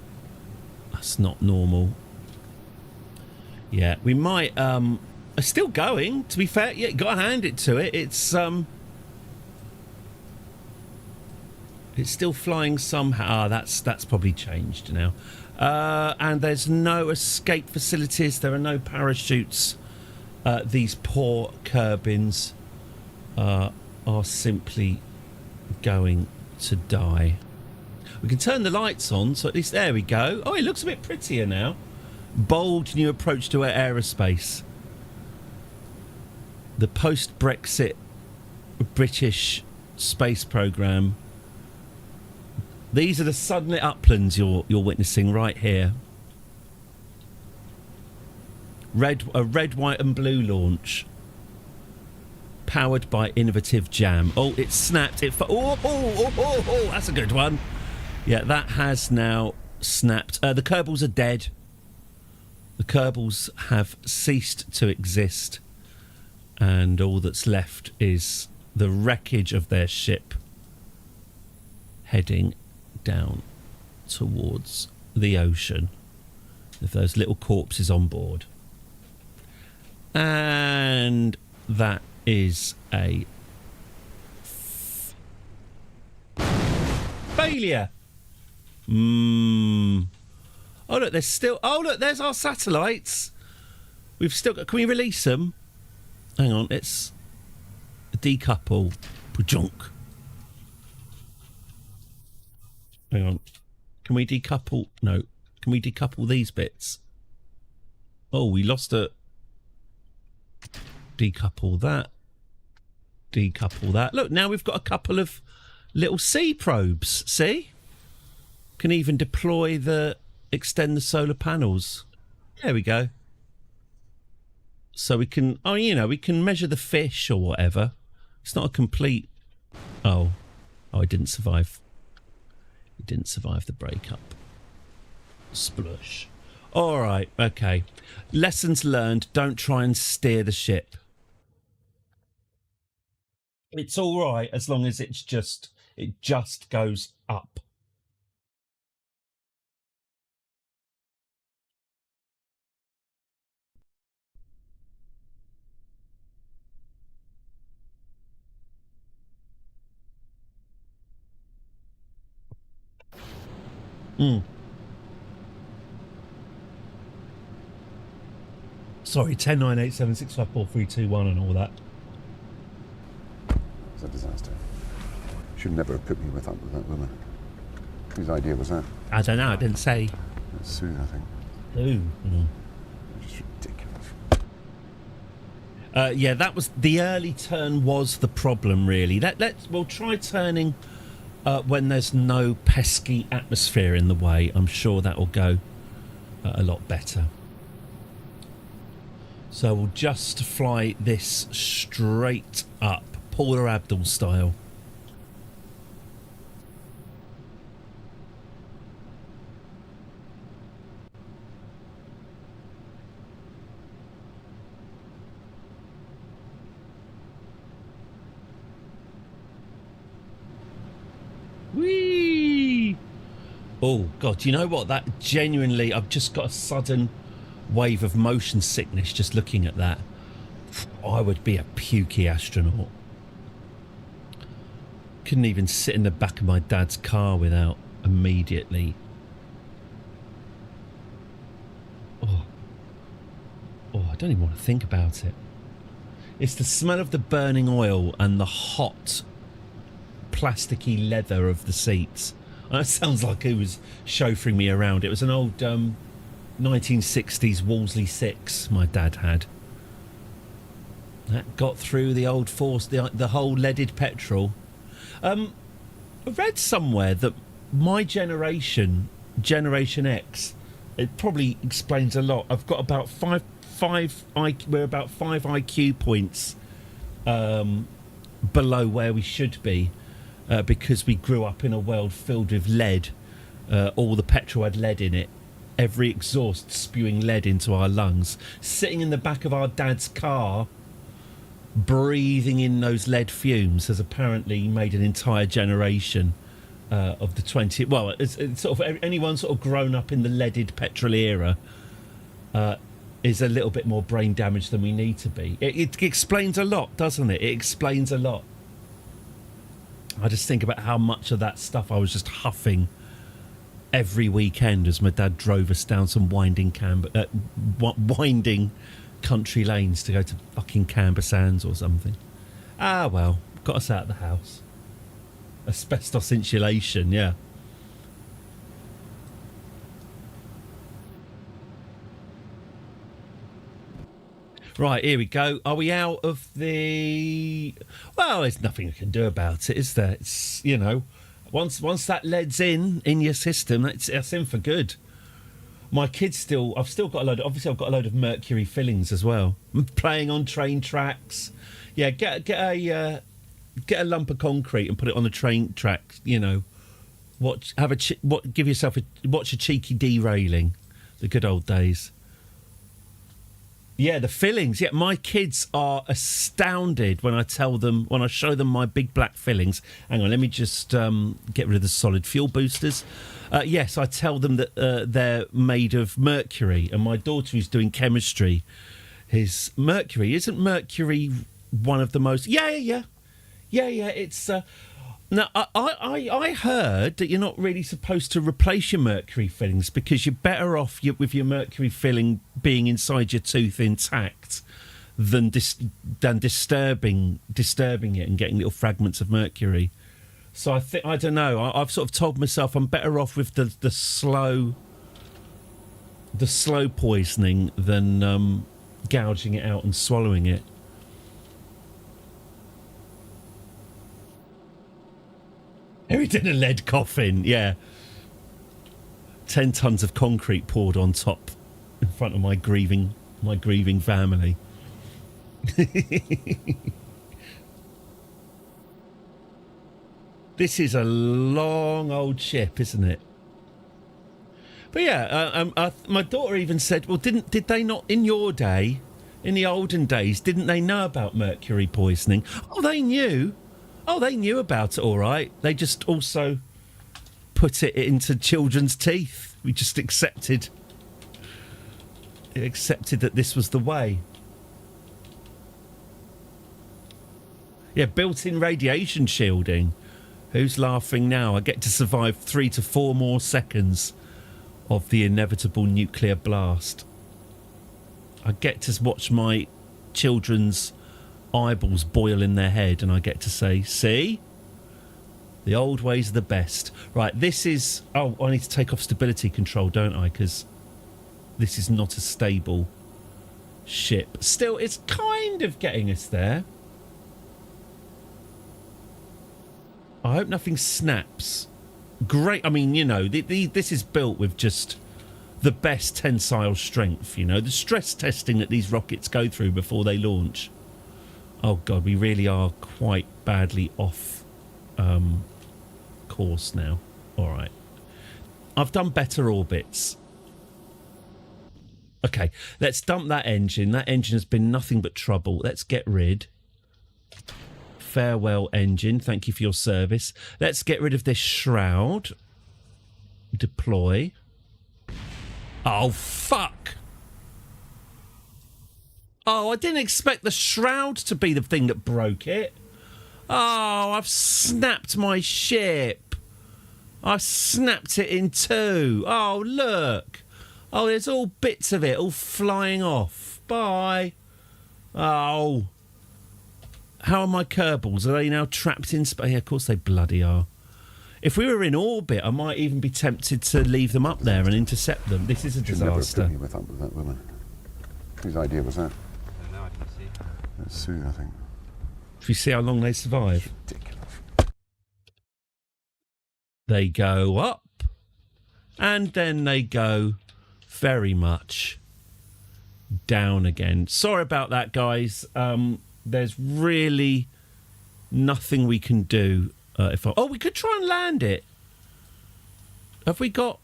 normal. Yeah, we might, it's still going, to be fair. Yeah, gotta hand it to it. It's still flying somehow. That's probably changed now. And there's no escape facilities. There are no parachutes. These poor Kerbins are simply going to die. We can turn the lights on, so at least there we go. Oh, it looks a bit prettier now. Bold new approach to aerospace. The post-Brexit British space programme. These are the sunlit uplands you're witnessing right here. A red, white and blue launch. Powered by innovative jam. Oh, it snapped. Oh, that's a good one. Yeah, that has now snapped. The Kerbals are dead. The Kerbals have ceased to exist. And all that's left is the wreckage of their ship heading down towards the ocean with those little corpses on board. And that is a failure. Oh, look, there's still... Oh, look, there's our satellites. We've still got... Can we release them? Hang on, it's... Decouple. Junk. Hang on. Can we decouple... No. Can we decouple these bits? Oh, we lost a... Decouple that. Decouple that. Look, now we've got a couple of little sea probes. See? Can even deploy the... Extend the solar panels. There we go. So we can... Oh, you know, we can measure the fish or whatever. It's not a complete... Oh. Oh, it didn't survive. It didn't survive the breakup. Splush. All right, okay. Lessons learned. Don't try and steer the ship. It's all right as long as it just goes up. Sorry, 10, 9, 8, 7, 6, 5, 4, 3, 2, 1 and all that. It's a disaster. Should never have put me with that woman. Whose idea was that? I don't know, I didn't say. That's Sue, I think. Ooh. Just ridiculous. Yeah, that was... The early turn was the problem, really. We'll try turning when there's no pesky atmosphere in the way. I'm sure that will go a lot better. So we'll just fly this straight up, Paula Abdul style. Whee! Oh, God, you know what? That genuinely, I've just got a sudden wave of motion sickness just looking at that. I would be a pukey astronaut. Couldn't even sit in the back of my dad's car without immediately... Oh, I don't even want to think about it. It's the smell of the burning oil and the hot plasticky leather of the seats. That sounds like he was chauffeuring me around. It was an old 1960s Wolseley 6 my dad had. That got through the old force, the whole leaded petrol. I read somewhere that my generation, Generation X, it probably explains a lot. I've got about we're about 5 IQ points below where we should be because we grew up in a world filled with lead. All the petrol had lead in it. Every exhaust spewing lead into our lungs. Sitting in the back of our dad's car, breathing in those lead fumes has apparently made an entire generation of the 20... Well, it's sort of anyone sort of grown up in the leaded petrol era is a little bit more brain damaged than we need to be. It explains a lot, doesn't it? It explains a lot. I just think about how much of that stuff I was just huffing every weekend as my dad drove us down some winding country lanes to go to fucking Canberra Sands or something. Ah, well, got us out of the house. Asbestos insulation, yeah. Right, here we go. Are we out of the... Well, there's nothing we can do about it, is there? It's, you know, once that lead's in your system, that's in for good. My kids I've still got a load of... Obviously, I've got a load of mercury fillings as well. I'm playing on train tracks. Yeah, get a lump of concrete and put it on the train track, you know. Watch a cheeky derailing. The good old days. Yeah, the fillings. Yeah, my kids are astounded when I show them my big black fillings. Hang on, let me just get rid of the solid fuel boosters. Yes, I tell them that they're made of mercury, and my daughter who's doing chemistry, isn't mercury one of the most... Yeah, it's... Now, I heard that you're not really supposed to replace your mercury fillings because you're better off with your mercury filling being inside your tooth intact than disturbing it and getting little fragments of mercury. So I don't know. I've sort of told myself I'm better off with the slow poisoning than gouging it out and swallowing it. Who did a lead coffin? Yeah. 10 tons of concrete poured on top in front of my grieving family. This is a long old ship, isn't it? But yeah, my daughter even said, well, did they not, in your day, in the olden days, didn't they know about mercury poisoning? Oh, they knew. Oh, they knew about it, all right. They just also put it into children's teeth. We just accepted that this was the way. Yeah, built-in radiation shielding. Who's laughing now? I get to survive 3 to 4 more seconds of the inevitable nuclear blast. I get to watch my children's eyeballs boil in their head and I get to say, see? The old ways are the best. Right, this is... Oh, I need to take off stability control, don't I? Because this is not a stable ship. Still, it's kind of getting us there. I hope nothing snaps. Great. I mean, you know, this is built with just the best tensile strength, you know. The stress testing that these rockets go through before they launch. Oh, God, we really are quite badly off course now. All right. I've done better orbits. Okay, let's dump that engine. That engine has been nothing but trouble. Let's get rid. Farewell, engine. Thank you for your service. Let's get rid of this shroud. Deploy. Oh, fuck. Oh, I didn't expect the shroud to be the thing that broke it. Oh, I've snapped my ship. I've snapped it in two. Oh, look. Oh, there's all bits of it all flying off. Bye. Oh. How are my Kerbals? Are they now trapped in space? Yeah, of course they bloody are. If we were in orbit, I might even be tempted to leave them up there and intercept them. This is a disaster. Never put me with that woman. Whose idea was that? I don't know, I didn't see. That's Sue, I think. Should we see how long they survive? Ridiculous. They go up, and then they go very much down again. Sorry about that, guys. There's really nothing we can do. We could try and land it. Have we got...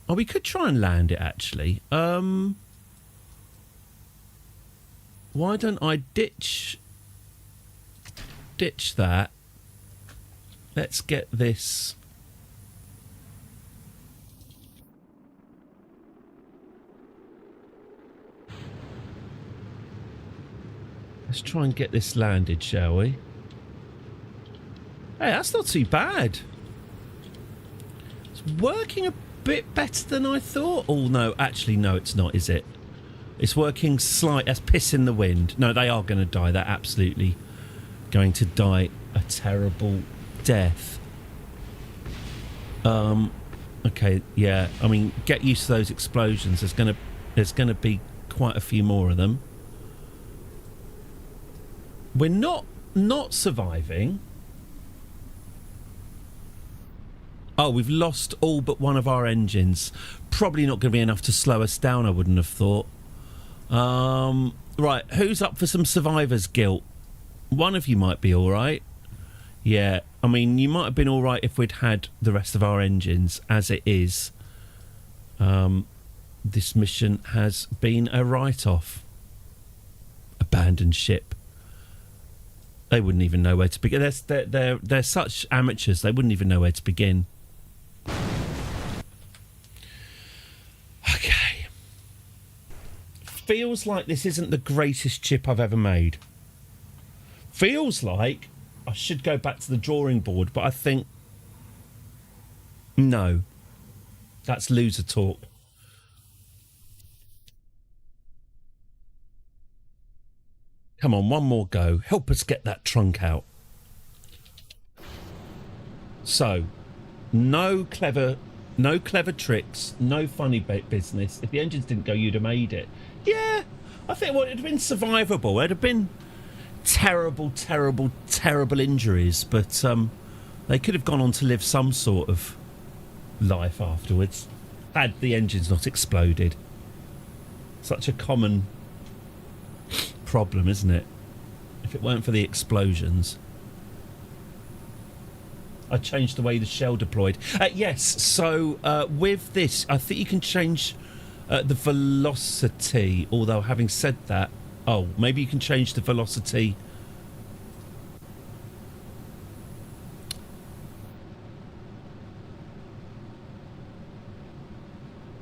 Oh, we could try and land it, actually. Why don't I ditch that? Let's get this... Let's try and get this landed, shall we? Hey, that's not too bad. It's working a bit better than I thought. Oh, no. Actually, no, it's not, is it? It's working slight as piss in the wind. No, they are going to die. They're absolutely going to die a terrible death. Okay, yeah. I mean, get used to those explosions. There's gonna be quite a few more of them. We're not surviving. Oh, we've lost all but one of our engines. Probably not going to be enough to slow us down, I wouldn't have thought. Right, who's up for some survivor's guilt? One of you might be all right. Yeah, I mean, you might have been all right if we'd had the rest of our engines. As it is, this mission has been a write-off. Abandoned ship. They wouldn't even know where to begin. They're such amateurs, they wouldn't even know where to begin. Okay. Feels like this isn't the greatest chip I've ever made. Feels like I should go back to the drawing board, but I think no, that's loser talk. Come on, one more go. Help us get that trunk out. So, no clever tricks, no funny business. If the engines didn't go, you'd have made it. Yeah, I think it'd have been survivable. It'd have been terrible injuries, but they could have gone on to live some sort of life afterwards, had the engines not exploded. Such a common problem, isn't it? If it weren't for the explosions. I changed the way the shell deployed. Yes, so with this, I think you can change the velocity, although having said that, oh, maybe you can change the velocity.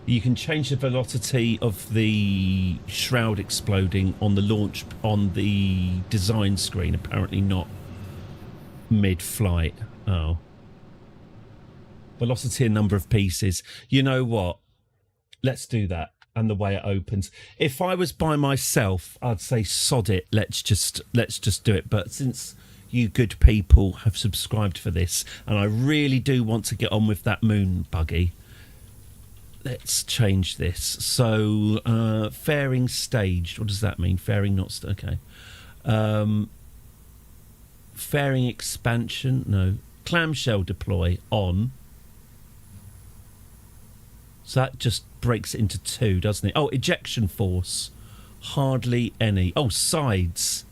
You can change the velocity of the shroud exploding on the launch, on the design screen, apparently not mid-flight. Oh. Velocity and number of pieces. You know what? Let's do that. And the way it opens. If I was by myself, I'd say sod it. Let's just do it. But since you good people have subscribed for this, and I really do want to get on with that moon buggy, let's change this. So, fairing staged. What does that mean? Fairing not... okay. Fairing expansion. No. Clamshell deploy on. So that just breaks it into two, doesn't it? Oh, ejection force. Hardly any. Oh, sides.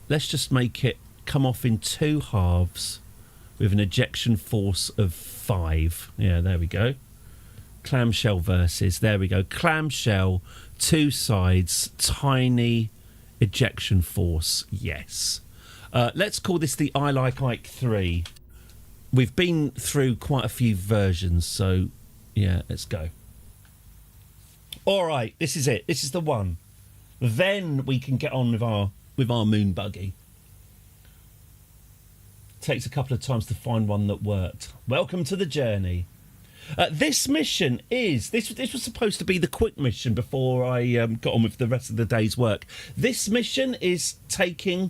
Let's just make it come off in two halves with an ejection force of 5. Yeah, there we go. Clamshell versus. There we go. Clamshell, two sides, tiny ejection force. Yes. Let's call this the I Like Ike 3. We've been through quite a few versions, so yeah, let's go. All right, this is it. This is the one. Then we can get on with our moon buggy. Takes a couple of times to find one that worked. Welcome to the journey. This mission is... This was supposed to be the quick mission before I got on with the rest of the day's work. This mission is taking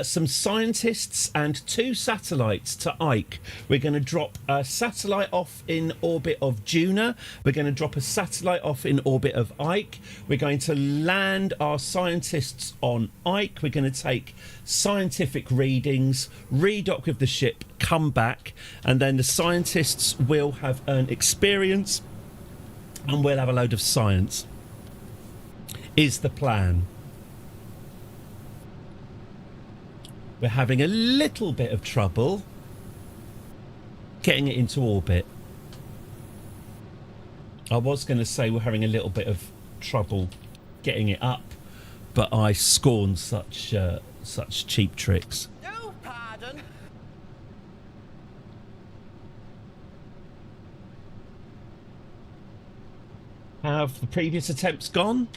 some scientists and 2 satellites to Ike. We're going to drop a satellite off in orbit of Juno. We're going to drop a satellite off in orbit of Ike. We're going to land our scientists on Ike. We're going to take scientific readings, redock with the ship, come back, and then the scientists will have earned experience and we'll have a load of science. Is the plan. We're having a little bit of trouble getting it into orbit. I was going to say we're having a little bit of trouble getting it up, but I scorn such cheap tricks. No, pardon. Have the previous attempts gone?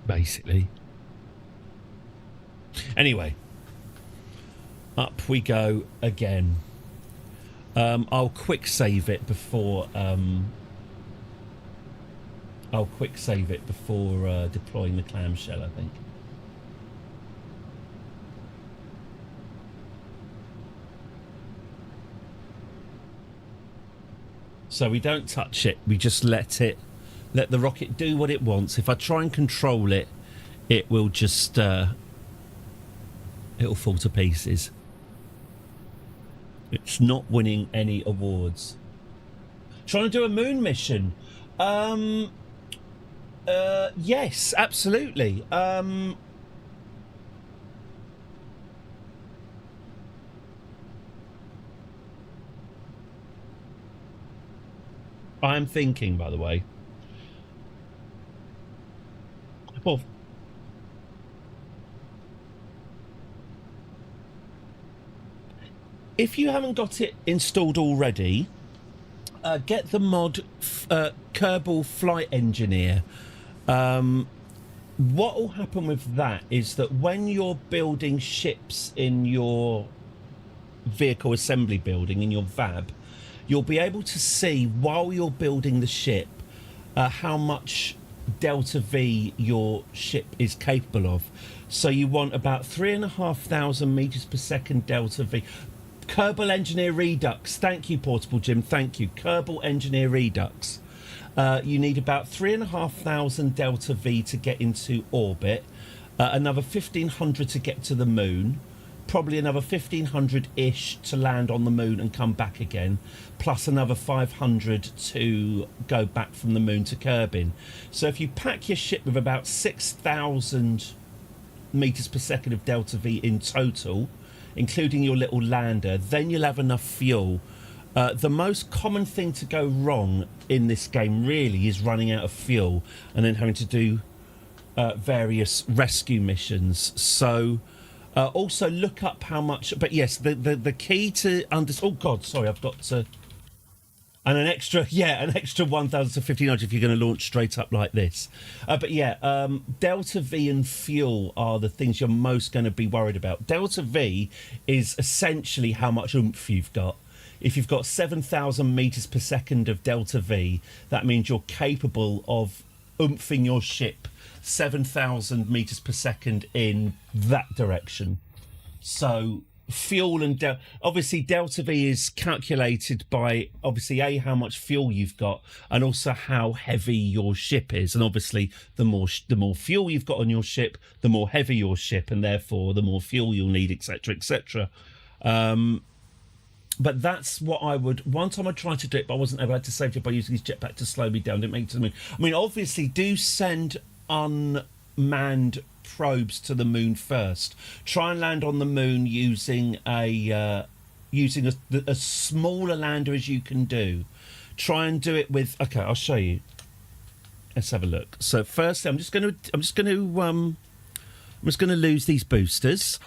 Basically. Anyway, up we go again. I'll quick save it before deploying the clamshell, I think. So we don't touch it, we just let the rocket do what it wants. If I try and control it, it will just it'll fall to pieces. It's not winning any awards. Trying to do a moon mission. Yes, absolutely. I'm thinking, by the way. Well, if you haven't got it installed already, get the mod Kerbal Flight Engineer. What will happen with that is that when you're building ships in your vehicle assembly building, in your VAB, you'll be able to see while you're building the ship how much delta V your ship is capable of. So you want about 3,500 meters per second delta V. Kerbal Engineer Redux. Thank you, Portable Jim. Thank you. Kerbal Engineer Redux. You need about 3,500 delta V to get into orbit, another 1,500 to get to the moon, probably another 1,500-ish to land on the moon and come back again, plus another 500 to go back from the moon to Kerbin. So if you pack your ship with about 6,000 meters per second of delta V in total, including your little lander, then you'll have enough fuel. The most common thing to go wrong in this game really is running out of fuel and then having to do various rescue missions. So also look up how much, but yes, the key to oh god, sorry, I've got to, and an extra 1,000 to 1,500 if you're going to launch straight up like this. But yeah, delta V and fuel are the things you're most going to be worried about. Delta V is essentially how much oomph you've got. If you've got 7,000 meters per second of delta V, that means you're capable of oomphin' your ship 7,000 meters per second in that direction. So fuel and obviously delta V is calculated by obviously how much fuel you've got and also how heavy your ship is, and obviously the more fuel you've got on your ship, the more heavy your ship, and therefore the more fuel you'll need, etc., etc. But that's what I would... One time I tried to do it, but I wasn't able to save it by using his jetpack to slow me down. Didn't make it to the moon. I mean, obviously, do send unmanned probes to the moon first. Try and land on the moon using as small a lander as you can do. Try and do it with... Okay, I'll show you. Let's have a look. So firstly, I'm just going to lose these boosters.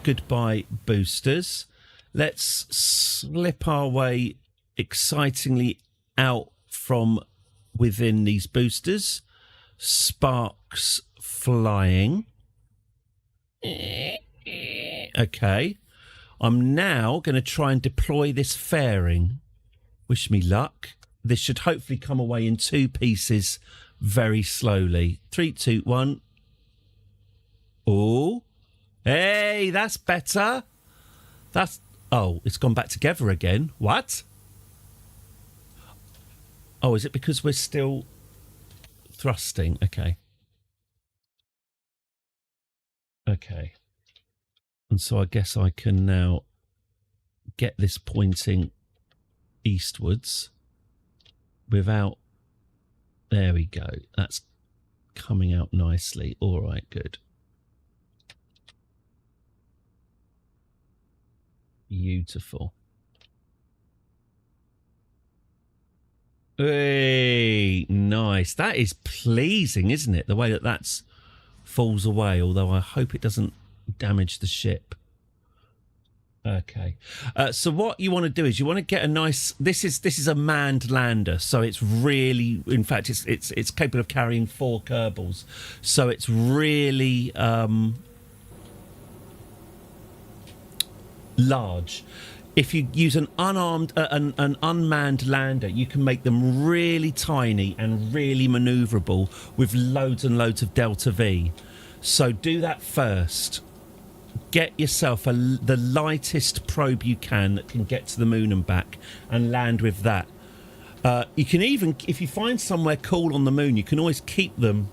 Goodbye, boosters. Let's slip our way excitingly out from within these boosters. Sparks flying. Okay. I'm now going to try and deploy this fairing. Wish me luck. This should hopefully come away in two pieces very slowly. 3, 2, 1. Oh. Hey, that's better. That's... Oh, it's gone back together again. What? Oh, is it because we're still thrusting? Okay. Okay. And so I guess I can now get this pointing eastwards without... There we go. That's coming out nicely. All right, good. Beautiful. Hey, nice. That is pleasing, isn't it? The way that that's falls away, although I hope it doesn't damage the ship. Okay. So what you want to do is you want to get a nice... This is a manned lander, so it's really... In fact, it's capable of carrying 4 Kerbals. So it's really... large. If you use an unmanned lander, you can make them really tiny and really maneuverable with loads and loads of delta V. So do that first. Get yourself the lightest probe you can that can get to the moon and back, and land with that. You can even, if you find somewhere cool on the moon, you can always keep them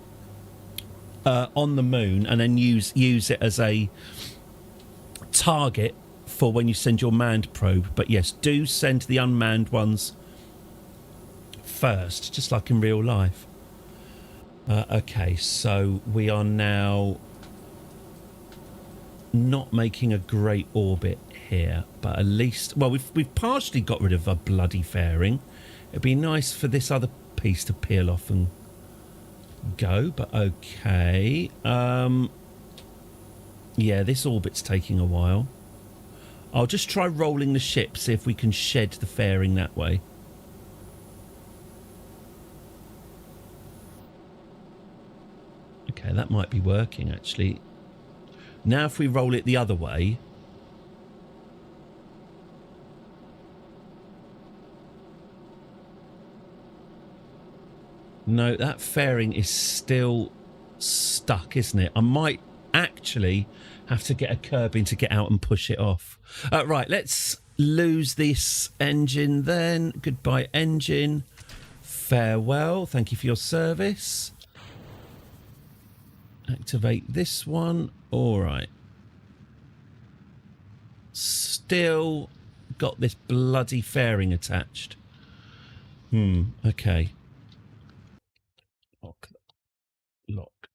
on the moon and then use it as a target for when you send your manned probe. But yes, do send the unmanned ones first, just like in real life. Okay, so we are now not making a great orbit here, but at least, well, we've partially got rid of a bloody fairing. It'd be nice for this other piece to peel off and go, but okay. Yeah, this orbit's taking a while. I'll just try rolling the ship, see if we can shed the fairing that way. that might be working, actually. Now if we roll it the other way... No, that fairing is still stuck, isn't it? I might actually have to get a curb in to get out and push it off. Right, let's lose this engine then. Goodbye, engine. Farewell. Thank you for your service. Activate this one. All right. Still got this bloody fairing attached. Okay. Lock.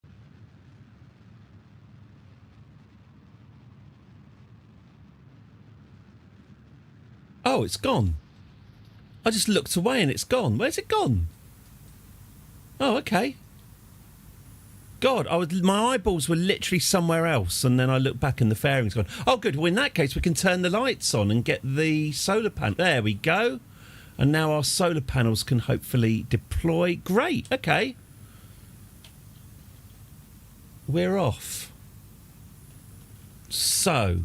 Oh, it's gone. I just looked away and it's gone. Where's it gone? Oh, okay. God, my eyeballs were literally somewhere else, and then I looked back and the fairing's gone. Oh, good. Well, in that case, we can turn the lights on and get the solar panel. There we go. And now our solar panels can hopefully deploy. Great. Okay. We're off. So,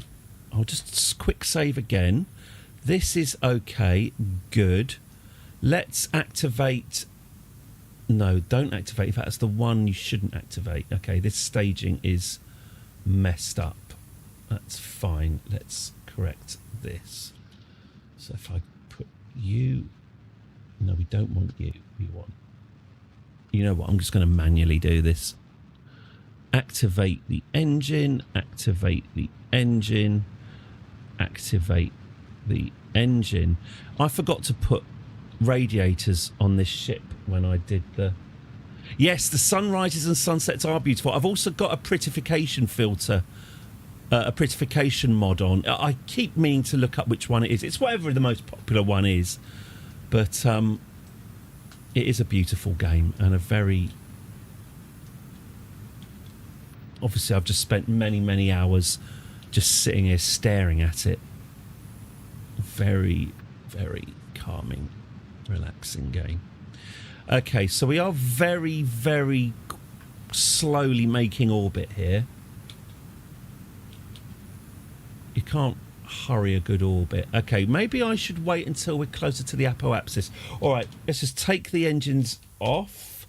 I'll just quick save again. This is okay. Good. Let's activate... No, don't activate. That's the one you shouldn't activate. Okay, this staging is messed up. That's fine. Let's correct this. So if I put you... No, we don't want you. We want... You know what? I'm just going to manually do this. Activate the engine. Activate the engine. Activate the engine. I forgot to put radiators on this ship when I did the... Yes, the sunrises and sunsets are beautiful. I've also got a prettification filter, a prettification mod on. I keep meaning to look up which one it is. It's whatever the most popular one is. But it is a beautiful game and a very... Obviously, I've just spent many, many hours just sitting here staring at it. Very, very calming, relaxing game. Okay, so we are very, very slowly making orbit here. You can't hurry a good orbit. Okay, maybe I should wait until we're closer to the apoapsis. All right, let's just take the engines off.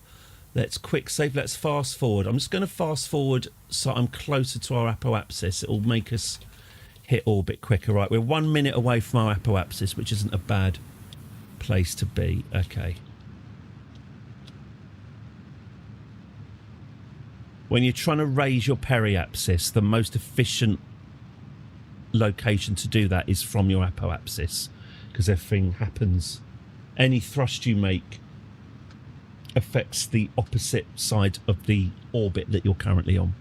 Let's quick save. Let's fast forward. I'm just going to fast forward so I'm closer to our apoapsis. It will make us hit orbit quicker. Right, we're 1 minute away from our apoapsis, which isn't a bad place to be. Okay. When you're trying to raise your periapsis, the most efficient location to do that is from your apoapsis, because everything happens. Any thrust you make affects the opposite side of the orbit that you're currently on.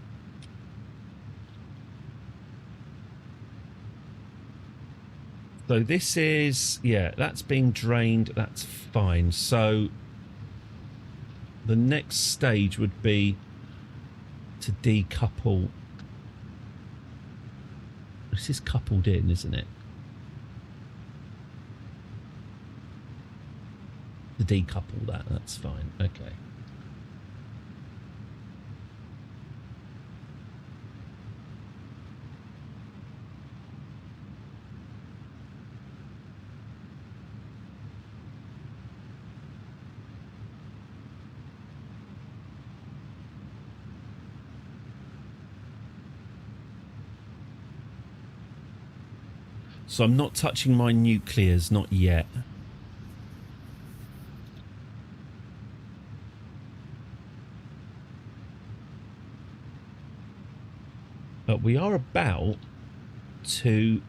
So this is, yeah, that's being drained. That's fine. So the next stage would be to decouple. This is coupled in, isn't it? To decouple that, that's fine. Okay. So I'm not touching my nuclears, not yet. But we are about to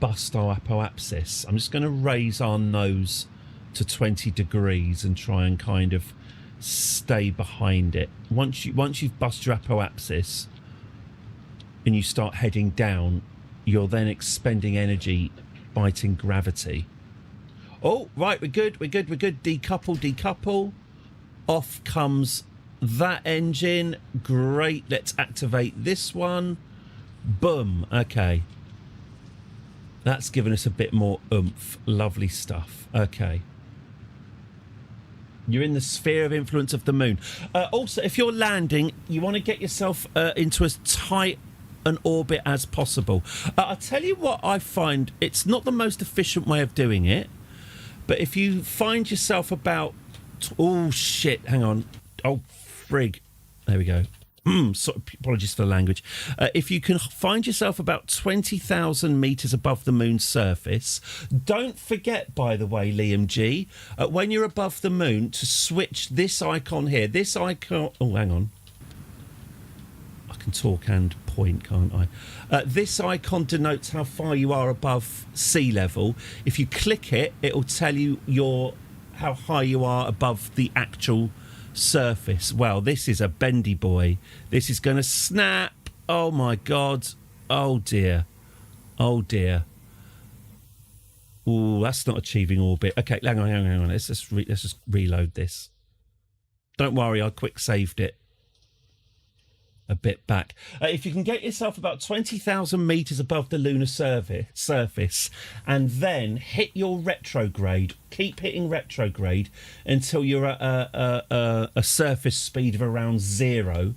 bust our apoapsis. I'm just going to raise our nose to 20 degrees and try and kind of stay behind it. Once you've bust your apoapsis and you start heading down, you're then expending energy fighting gravity. Oh, right, we're good. Decouple. Off comes that engine. Great, let's activate this one. Boom, okay. That's given us a bit more oomph. Lovely stuff. Okay. You're in the sphere of influence of the moon. Also, if you're landing, you want to get yourself into as tight an orbit as possible. I'll tell you what I find, it's not the most efficient way of doing it, but if you find yourself about... Oh, shit, hang on. Oh, frig. There we go. Apologies for the language. If you can find yourself about 20,000 metres above the moon's surface, don't forget, by the way, Liam G, when you're above the moon, to switch this icon here. This icon... Oh, hang on. I can talk and point, can't I? This icon denotes how far you are above sea level. If you click it, it'll tell you how high you are above the actual surface. Well, this is a bendy boy. This is going to snap. Oh my god. Oh dear. Oh dear. Oh, that's not achieving orbit. Okay, hang on. Let's just reload this. Don't worry, I quick saved it a bit back. If you can get yourself about 20,000 metres above the lunar surface and then hit your retrograde, keep hitting retrograde until you're at a surface speed of around 0,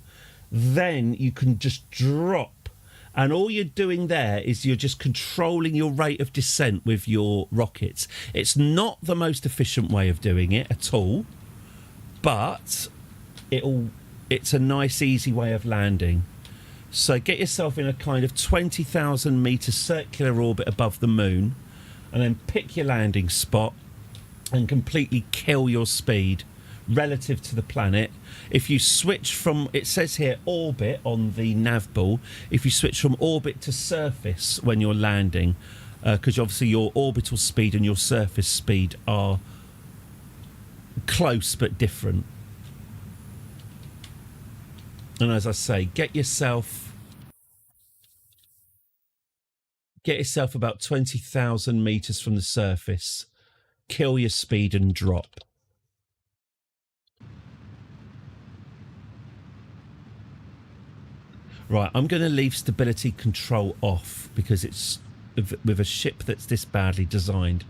then you can just drop. And all you're doing there is you're just controlling your rate of descent with your rockets. It's not the most efficient way of doing it at all, but it's a nice, easy way of landing. So get yourself in a kind of 20,000 metre circular orbit above the moon and then pick your landing spot and completely kill your speed relative to the planet. If you switch from, it says here, orbit on the nav ball, if you switch from orbit to surface when you're landing, because obviously your orbital speed and your surface speed are close but different. And as I say, get yourself about 20,000 metres from the surface, kill your speed and drop. Right, I'm going to leave stability control off because it's, with a ship that's this badly designed,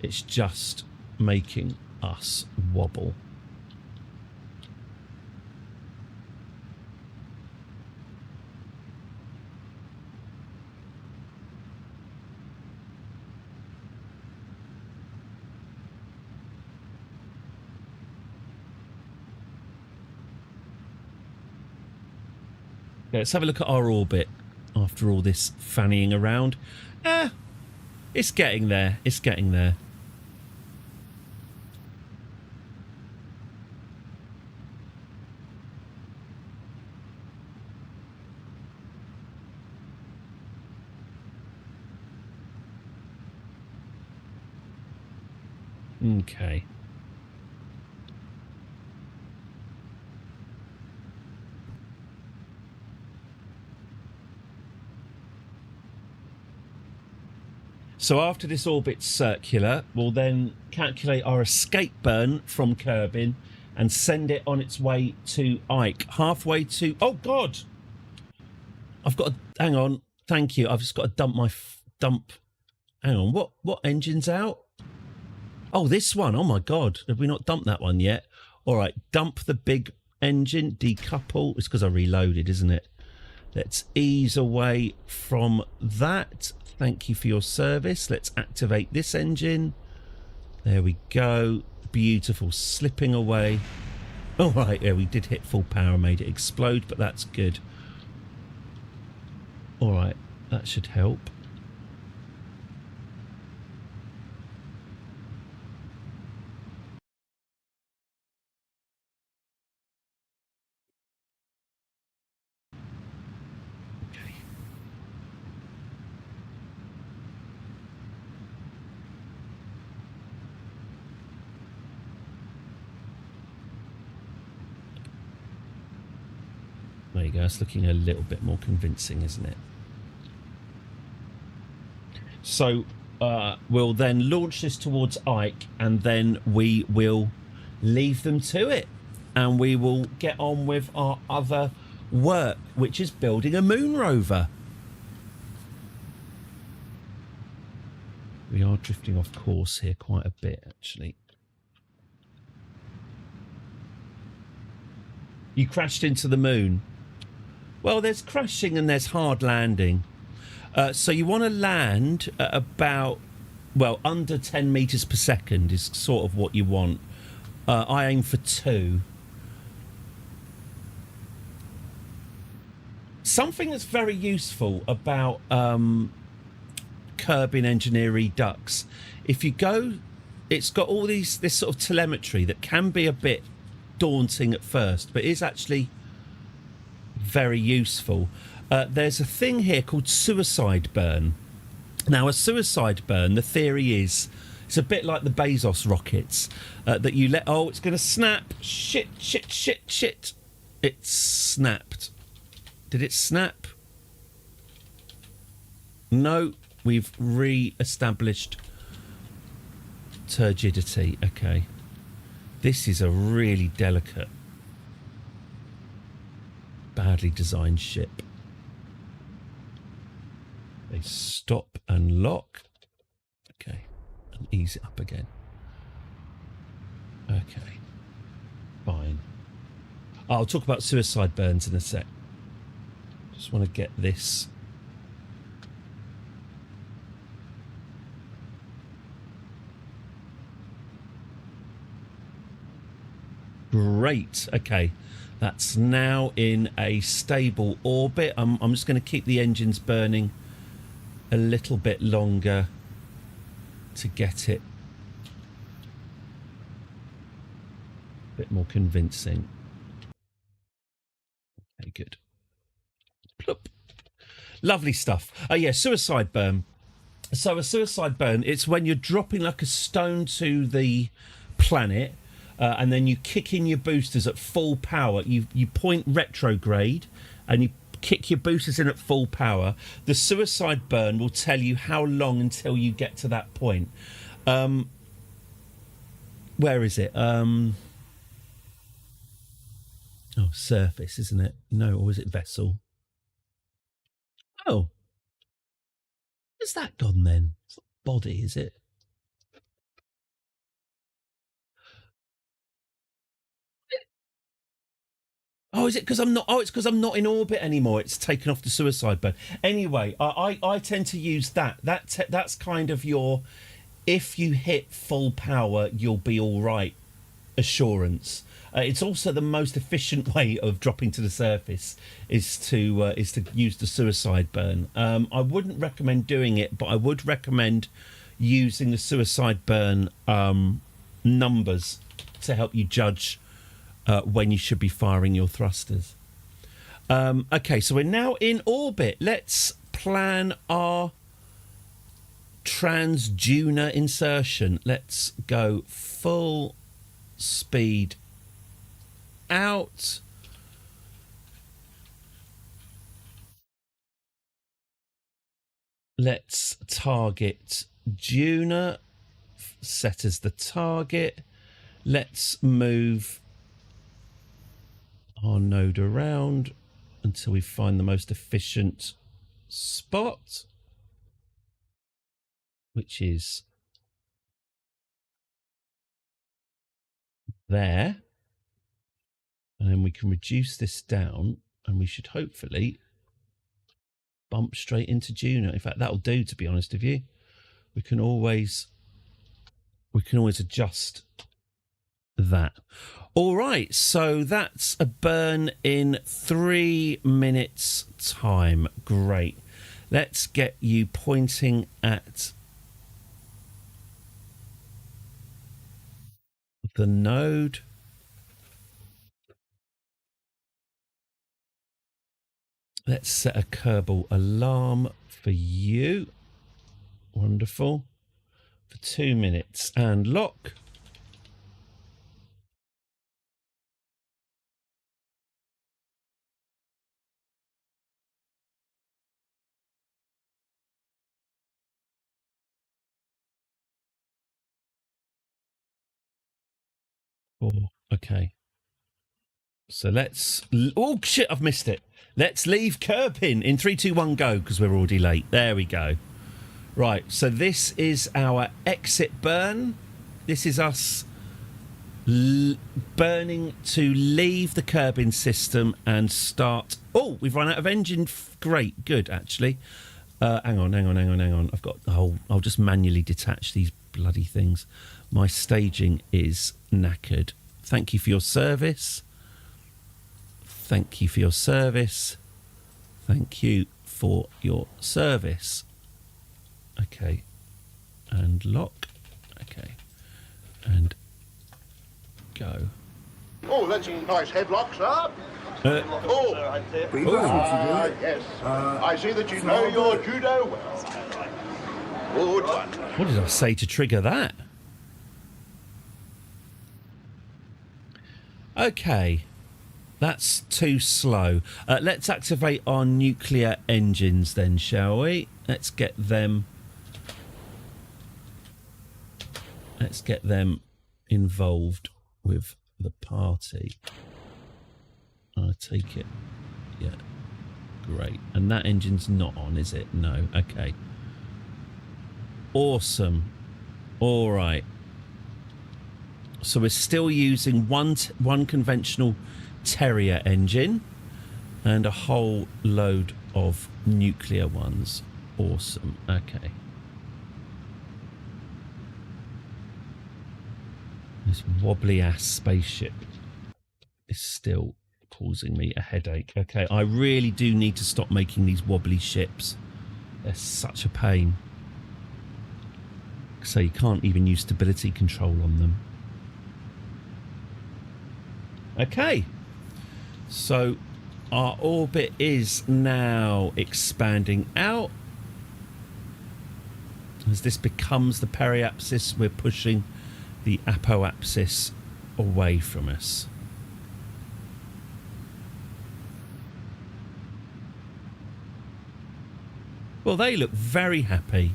it's just making us wobble. Let's have a look at our orbit after all this fannying around. It's getting there. It's getting there. Okay. So after this orbit's circular, we'll then calculate our escape burn from Kerbin and send it on its way to Ike. Halfway to... Oh, God! I've got to... Hang on. Thank you. I've just got to dump my... Hang on. What engine's out? Oh, this one. Oh, my God. Have we not dumped that one yet? All right. Dump the big engine. Decouple. It's because I reloaded, isn't it? Let's ease away from that. Thank you for your service. Let's activate this engine. There we go. Beautiful. Slipping away. All right, yeah, we did hit full power and made it explode, but that's good. All right, that should help. There you go, it's looking a little bit more convincing, isn't it? So we'll then launch this towards Ike and then we will leave them to it. And we will get on with our other work, which is building a moon rover. We are drifting off course here quite a bit, actually. You crashed into the moon. Well, there's crashing and there's hard landing. So you want to land at about, well, under 10 metres per second is sort of what you want. I aim for 2. Something that's very useful about curbing engineering ducks, if you go, it's got all this sort of telemetry that can be a bit daunting at first, but is actually very useful. There's a thing here called suicide burn. Now, a suicide burn, the theory is, it's a bit like the Bezos rockets, that you let, oh, it's going to snap. Shit. It snapped. Did it snap? No, we've re-established turgidity. Okay. This is a really delicate, badly designed ship. They stop and lock. Okay. And ease it up again. Okay. Fine. I'll talk about suicide burns in a sec. Just want to get this. Great. Okay. That's now in a stable orbit. I'm just going to keep the engines burning a little bit longer to get it a bit more convincing. Okay, good. Plop. Lovely stuff. Oh yeah, suicide burn. So a suicide burn, it's when you're dropping like a stone to the planet, and then you kick in your boosters at full power. You point retrograde and you kick your boosters in at full power. The suicide burn will tell you how long until you get to that point. Where is it? Oh, surface, isn't it? No, or is it vessel? Oh. Where's that gone then? It's not body, is it? Oh, is it because I'm not? Oh, it's because I'm not in orbit anymore. It's taken off the suicide burn. Anyway, I tend to use that. That's kind of your, if you hit full power, you'll be all right assurance. It's also the most efficient way of dropping to the surface is to use the suicide burn. I wouldn't recommend doing it, but I would recommend using the suicide burn numbers to help you judge when you should be firing your thrusters. Okay, so we're now in orbit. Let's plan our transducer insertion. Let's go full speed out. Let's target Juna. Set as the target. Let's move our node around until we find the most efficient spot, which is there. And then we can reduce this down and we should hopefully bump straight into Juno. In fact, that'll do, to be honest with you. We can always adjust that. All right, so that's a burn in 3 minutes time. Great. Let's get you pointing at the node. Let's set a Kerbal alarm for you. Wonderful. For 2 minutes and lock. Oh, okay. So let's... Oh, shit, I've missed it. Let's leave Kerbin in 3, 2, 1, go, because we're already late. There we go. Right, so this is our exit burn. This is us burning to leave the curbing system and start. Oh, we've run out of engine. Great, good actually. Hang on. I've got. I'll just manually detach these bloody things. My staging is knackered. Thank you for your service. Thank you for your service. Thank you for your service. Okay. And lock. Okay. And go. Oh, that's some nice headlocks, sir. Yes. I see that you know your judo well. Good one. What did I say to trigger that? Okay. That's too slow. Let's activate our nuclear engines then, shall we? Let's get them involved with the party. I take it. Yeah. Great. And that engine's not on, is it? No. Okay. Awesome. All right. So we're still using one conventional Terrier engine and a whole load of nuclear ones. Awesome. Okay. This wobbly ass spaceship is still causing me a headache. Okay, I really do need to stop making these wobbly ships. They're such a pain. So you can't even use stability control on them. Okay. So our orbit is now expanding out. As this becomes the periapsis, we're pushing the apoapsis away from us. Well, they look very happy.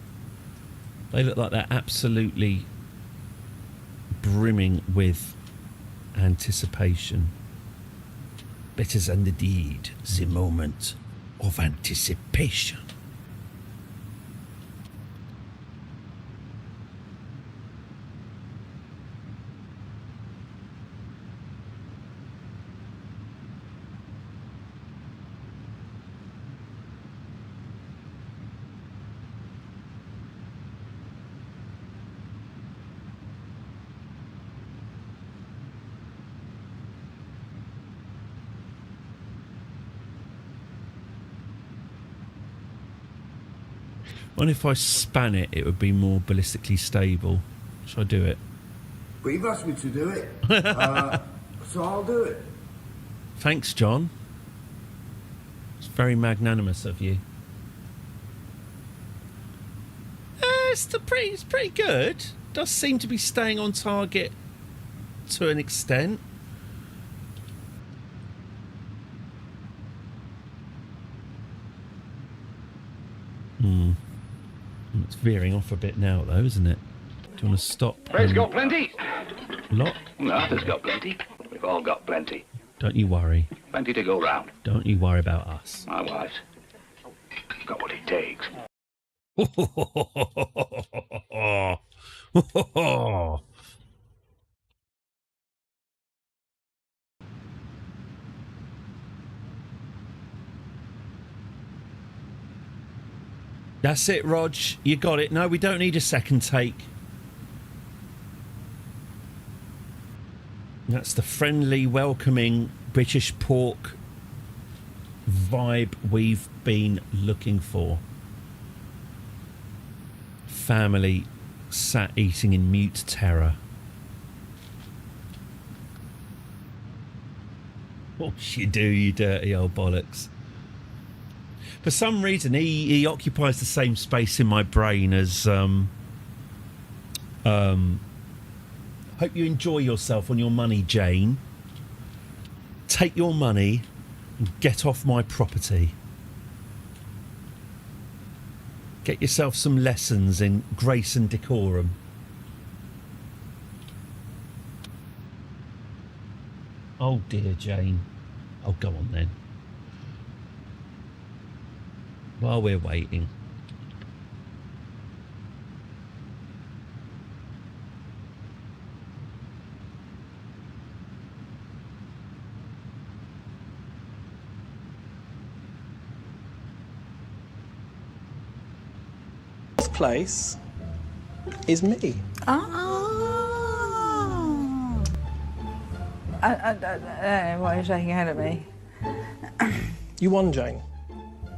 They look like they're absolutely brimming with anticipation. Better than the deed, the moment of anticipation. What if I span it, it would be more ballistically stable. Shall I do it? Well, you've asked me to do it, so I'll do it. Thanks, John. It's very magnanimous of you. It's pretty good. Does seem to be staying on target to an extent. It's veering off a bit now, though, isn't it? Do you want to stop? Fred's got plenty. Lock? Arthur's got plenty. We've all got plenty. Don't you worry. Plenty to go round. Don't you worry about us. My wife's got what it takes. That's it, Rog. You got it. No, we don't need a second take. That's the friendly, welcoming British pork vibe we've been looking for. Family sat eating in mute terror. What you do, you dirty old bollocks. For some reason, he occupies the same space in my brain as hope you enjoy yourself on your money, Jane. Take your money and get off my property. Get yourself some lessons in grace and decorum. Oh dear, Jane. Oh, go on then. While we're waiting. place is me. Oh. Why are you shaking your head at me? You won, Jane.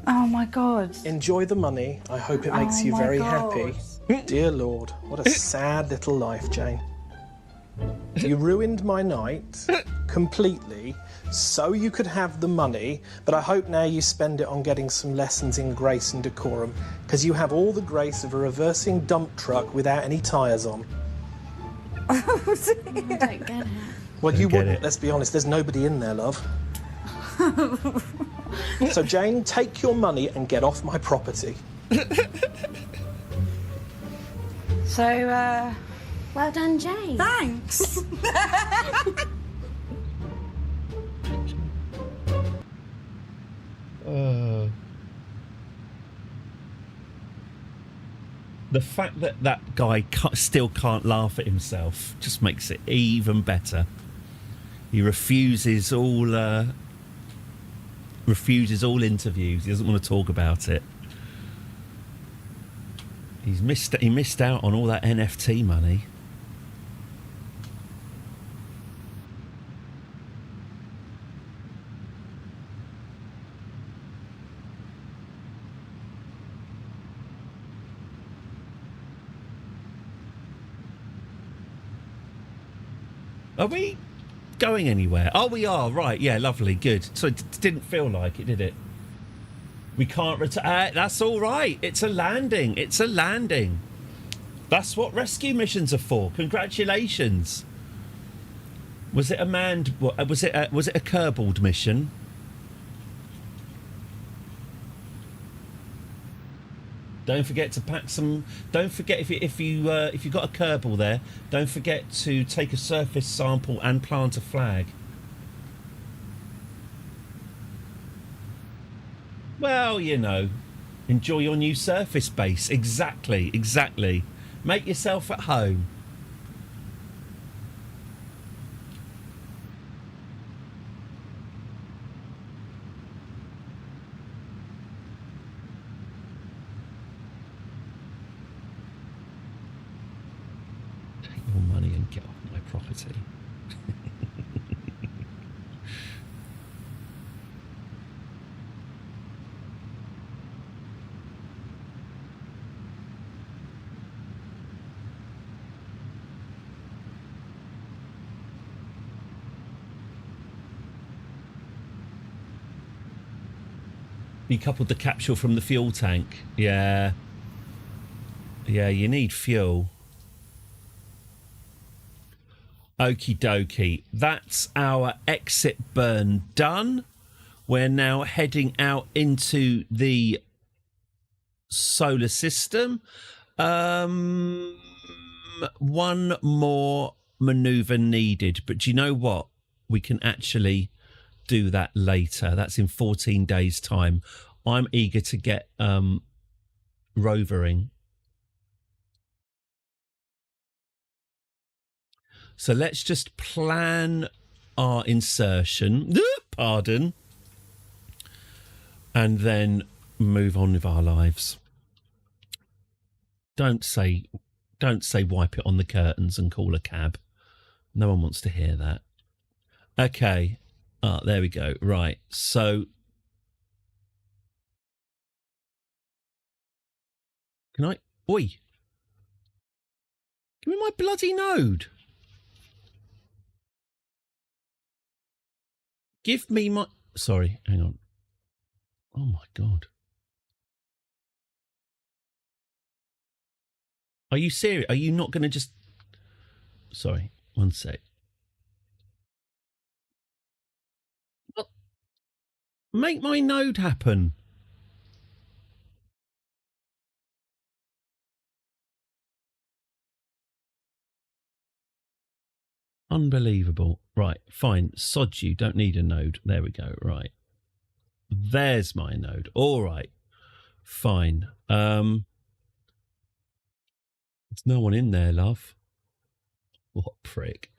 Oh my God. Enjoy the money. I hope it makes you very happy. Dear Lord, what a sad little life, Jane. You ruined my night completely so you could have the money, but I hope now you spend it on getting some lessons in grace and decorum, because you have all the grace of a reversing dump truck without any tyres on. I don't get it. Well, you wouldn't, let's be honest. There's nobody in there, love. So, Jane, take your money and get off my property. So, well done, Jane. Thanks. The fact that that guy still can't laugh at himself just makes it even better. He refuses all interviews. He doesn't want to talk about it. He missed out on all that NFT money. Are we going anywhere? Oh, we are. Right. Yeah, lovely. Good. So it didn't feel like it, did it? We can't return. That's all right. It's a landing. It's a landing. That's what rescue missions are for. Congratulations. Was it a manned... Was it a Kerbal mission? Don't forget to pack some. Don't forget if you got a Kerbal there. Don't forget to take a surface sample and plant a flag. Well, you know, enjoy your new surface base. Exactly, exactly. Make yourself at home. Money and get off my property. You coupled the capsule from the fuel tank. Yeah. Yeah, you need fuel. Okie dokie. That's our exit burn done. We're now heading out into the solar system. One more maneuver needed, but do you know what? We can actually do that later. That's in 14 days' time. I'm eager to get rovering. So let's just plan our insertion, pardon, and then move on with our lives. Don't say wipe it on the curtains and call a cab. No one wants to hear that. Okay. There we go. Right. So can I... Oi. Give me my bloody node. Give me my... Sorry, hang on. Oh, my God. Are you serious? Are you not going to just... Sorry, one sec. What? Make my node happen. Unbelievable. Right, fine. Sod you. Don't need a node. There we go. Right. There's my node. All right. Fine. There's no one in there, love. What a prick.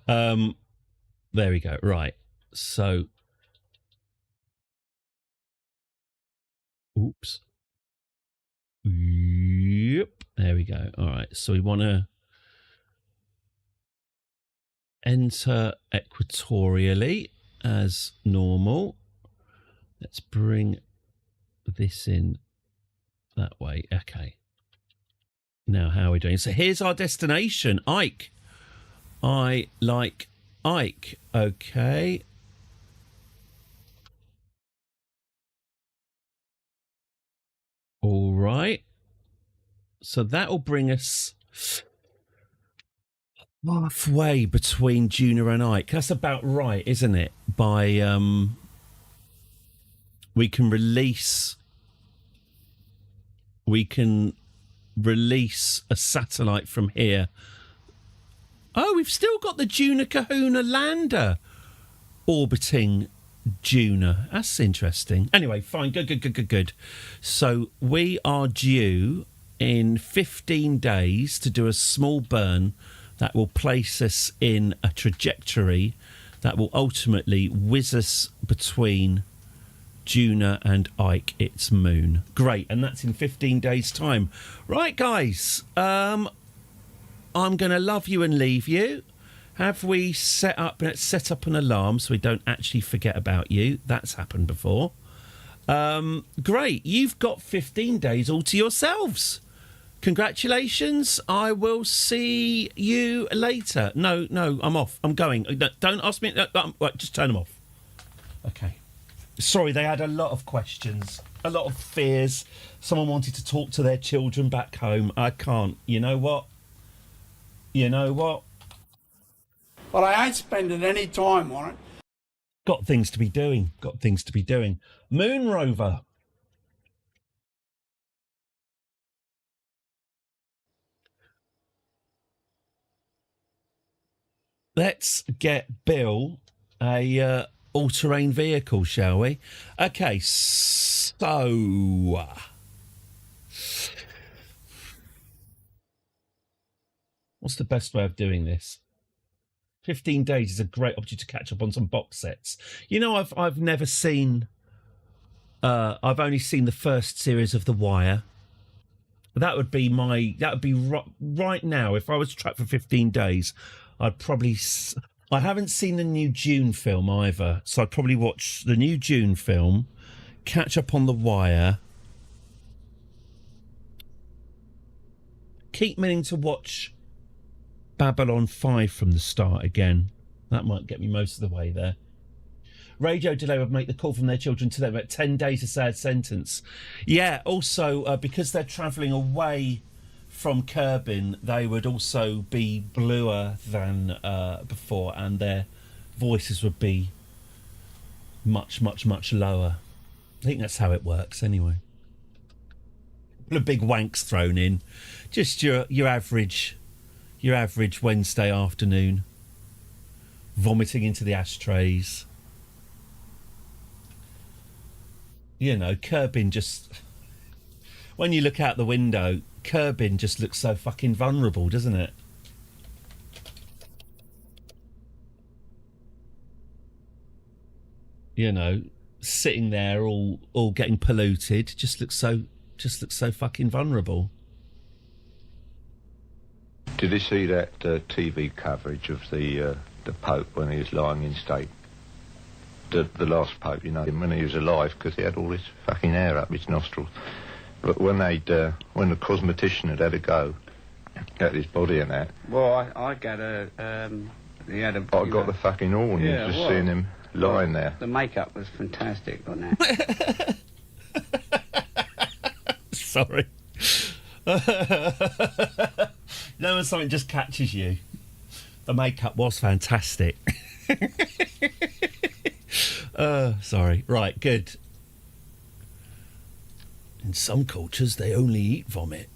There we go. Right. So. Oops. Yep. There we go. All right. So we want to enter equatorially as normal. Let's bring this in that way. Okay. Now, how are we doing? So here's our destination, Ike. I like Ike. Okay. All right. So that'll bring us halfway between Juna and Ike. That's about right, isn't it? We can release a satellite from here. Oh, we've still got the Juna Kahuna lander orbiting Juna. That's interesting. Anyway, fine. Good. So we are due in 15 days to do a small burn that will place us in a trajectory that will ultimately whiz us between Juna and Ike, its moon. Great, and that's in 15 days' time. Right, guys, I'm going to love you and leave you. Have we set up an alarm so we don't actually forget about you? That's happened before. Great, you've got 15 days all to yourselves. Congratulations. I will see you later. No, I'm off. I'm going. Don't ask me. Right, just turn them off. Okay. Sorry, they had a lot of questions, a lot of fears. Someone wanted to talk to their children back home. I can't. You know what? But I ain't spending any time on it. Got things to be doing. Moon rover. Let's get Bill a all-terrain vehicle, shall we? Okay, so what's the best way of doing this? 15 days is a great opportunity to catch up on some box sets. You know, I've never seen. I've only seen the first series of The Wire. That would be right now. If I was trapped for 15 days, I'd probably. I haven't seen the new Dune film either, so I'd probably watch the new Dune film, catch up on The Wire. Keep meaning to watch Babylon 5 from the start again. That might get me most of the way there. Radio delay would make the call from their children to them at 10 days, a sad sentence. Yeah, also, because they're travelling away from Kerbin, they would also be bluer than before, and their voices would be much, much, much lower. I think that's how it works anyway. A big wanks thrown in. Just your average Wednesday afternoon. Vomiting into the ashtrays. You know, Kerbin just... When you look out the window, Kerbin just looks so fucking vulnerable, doesn't it? You know, sitting there all getting polluted, just looks so fucking vulnerable. Did you see that TV coverage of the Pope when he was lying in state? The last Pope, you know, when he was alive, because he had all this fucking hair up his nostrils. But when the cosmetician had a go at his body and that... Well, I got a... he had a... I got the fucking horn, yeah, just seeing him lying there. The makeup was fantastic on that. Sorry. No, when something just catches you. The makeup was fantastic. Sorry. Right, good. In some cultures, they only eat vomit.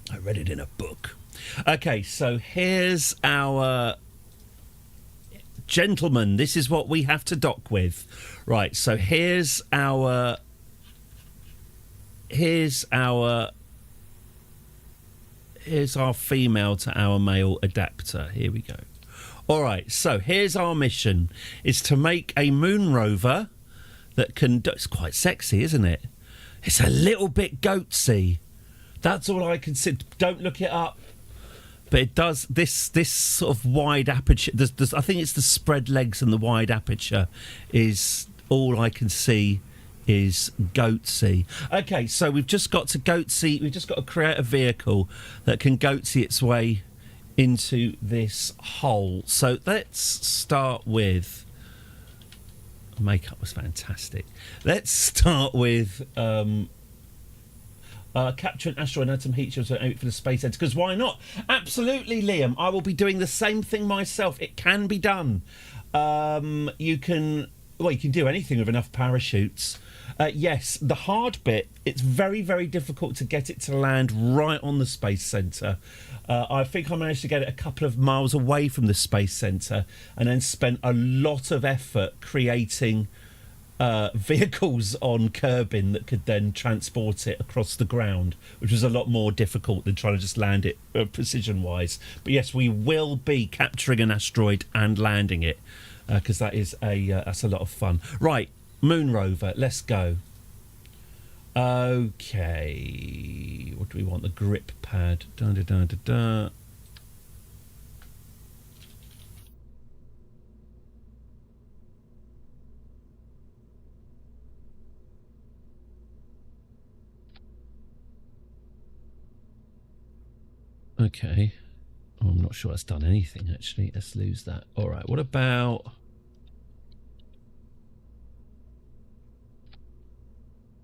I read it in a book. Okay, so here's our... Gentlemen, this is what we have to dock with. Right, so here's our female to our male adapter. Here we go. All right, so here's our mission. It's to make a moon rover that can... It's quite sexy, isn't it? It's a little bit goatsy. That's all I can see. Don't look it up. But it does this sort of wide aperture. I think it's the spread legs and the wide aperture is all I can see is goatsy. Okay, so we've just got to goatsy. We've just got to create a vehicle that can goatsy its way into this hole. So let's start with makeup was fantastic. Let's start with capture an asteroid and add some heat shields for the space center. Because why not? Absolutely, Liam. I will be doing the same thing myself. It can be done. You can do anything with enough parachutes. Yes, the hard bit, it's very, very difficult to get it to land right on the space centre. I think I managed to get it a couple of miles away from the space centre and then spent a lot of effort creating vehicles on Kerbin that could then transport it across the ground, which was a lot more difficult than trying to just land it precision-wise. But yes, we will be capturing an asteroid and landing it because that's a lot of fun. Right. Moon rover, let's go. Okay, what do we want? The grip pad. Dun, dun, dun, dun, dun. Okay. Oh, I'm not sure it's done anything, actually. Let's lose that. All right, what about...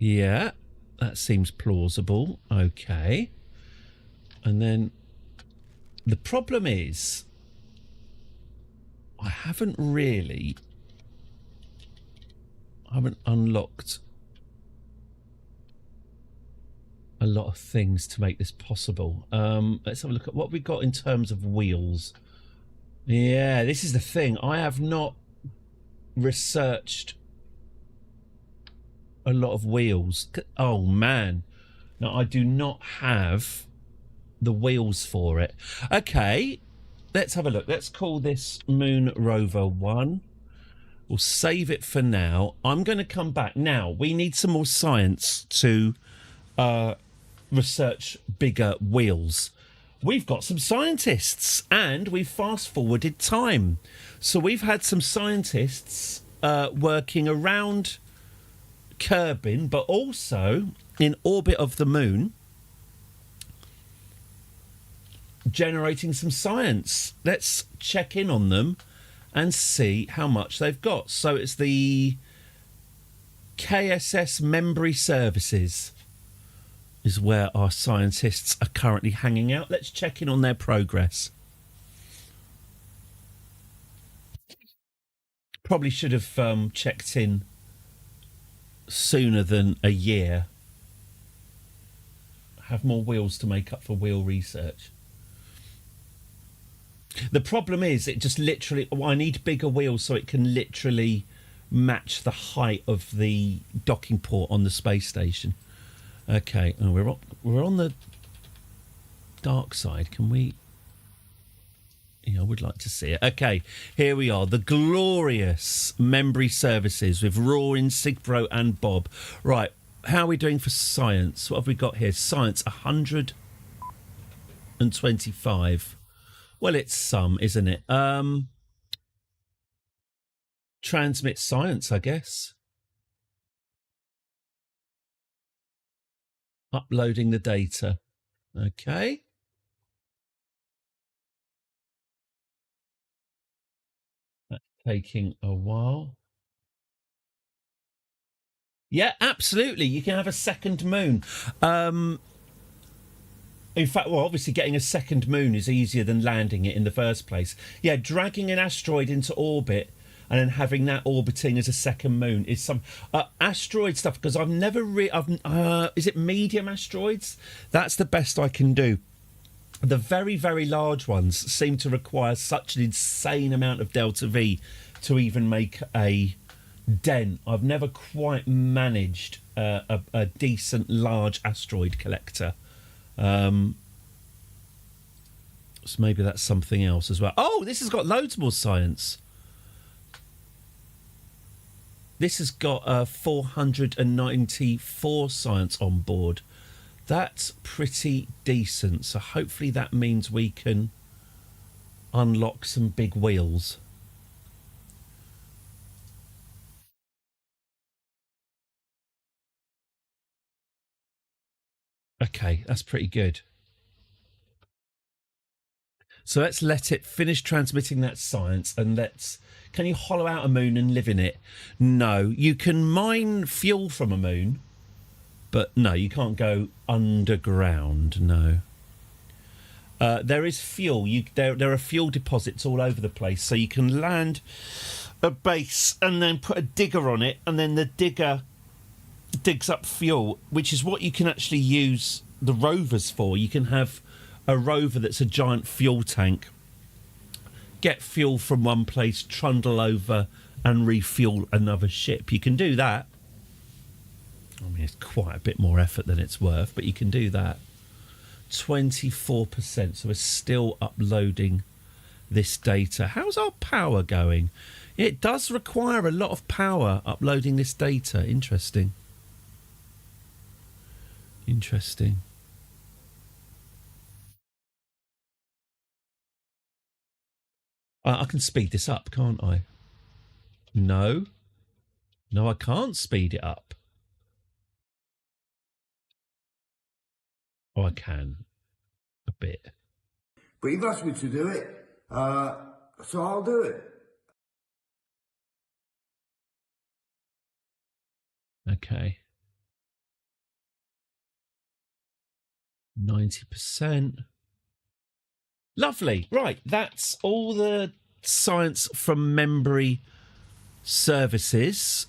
Yeah, that seems plausible. Okay. And then the problem is I haven't unlocked a lot of things to make this possible. Let's have a look at what we got in terms of wheels. Yeah, this is the thing. I have not researched a lot of wheels. Oh man, no, I do not have the wheels for it. Okay, let's have a look. Let's call this Moon Rover 1. We'll save it for now. I'm going to come back. Now, we need some more science to research bigger wheels. We've got some scientists and we've fast-forwarded time. So we've had some scientists working around Kerbin, but also in orbit of the moon, generating some science. Let's check in on them and see how much they've got. So it's the KSS Membry Services is where our scientists are currently hanging out. Let's check in on their progress. Probably should have checked in sooner than a year. Have more wheels to make up for wheel research. The problem is it just literally... I need bigger wheels so it can literally match the height of the docking port on the space station. Okay, we're on the dark side. Can we... Yeah, I would like to see it. Okay, here we are. The glorious Membry Services with Roaring, Sigbro and Bob. Right, how are we doing for science? What have we got here? Science, 125. Well, it's some, isn't it? Transmit science, I guess. Uploading the data. Okay. That's taking a while. Yeah, absolutely. You can have a second moon. In fact, well, obviously getting a second moon is easier than landing it in the first place. Yeah, dragging an asteroid into orbit and then having that orbiting as a second moon is some asteroid stuff, because I've never is it medium asteroids? That's the best I can do. The very, very large ones seem to require such an insane amount of delta V to even make a dent. I've never quite managed a decent large asteroid collector. So maybe that's something else as well. Oh, this has got loads more science. This has got 494 science on board. That's pretty decent. So hopefully that means we can unlock some big wheels. Okay, that's pretty good. So let's let it finish transmitting that science, and let's... Can you hollow out a moon and live in it? No. You can mine fuel from a moon, but no, you can't go underground, no. There is fuel. There are fuel deposits all over the place, so you can land a base and then put a digger on it, and then the digger digs up fuel, which is what you can actually use the rovers for. You can have a rover that's a giant fuel tank, get fuel from one place, trundle over and refuel another ship. You can do that. I mean, it's quite a bit more effort than it's worth, but you can do that. 24%, so we're still uploading this data. How's our power going? It does require a lot of power uploading this data. Interesting. Interesting. I can speed this up, can't I? No. No, I can't speed it up. Oh, I can. A bit. But you've asked me to do it, so I'll do it. Okay. 90%. Lovely. Right, that's all the science from memory services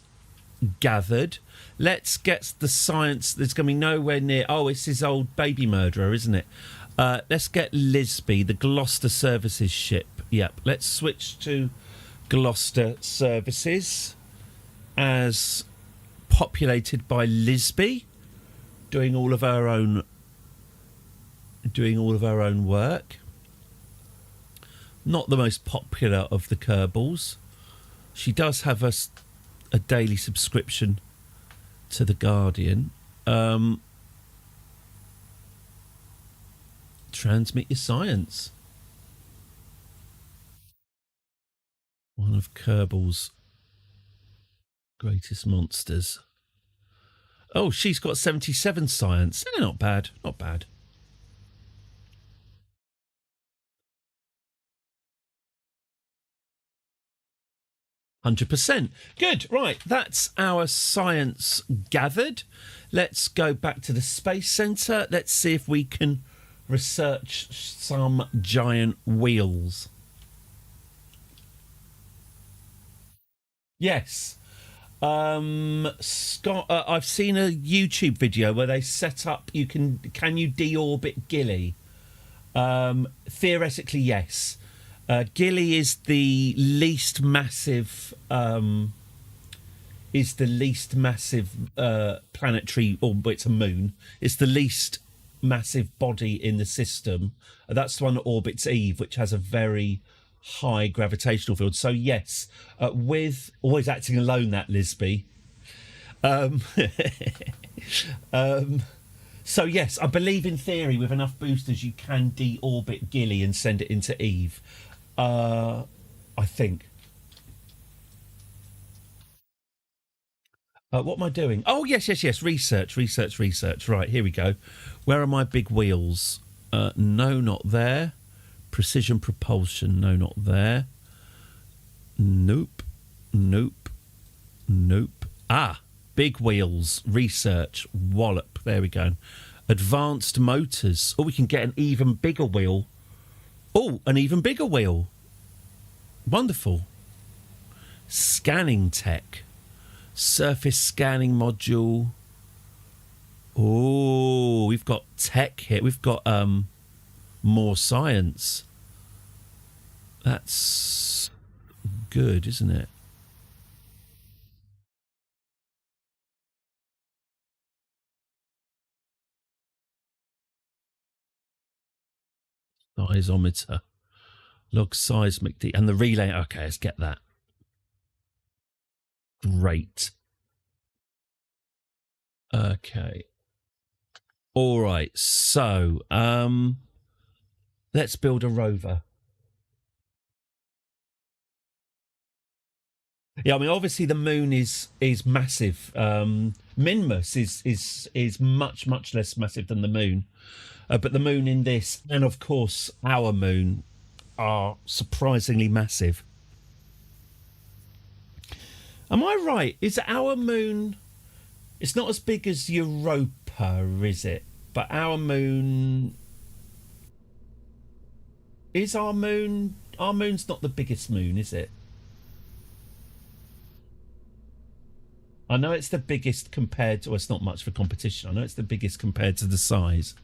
gathered. Let's get the science. There's going to be nowhere near... Oh, it's his old baby murderer, isn't it? Let's get Lisby, the Gloucester Services ship. Yep, let's switch to Gloucester Services as populated by Lisby, doing all of our own work. Not the most popular of the Kerbals. She does have a daily subscription to The Guardian. Transmit your science. One of Kerbal's greatest monsters. Oh, she's got 77 science. Not bad, not bad. %. Good. Right, that's our science gathered. Let's go back to the Space Centre. Let's see if we can research some giant wheels. Yes. Scott, I've seen a YouTube video where they set up... Can you deorbit Gilly? Theoretically, yes. Gilly is the least massive planetary, or it's a moon. It's the least massive body in the system. That's the one that orbits Eve, which has a very high gravitational field. So yes, with always acting alone, that Lisby. So yes, I believe in theory with enough boosters you can deorbit Gilly and send it into Eve. I think. What am I doing? Oh, yes. Research. Right, here we go. Where are my big wheels? No, not there. Precision propulsion. No, not there. Nope. Ah, big wheels. Research. Wallop. There we go. Advanced motors. Oh, we can get an even bigger wheel. Oh, an even bigger wheel. Wonderful. Scanning tech. Surface scanning module. Oh, we've got tech here. We've got more science. That's good, isn't it? Seismometer. Log seismic and the relay. Okay, let's get that. Great. Okay. All right, so let's build a rover. Yeah, I mean, obviously the moon is massive. Minmus is much less massive than the moon, but the moon in this, and of course our moon, are surprisingly massive. Am I right? Is our moon? It's not as big as Europa, is it? But our moon is our moon. Our moon's not the biggest moon, is it? I know it's the biggest compared to... Well, it's not much for competition. I know it's the biggest compared to the size.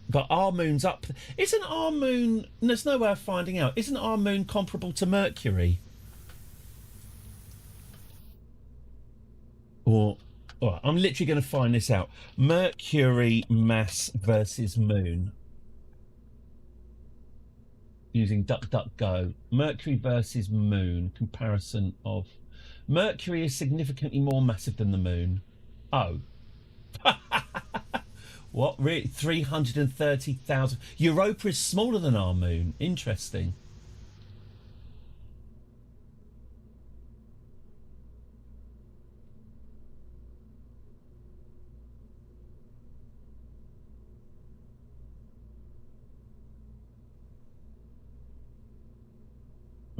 But our moon's up... Isn't our moon... There's no way of finding out. Isn't our moon comparable to Mercury? Or... Right, I'm literally going to find this out. Mercury mass versus moon. Using DuckDuckGo. Mercury versus moon. Comparison of... Mercury is significantly more massive than the moon. Oh. What? Really? 330,000. Europa is smaller than our moon. Interesting.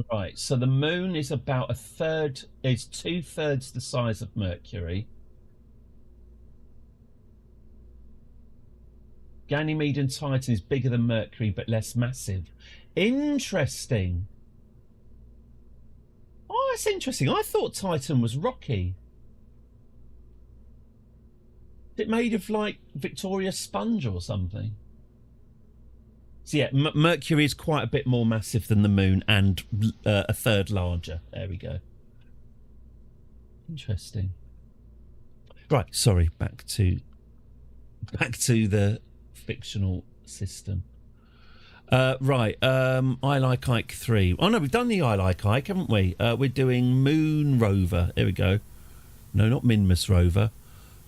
Right, so the moon is about is 2/3 the size of Mercury. Ganymede and Titan is bigger than Mercury but less massive. Interesting. Oh, that's interesting. I thought Titan was rocky. Is it made of like Victoria sponge or something? So yeah, Mercury is quite a bit more massive than the moon and a third larger. There we go. Interesting. Right, sorry, back to the fictional system. Right, I Like Ike 3. Oh no, we've done the I Like Ike, haven't we? We're doing Moon Rover. There we go. No, not Minmus Rover.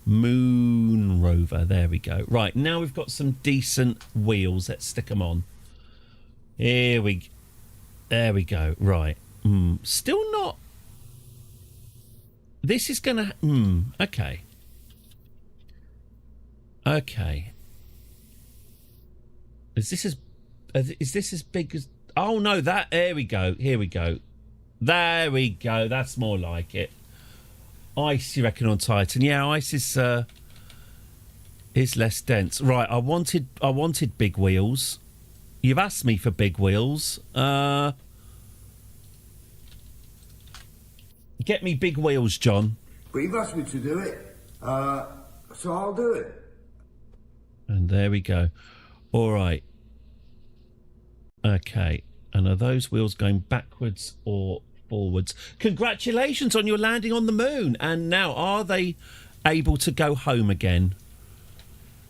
Moon Rover. There we go. Right, now we've got some decent wheels. Let's stick them on. There we go. Right. Still not... This is gonna... okay. Okay. Is this as big as... Oh no, there we go. Here we go. There we go. That's more like it. Ice, you reckon, on Titan? Yeah, ice is less dense. Right, I wanted big wheels. You've asked me for big wheels. Get me big wheels, John. But you've asked me to do it, so I'll do it. And there we go. All right. Okay. And are those wheels going backwards or forwards? Congratulations on your landing on the moon. And now, are they able to go home again?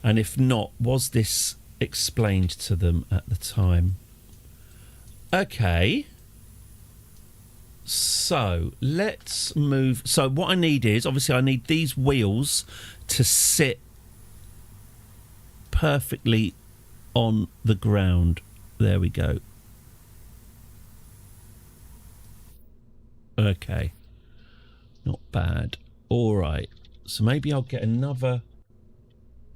And if not, was this explained to them at the time? Okay. So let's move. So what I need is, obviously I need these wheels to sit perfectly on the ground. There we go. Okay. Not bad. All right. So maybe I'll get another...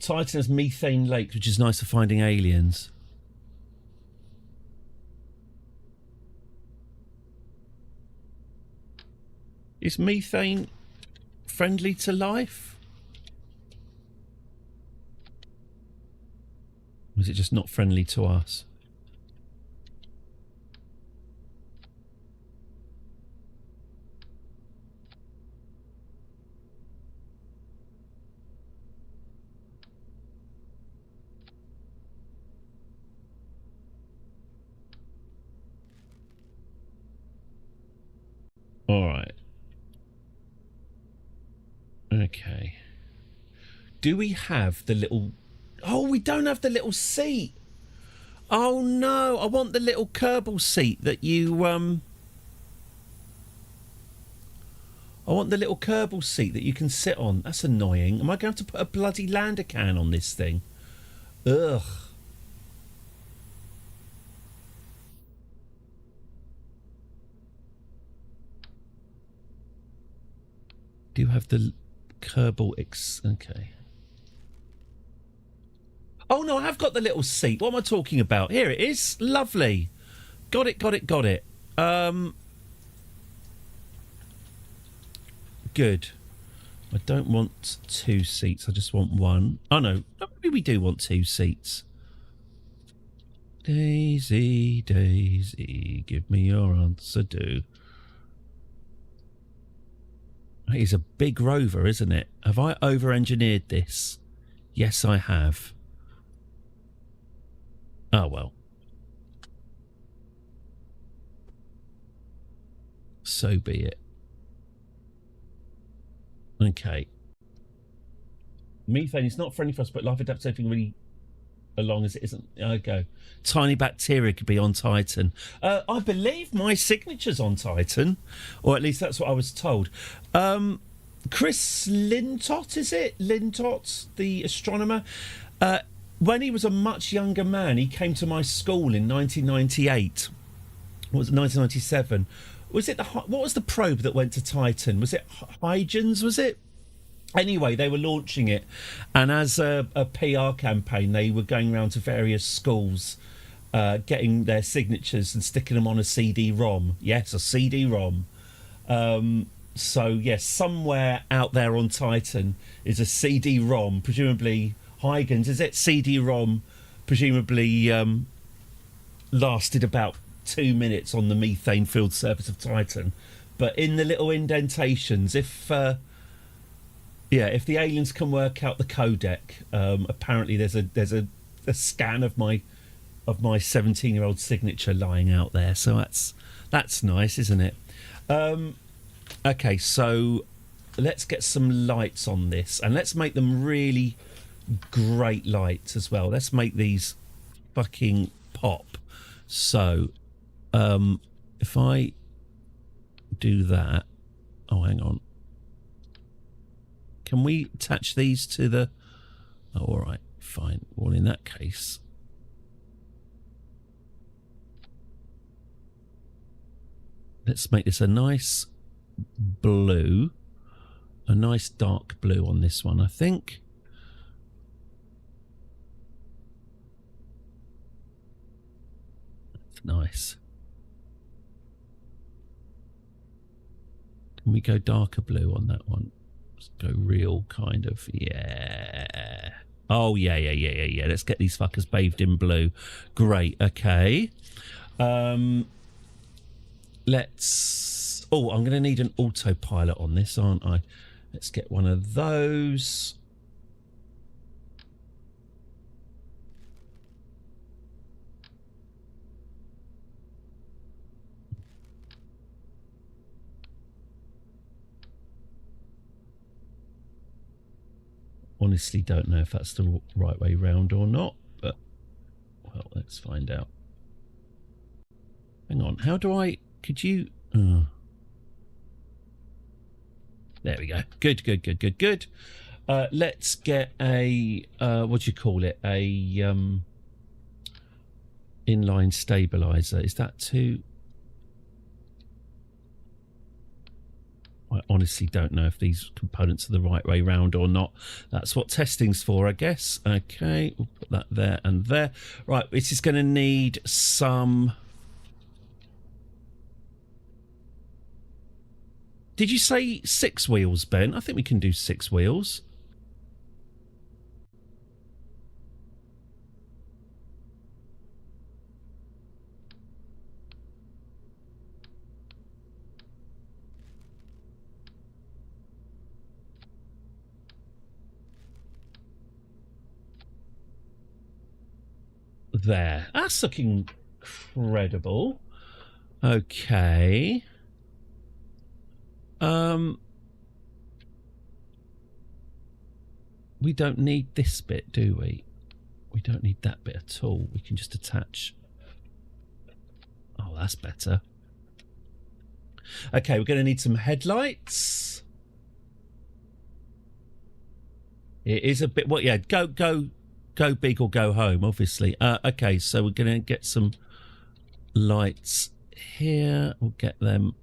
Titan has methane lakes, which is nice for finding aliens. Is methane friendly to life? Or is it just not friendly to us? All right. Okay. Do we have the little... Oh, we don't have the little seat. Oh, no. I want the little Kerbal seat that you... I want the little Kerbal seat that you can sit on. That's annoying. Am I going to have to put a bloody lander can on this thing? Ugh. Do you have the Kerbal Okay. Oh, no, I have got the little seat. What am I talking about? Here it is. Lovely. Got it. Good. I don't want 2 seats. I just want 1. Oh, no. Maybe we do want 2 seats. Daisy, Daisy, give me your answer, do. It is a big rover, isn't it? Have I over-engineered this? Yes, I have. Oh, well. So be it. Okay. Methane is not friendly for us, but life adapts everything really along as it isn't. Okay. Tiny bacteria could be on Titan. I believe my signature's on Titan, or at least that's what I was told. Chris Lintott, is it? Lintott, the astronomer. When he was a much younger man, he came to my school in 1998. What was it, 1997? Was it what was the probe that went to Titan? Was it Huygens, was it? Anyway, they were launching it, and as a PR campaign, they were going around to various schools, getting their signatures and sticking them on a CD-ROM. Yes, a CD-ROM. So, yes, somewhere out there on Titan is a CD-ROM, presumably Huygens. Is it CD-ROM? Presumably lasted about 2 minutes on the methane filled surface of Titan, but in the little indentations, if the aliens can work out the codec, apparently there's a scan of my 17-year-old signature lying out there, so that's nice, isn't it? Okay, so let's get some lights on this, and let's make them really great lights as well. Let's make these fucking pop. So if I do that, oh, hang on, can we attach these to the, oh, all right, fine. Well, in that case, let's make this a nice blue, a nice dark blue on this one, I think. That's nice. Can we go darker blue on that one? Let's go real kind of, yeah. Oh, yeah. Let's get these fuckers bathed in blue. Great, okay. Let's... Oh, I'm going to need an autopilot on this, aren't I? Let's get one of those. Honestly, don't know if that's the right way round or not, but, well, let's find out. Hang on, how do I... Could you... There we go. Good. Let's get a... what do you call it? A inline stabilizer. Is that too... I honestly don't know if these components are the right way round or not. That's what testing's for, I guess. Okay, we'll put that there and there. Right, this is going to need some... Did you say 6 wheels, Ben? I think we can do 6 wheels. There. That's looking incredible. Okay. We don't need this bit, do we? We don't need that bit at all. We can just attach... Oh, that's better. Okay, we're going to need some headlights. It is a bit... Well, yeah, go big or go home, obviously. Okay, so we're going to get some lights here. We'll get them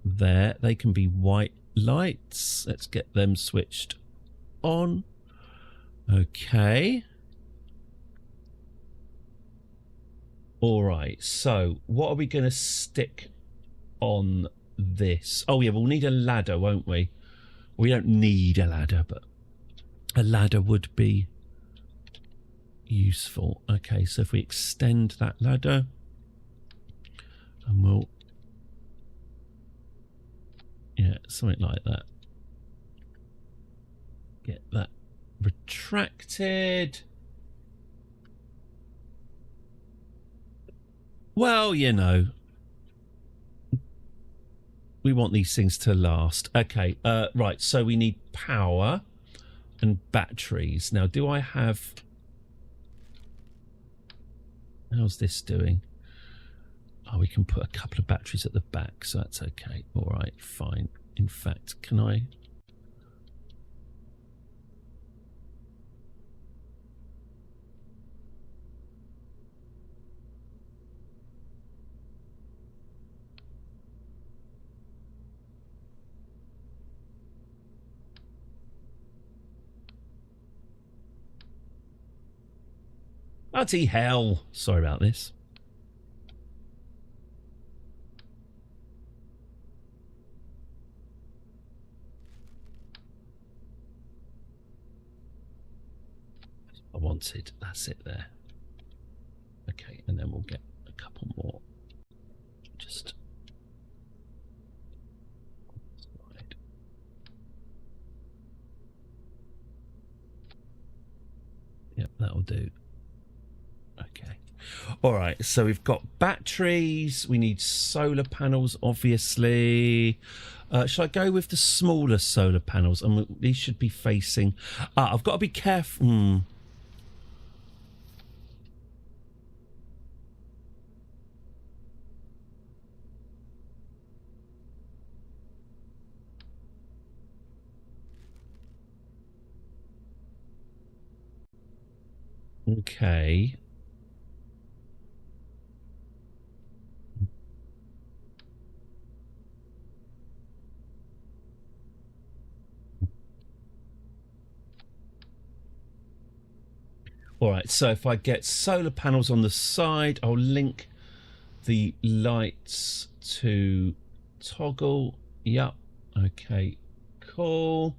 there. They can be white lights. Let's get them switched on. Okay. All right, so what are we going to stick on this? Oh, yeah, we'll need a ladder, won't we? We don't need a ladder, but a ladder would be useful. Okay, so if we extend that ladder, and we'll... Yeah, something like that. Get that retracted. Well, you know, we want these things to last. Okay, right, so we need power and batteries. Now, do I have... How's this doing? Oh, we can put a couple of batteries at the back, so that's okay. All right, fine. In fact, can I... Bloody hell. Sorry about this. I wanted. That's it there. Okay, and then we'll get a couple more. Just... Right. Yep, that'll do. Okay. All right, so we've got batteries. We need solar panels, obviously. Should I go with the smaller solar panels? And these should be facing... I've got to be careful. Okay. All right, so if I get solar panels on the side, I'll link the lights to toggle. Yep. Okay, cool.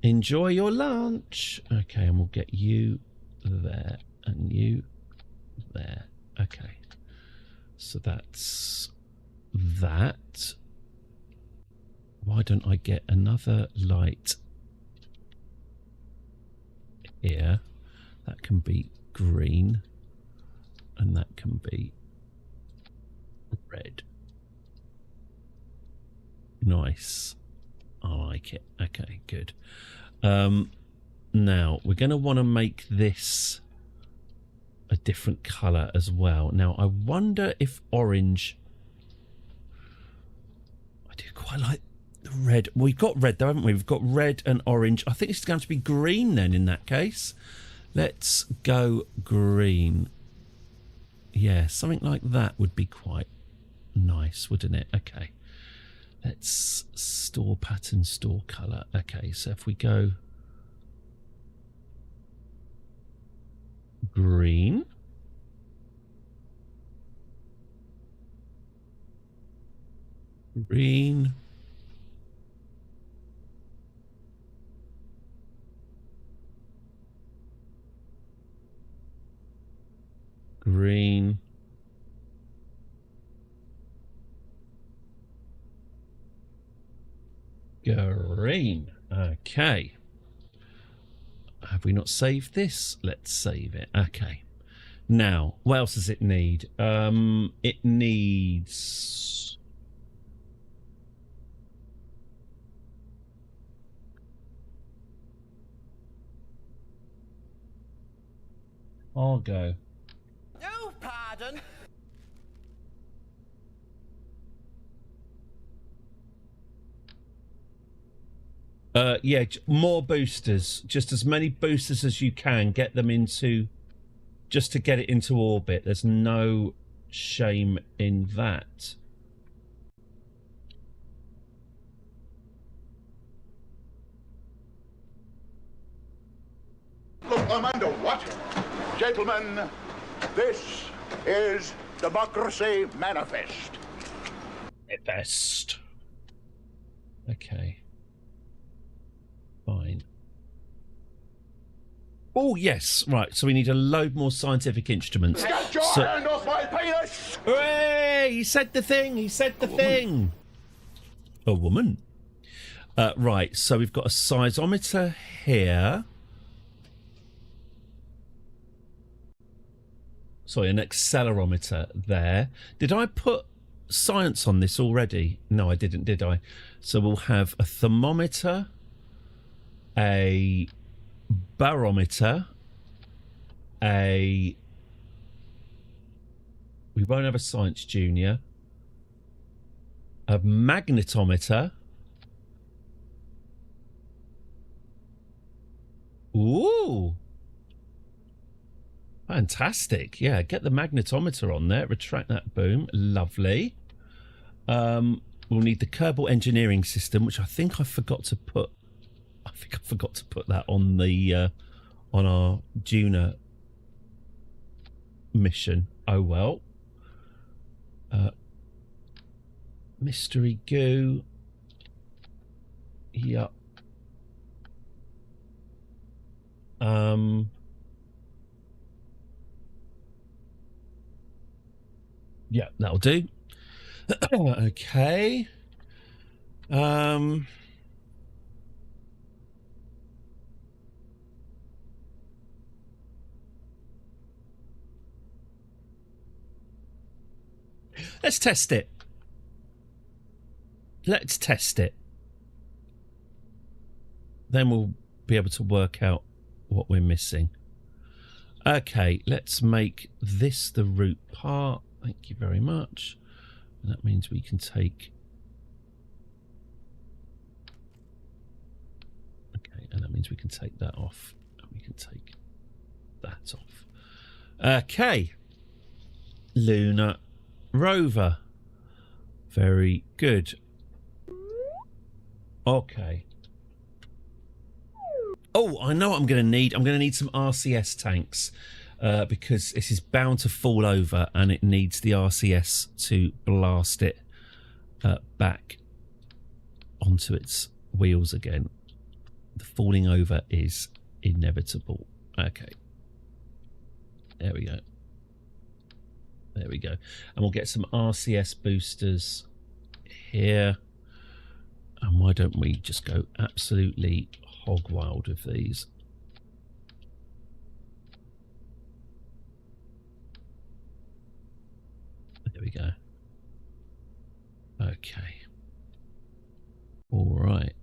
Enjoy your lunch. Okay, and we'll get you there and you there. Okay, so that's that. Why don't I get another light here? That can be green and that can be red. Nice. I like it. Okay, good. Now, we're going to want to make this a different colour as well. Now, I wonder if orange... I do quite like the red. We've got red though, haven't we? We've got red and orange. I think it's going to be green then in that case. Let's go green. Yeah, something like that would be quite nice, wouldn't it? Okay. Let's store pattern, store colour. Okay, so if we go green. Green. Green. Green. Okay. Have we not saved this? Let's save it. Okay. Now, what else does it need? It needs... I'll go. No, pardon. Yeah, more boosters. Just as many boosters as you can. Get them into... Just to get it into orbit. There's no shame in that. Look, I'm under what? Gentlemen, this is Democracy Manifest. Manifest. Okay. Fine. Oh, yes. Right, so we need a load more scientific instruments. Get your hand off my penis! Hooray! He said the thing! He said the thing! A woman. Right, so we've got a seismometer here. Sorry, an accelerometer there. Did I put science on this already? No, I didn't, did I? So we'll have a thermometer, a barometer, we won't have a science junior, a magnetometer. Ooh. Fantastic. Yeah, get the magnetometer on there. Retract that boom. Lovely. We'll need the Kerbal engineering system, which I think I forgot to put. I think I forgot to put that on the on our Juna mission. Oh well. Mystery goo. Yup. Yeah, that'll do. Okay. Let's test it. Let's test it. Then we'll be able to work out what we're missing. Okay, let's make this the root part. Thank you very much. And that means we can take... Okay, and that means we can take that off. And we can take that off. Okay. Lunar rover. Very good. Okay. Oh, I know what I'm going to need. I'm going to need some RCS tanks because this is bound to fall over and it needs the RCS to blast it back onto its wheels again. The falling over is inevitable. Okay. There we go. There we go. And we'll get some RCS boosters here. And why don't we just go absolutely hog wild with these? There we go. Okay. All right.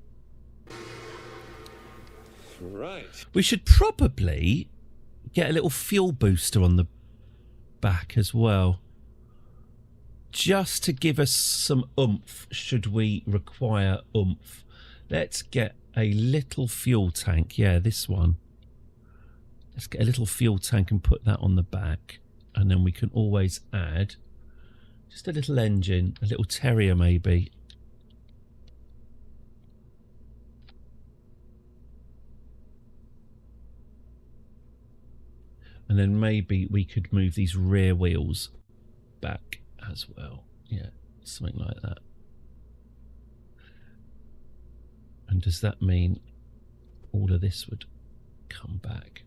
Right. We should probably get a little fuel booster on the back as well, just to give us some oomph should we require oomph. Let's get a little fuel tank. Yeah, this one. Let's get a little fuel tank and put that on the back, and then we can always add just a little engine, a little Terrier maybe. And then maybe we could move these rear wheels back as well. Yeah, something like that. And does that mean all of this would come back?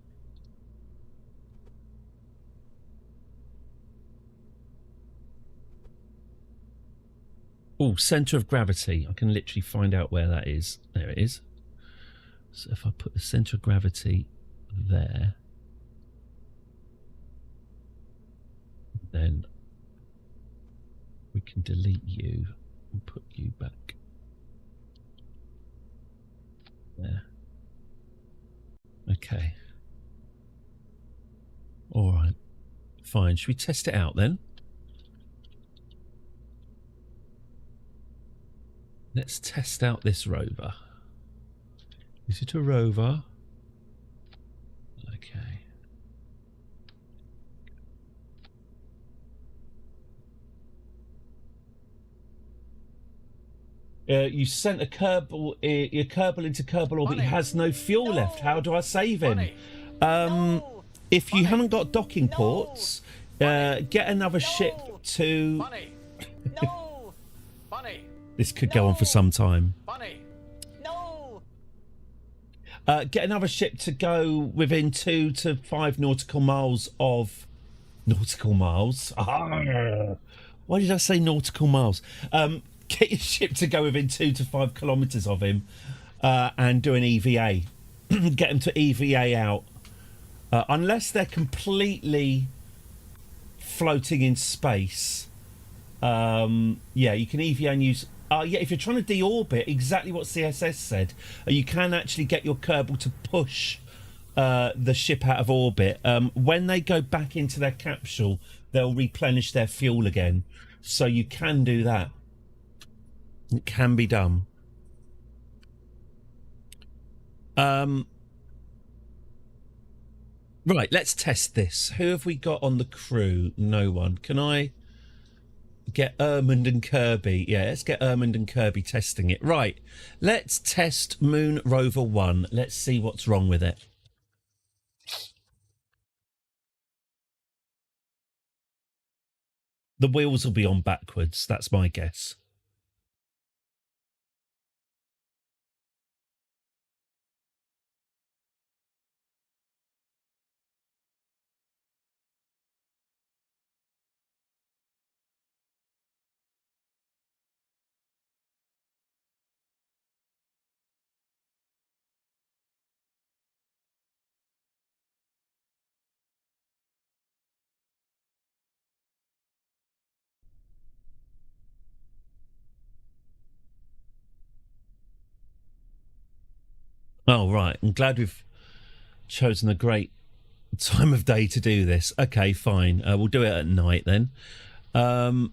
Oh, centre of gravity. I can literally find out where that is. There it is. So if I put the centre of gravity there, then we can delete you and put you back there. Okay. All right. Fine. Should we test it out then? Let's test out this rover. Is it a rover? Okay. You sent a Kerbal, your Kerbal into Kerbal orbit. He has no fuel left. How do I save him? If you haven't got docking ports, get another ship to... This could go on for some time. Get another ship to go within 2 to 5 nautical miles of... Nautical miles? Why did I say nautical miles? Get your ship to go within 2 to 5 kilometres of him and do an EVA. Get them to EVA out. Unless they're completely floating in space. Yeah, you can EVA and use... yeah, if you're trying to deorbit, exactly what CSS said, you can actually get your Kerbal to push the ship out of orbit. When they go back into their capsule, they'll replenish their fuel again. So you can do that. It can be done. Right, let's test this. Who have we got on the crew? No one. Can I get Ermund and Kirby? Yeah, let's get Ermund and Kirby testing it. Right, let's test Moon Rover 1. Let's see what's wrong with it. The wheels will be on backwards. That's my guess. Oh, right. I'm glad we've chosen a great time of day to do this. Okay, fine. We'll do it at night then. Yeah,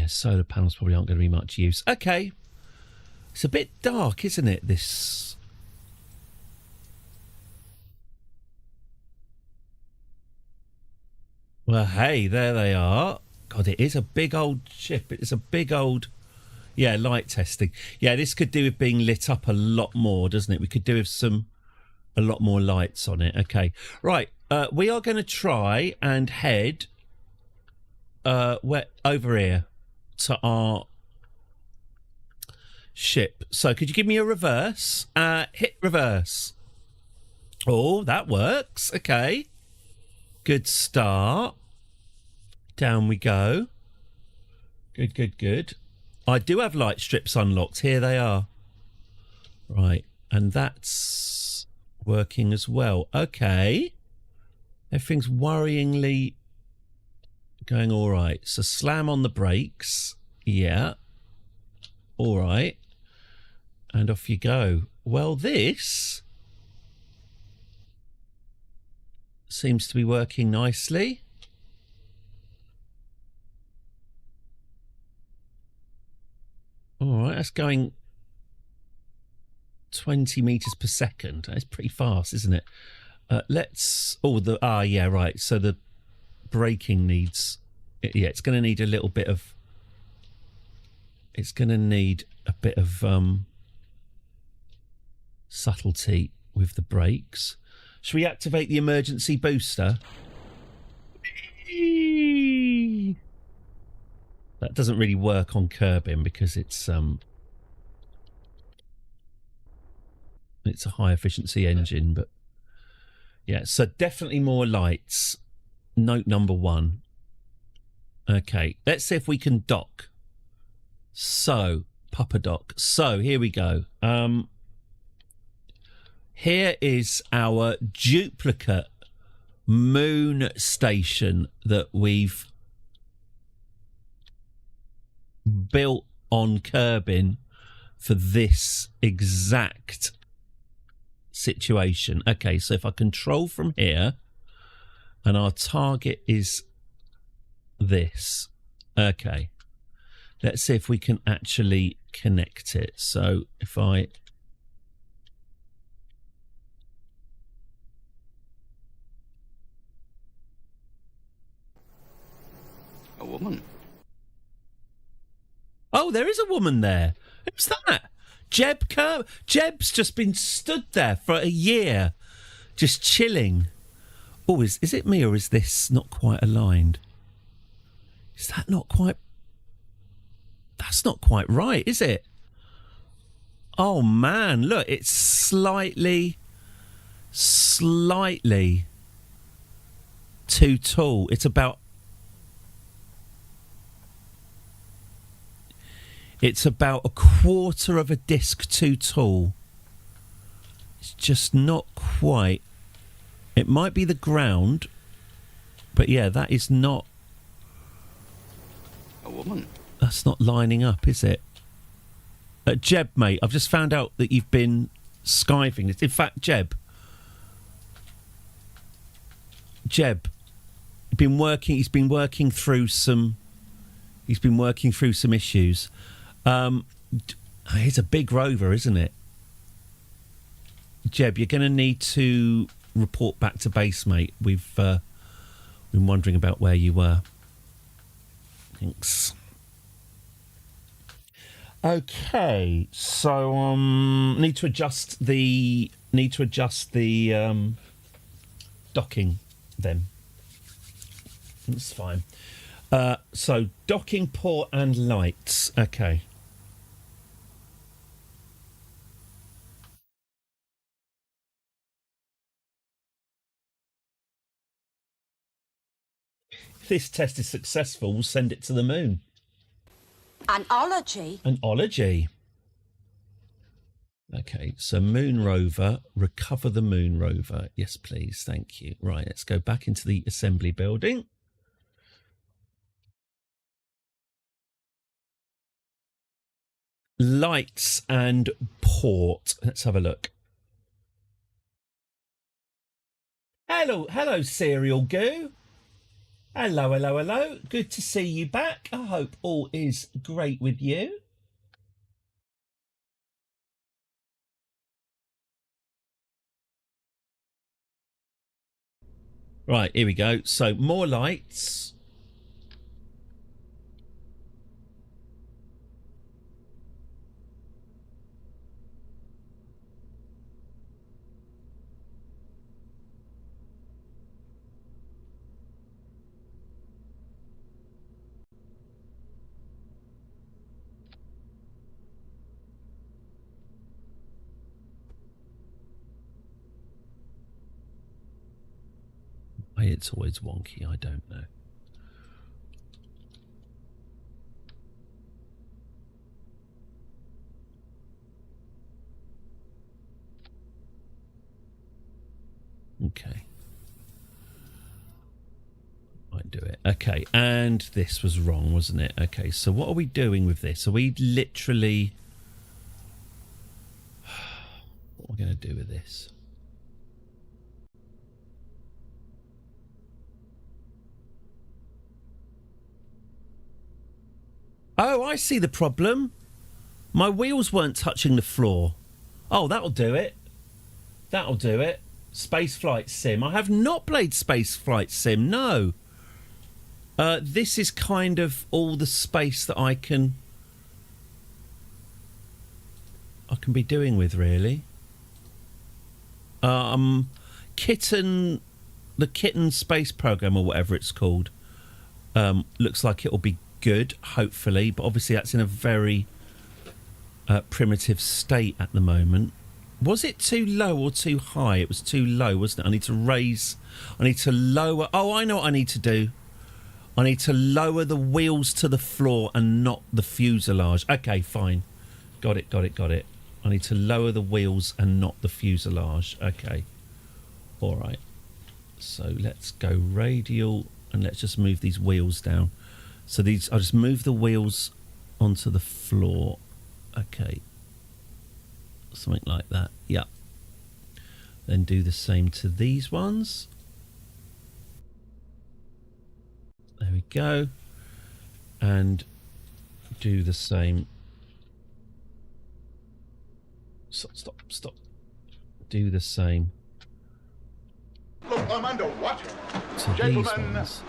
solar panels probably aren't going to be much use. Okay. It's a bit dark, isn't it, this... Well, hey, there they are. God, it is a big old ship. It's a big old... Yeah, light testing. Yeah, this could do with being lit up a lot more, doesn't it? We could do with a lot more lights on it. Okay, right. We are going to try and head over here to our ship. So, could you give me a reverse? Hit reverse. Oh, that works. Okay, good start. Down we go. Good, good, good. I do have light strips unlocked. Here they are. Right. And that's working as well. Okay. Everything's worryingly going all right. So slam on the brakes. Yeah. All right. And off you go. Well, this seems to be working nicely. All right, that's going 20 meters per second. That's pretty fast, isn't it? Let's... Oh, yeah, right. So the braking needs... Yeah, it's going to need a little bit of... It's going to need a bit of subtlety with the brakes. Should we activate the emergency booster? That doesn't really work on curbing because it's a high efficiency engine, but yeah, so definitely more lights. Note number 1. Okay, let's see if we can dock. So, Papa Dock. So, here we go. Here is our duplicate moon station that we've built on Kerbin for this exact situation. Okay, so if I control from here, and our target is this. Okay, Let's see if we can actually connect it. So if I... A woman? Oh, there is a woman there. Who's that? Jeb Kerb. Jeb's just been stood there for a year, just chilling. Oh, is it me or is this not quite aligned? Is that not quite... That's not quite right, is it? Oh, man, look, it's slightly too tall. It's about a quarter of a disc too tall. It's just not quite. It might be the ground, but yeah, that is not... A woman? That's not lining up, is it? Jeb, mate, I've just found out that you've been skiving this. In fact, Jeb, he's been working through some issues. It's a big rover, isn't it? Jeb, you're going to need to report back to base, mate. We've been wondering about where you were. Thanks. Okay, so need to adjust the docking then. That's fine. So docking port and lights. Okay. If this test is successful, we'll send it to the moon. An ology? An ology. Okay, so moon rover, recover the moon rover. Yes, please, thank you. Right, let's go back into the assembly building. Lights and port. Let's have a look. Hello, Serial Goo. Hello. Good to see you back. I hope all is great with you. Right, here we go. So, more lights. It's always wonky, I don't know. Okay. Might do it. Okay, and this was wrong, wasn't it? Okay, so what are we doing with this? Are we literally... What are we going to do with this? Oh, I see the problem. My wheels weren't touching the floor. Oh, that'll do it. That'll do it. Space Flight Sim. I have not played Space Flight Sim, no. This is kind of all the space that I can be doing with, really. The Kitten Space Program, or whatever it's called, looks like it'll be good, hopefully, but obviously that's in a very primitive state at the moment. Was it too low or too high? It was too low, wasn't it? I need to lower. Oh, I know what I need to do. I need to lower the wheels to the floor and not the fuselage. Okay, fine. Got it. I need to lower the wheels and not the fuselage. Okay. All right. So let's go radial and let's just move these wheels down. So I'll just move the wheels onto the floor. Okay. Something like that. Yeah. Then do the same to these ones. There we go. And Do the same. Stop. Do the same. Look, I'm under what? So Gentlemen, these ones.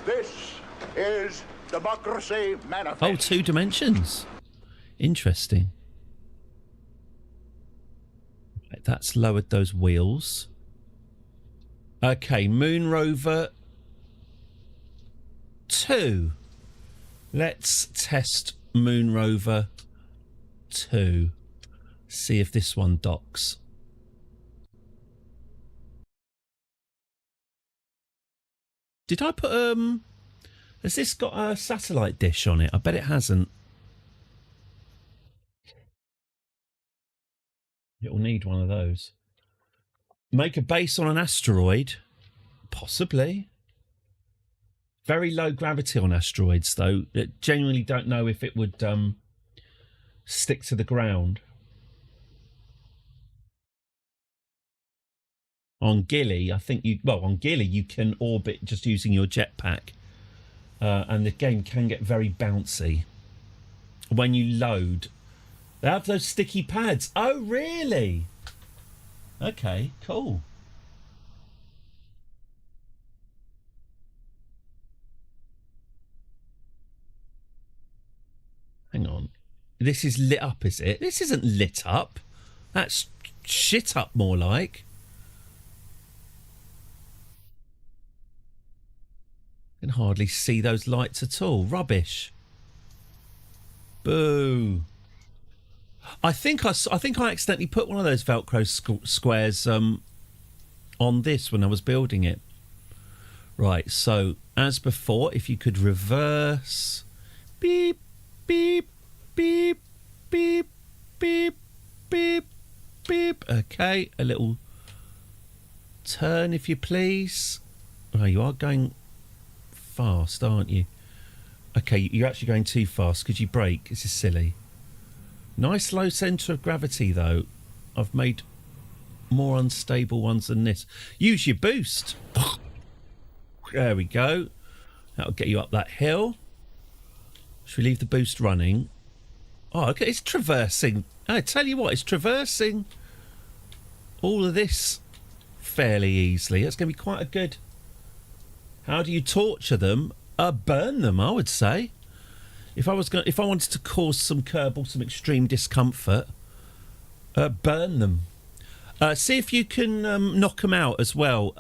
this is Democracy Manifest. Oh, 2 dimensions. Interesting. Right, that's lowered those wheels. Okay, Moon Rover 2. Let's test Moon Rover 2. See if this one docks. Did I put has this got a satellite dish on it? I bet it hasn't. It'll need one of those. Make a base on an asteroid? Possibly. Very low gravity on asteroids, though. Genuinely don't know if it would stick to the ground. On Gilly, I think on Gilly you can orbit just using your jetpack. And the game can get very bouncy. When you load, they have those sticky pads. Oh, really? Okay, cool. Hang on. This is lit up, is it? This isn't lit up. That's shit up more like. Can hardly see those lights at all. Rubbish. Boo. I think I accidentally put one of those Velcro squares on this when I was building it. Right, so as before, if you could reverse. Beep, beep, beep, beep, beep, beep, beep. Okay, a little turn if you please. Oh, you are going fast, aren't you? Okay, you're actually going too fast. Could you brake? This is silly. Nice low centre of gravity, though. I've made more unstable ones than this. Use your boost. There we go. That'll get you up that hill. Should we leave the boost running? Oh, okay, it's traversing. I tell you what, it's traversing all of this fairly easily. That's going to be quite a good... How do you torture them? Burn them, I would say. If I wanted to cause some Kerbal some extreme discomfort, burn them. See if you can knock them out as well.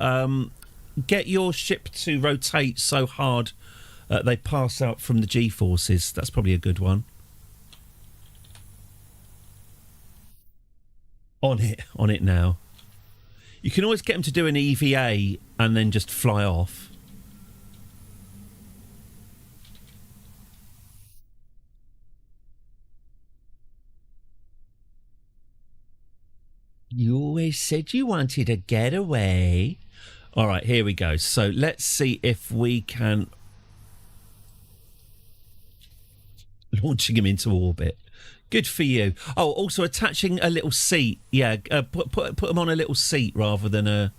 Get your ship to rotate so hard they pass out from the G-forces. That's probably a good one. On it now. You can always get them to do an EVA and then just fly off. You always said you wanted a getaway. All right, here we go. So let's see if we can... Launching him into orbit. Good for you. Oh, also attaching a little seat. Yeah, put them on a little seat rather than an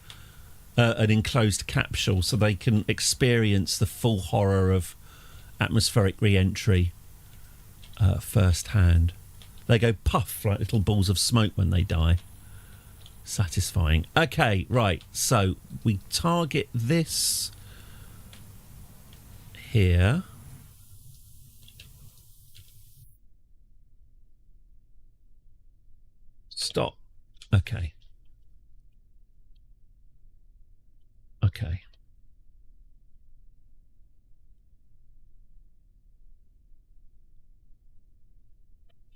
enclosed capsule so they can experience the full horror of atmospheric re-entry firsthand. They go puff like little balls of smoke when they die. Satisfying. Okay, right. So we target this here. Stop. Okay. Okay.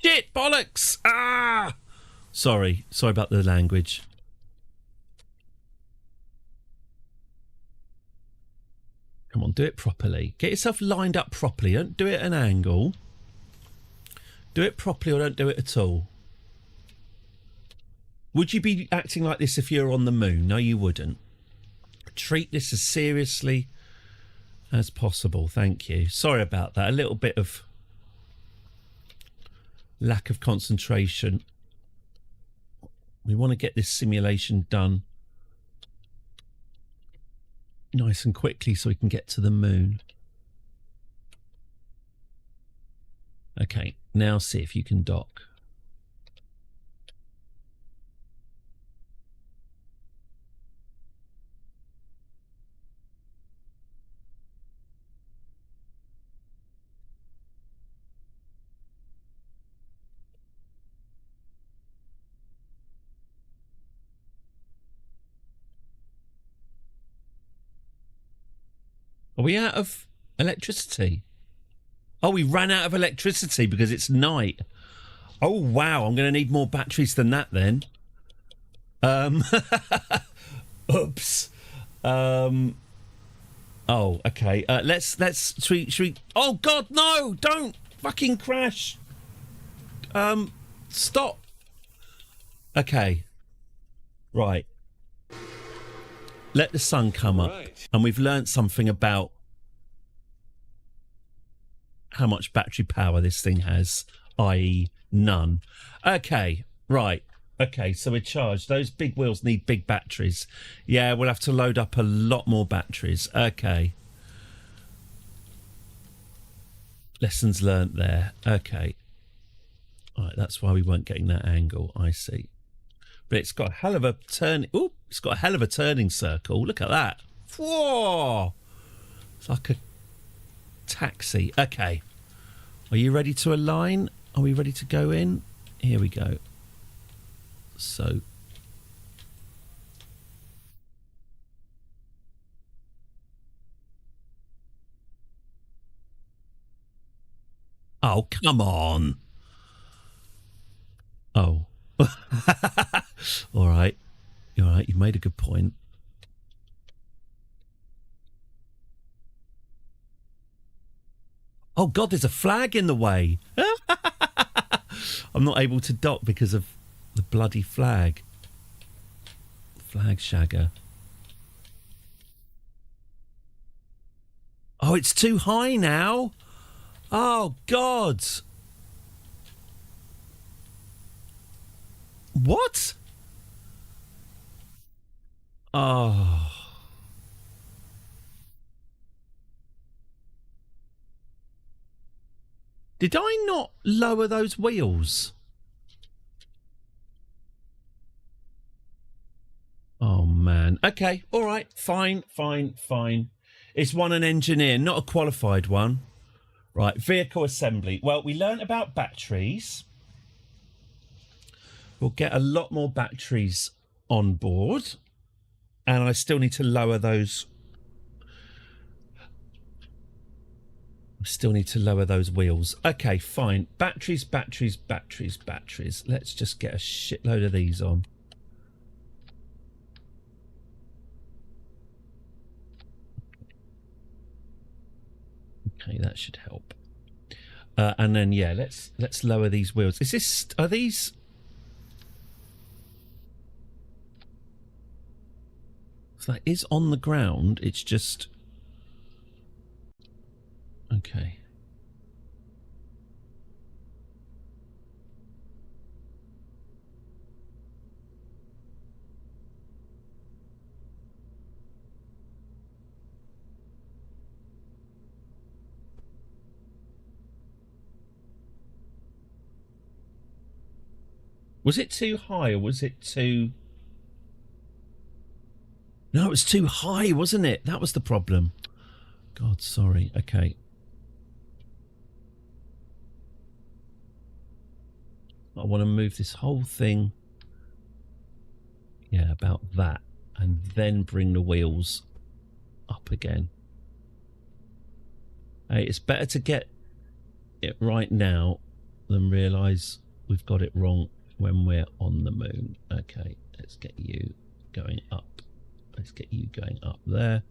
Shit, bollocks! Ah! Sorry about the language. Come on, do it properly. Get yourself lined up properly. Don't do it at an angle. Do it properly or don't do it at all. Would you be acting like this if you were on the moon? No, you wouldn't. Treat this as seriously as possible. Thank you. Sorry about that. A little bit of lack of concentration. We want to get this simulation done nice and quickly so we can get to the moon. Okay, now see if you can dock. Are we out of electricity? Oh, we ran out of electricity because it's night. Oh, wow. I'm going to need more batteries than that then. Oops. Oh, okay. Should we... Oh, God, no! Don't fucking crash. Stop. Okay. Right. Let the sun come up. And we've learnt something about how much battery power this thing has, i.e. none. Okay, right. Okay, so we're charged. Those big wheels need big batteries. Yeah, we'll have to load up a lot more batteries. Okay. Lessons learnt there. Okay. All right, that's why we weren't getting that angle. I see. But it's got a hell of a turn. Ooh, it's got a hell of a turning circle. Look at that. Whoa! It's like a taxi. Okay. Are you ready to align? Are we ready to go in? Here we go. So. Oh, come on. Oh. All right. You're all right. You made a good point. Oh, God, there's a flag in the way. I'm not able to dock because of the bloody flag. Flag shagger. Oh, it's too high now. Oh, God. What? Oh. Did I not lower those wheels? Oh, man. Okay, all right, fine. It's one an engineer, not a qualified one. Right, vehicle assembly. Well, we learnt about batteries. We'll get a lot more batteries on board. And I still need to lower those. Still need to lower those wheels. Okay, fine. Batteries. Let's just get a shitload of these on. Okay, that should help. And then yeah, let's lower these wheels. Are these? So that is on the ground. It's just. Okay. Was it too high or was it too... No, it was too high, wasn't it? That was the problem. God, sorry. Okay. I want to move this whole thing. Yeah, about that. And then bring the wheels up again. Hey, it's better to get it right now than realise we've got it wrong when we're on the moon. Okay, let's get you going up. Let's get you going up there.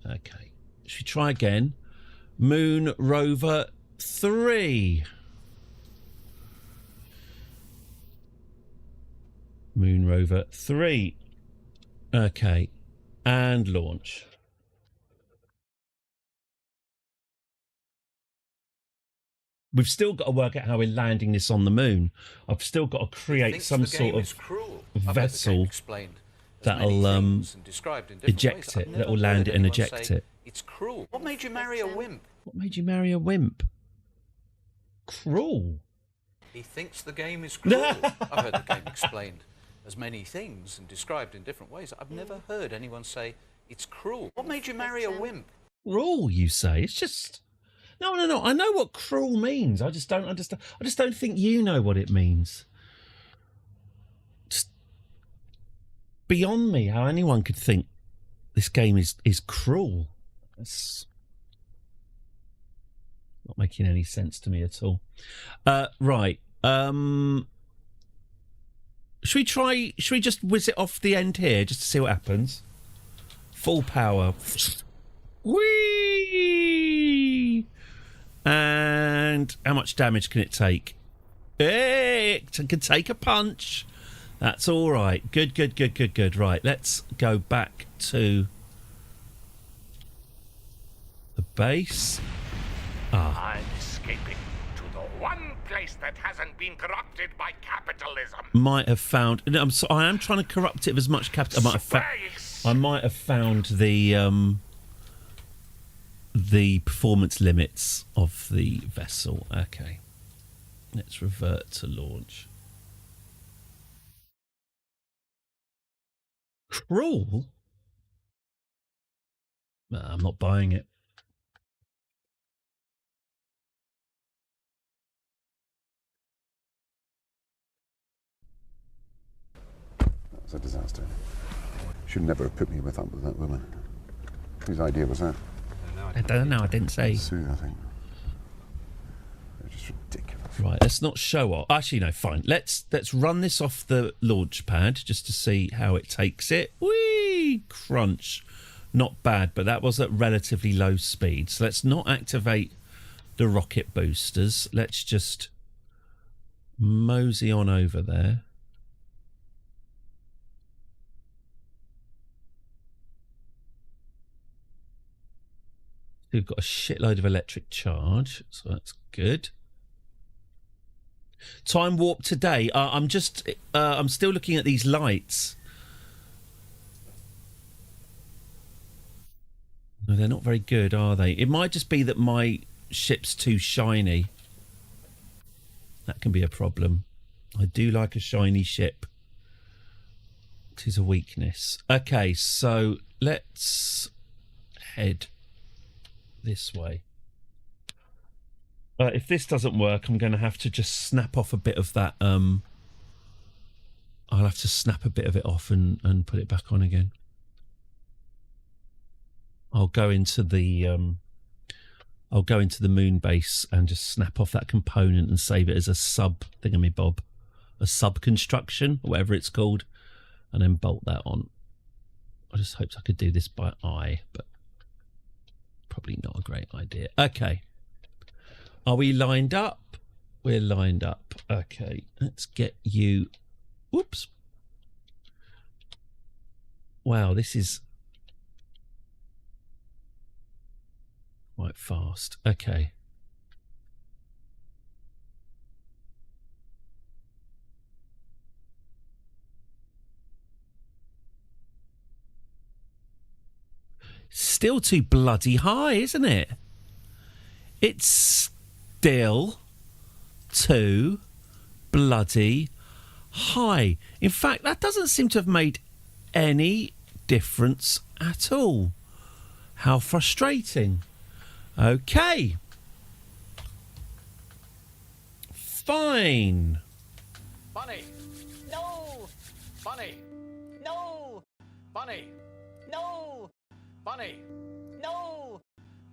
Okay. Should we try again? Moon Rover 3. Moon Rover 3. Okay. And launch. We've still got to work out how we're landing this on the moon. I've still got to create some sort of vessel that'll eject it, that'll land it and eject it. It's cruel. What made you marry a wimp? What made you marry a wimp? Cruel. He thinks the game is cruel. I've heard the game explained as many things and described in different ways. I've never heard anyone say it's cruel. What made you marry a wimp? Cruel, you say? It's just... No. I know what cruel means. I just don't understand. I just don't think you know what it means. Just beyond me how anyone could think this game is cruel. It's not making any sense to me at all. Right. Should we just whiz it off the end here just to see what happens? Full power. Whee! And how much damage can it take? It can take a punch. That's all right. Good. Right, let's go back to the base. I'm escaping to the one place that hasn't been corrupted by capitalism. Might have found. No, I am trying to corrupt it with as much capital. I might have found the performance limits of the vessel. Okay, let's revert to launch. Cruel? No, I'm not buying it. That was a disaster. Should never have put me with that woman. Whose idea was that? I don't know. I didn't say. Sue, I think. They're just ridiculous. Right, let's not show off. Actually, no, fine. Let's run this off the launch pad just to see how it takes it. Whee! Crunch. Not bad, but that was at relatively low speed. So let's not activate the rocket boosters. Let's just mosey on over there. We've got a shitload of electric charge, so that's good. Time warp today. I'm still looking at these lights. No, they're not very good, are they? It might just be that my ship's too shiny. That can be a problem. I do like a shiny ship. It is a weakness. Okay, so let's head this way. If this doesn't work, I'm going to have to just snap off a bit of that. I'll have to snap a bit of it off and put it back on again. I'll go into the moon base and just snap off that component and save it as a sub thingamabob, a sub construction, or whatever it's called, and then bolt that on. I just hoped I could do this by eye, but probably not a great idea. Okay. Are we lined up? We're lined up. Okay, let's get you... Whoops. Wow, this is quite fast. Okay. Still too bloody high, isn't it? It's still too bloody high. In fact, that doesn't seem to have made any difference at all. How frustrating. Okay. Fine. Bunny. No. Bunny. No. Bunny. No. Bunny. No.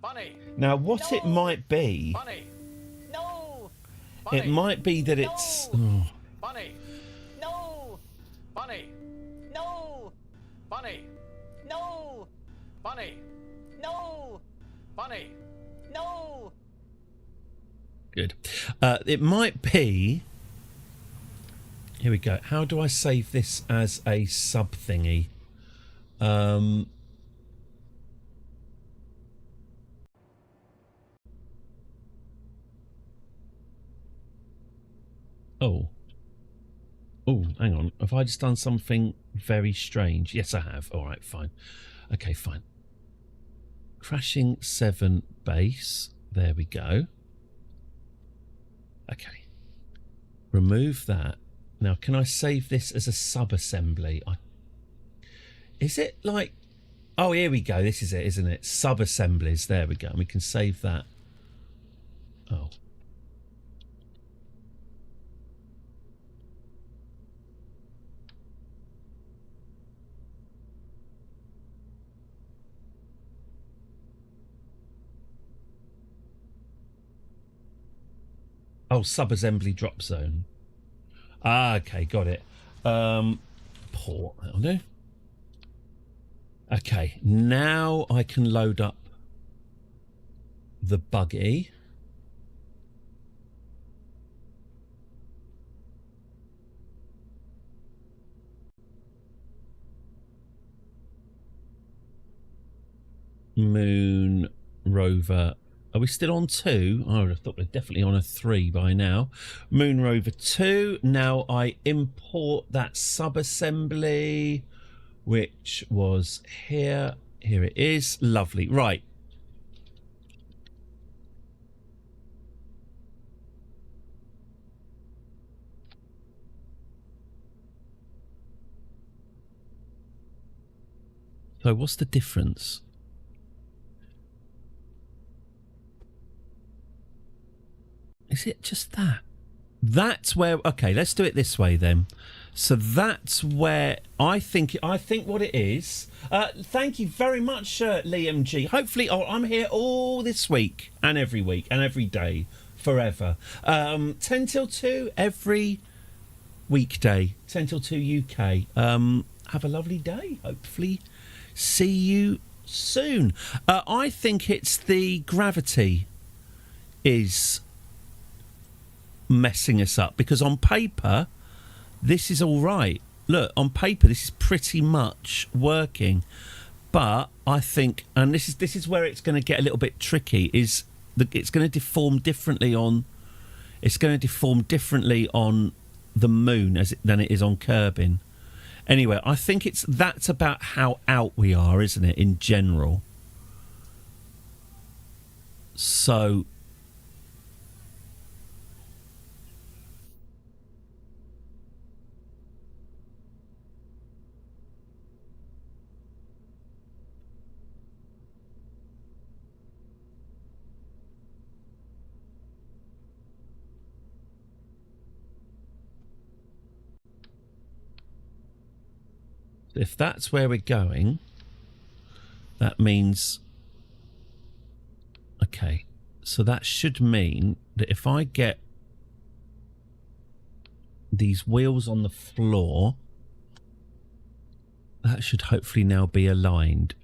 Bunny. Now, what it might be... Bunny. No. It might be that it's... Oh. Bunny. No. Bunny. No. Bunny. No. Bunny. No. Bunny. No. Good. It might be... Here we go. How do I save this as a sub thingy? Oh, hang on. Have I just done something very strange? Yes, I have. All right, fine. Okay, fine. Crashing 7 base. There we go. Okay. Remove that. Now, can I save this as a sub-assembly? Is it like... Oh, here we go. This is it, isn't it? Sub-assemblies. There we go. And we can save that. Oh. Oh, sub-assembly drop zone. Ah, okay, got it. Port, that'll do. Okay, now I can load up the buggy. Moon rover. Are we still on 2? Oh, I thought we're definitely on a 3 by now. Moon rover 2. Now I import that sub-assembly, which was here. Here it is. Lovely. Right. So what's the difference? Is it just that? That's where... Okay, let's do it this way then. So that's where I think what it is... thank you very much, Liam G. Hopefully, I'm here all this week and every day, forever. 10 till 2 every weekday, 10 till 2 UK. Have a lovely day. Hopefully, see you soon. I think it's the gravity is messing us up, because on paper this is all right. Look, on paper this is pretty much working, but I think, and this is where it's going to get a little bit tricky, is it's going to deform differently on the moon than it is on Kerbin. Anyway, I think that's about how out we are, isn't it, in general? So if that's where we're going, that means... Okay, so that should mean that if I get these wheels on the floor, that should hopefully now be aligned.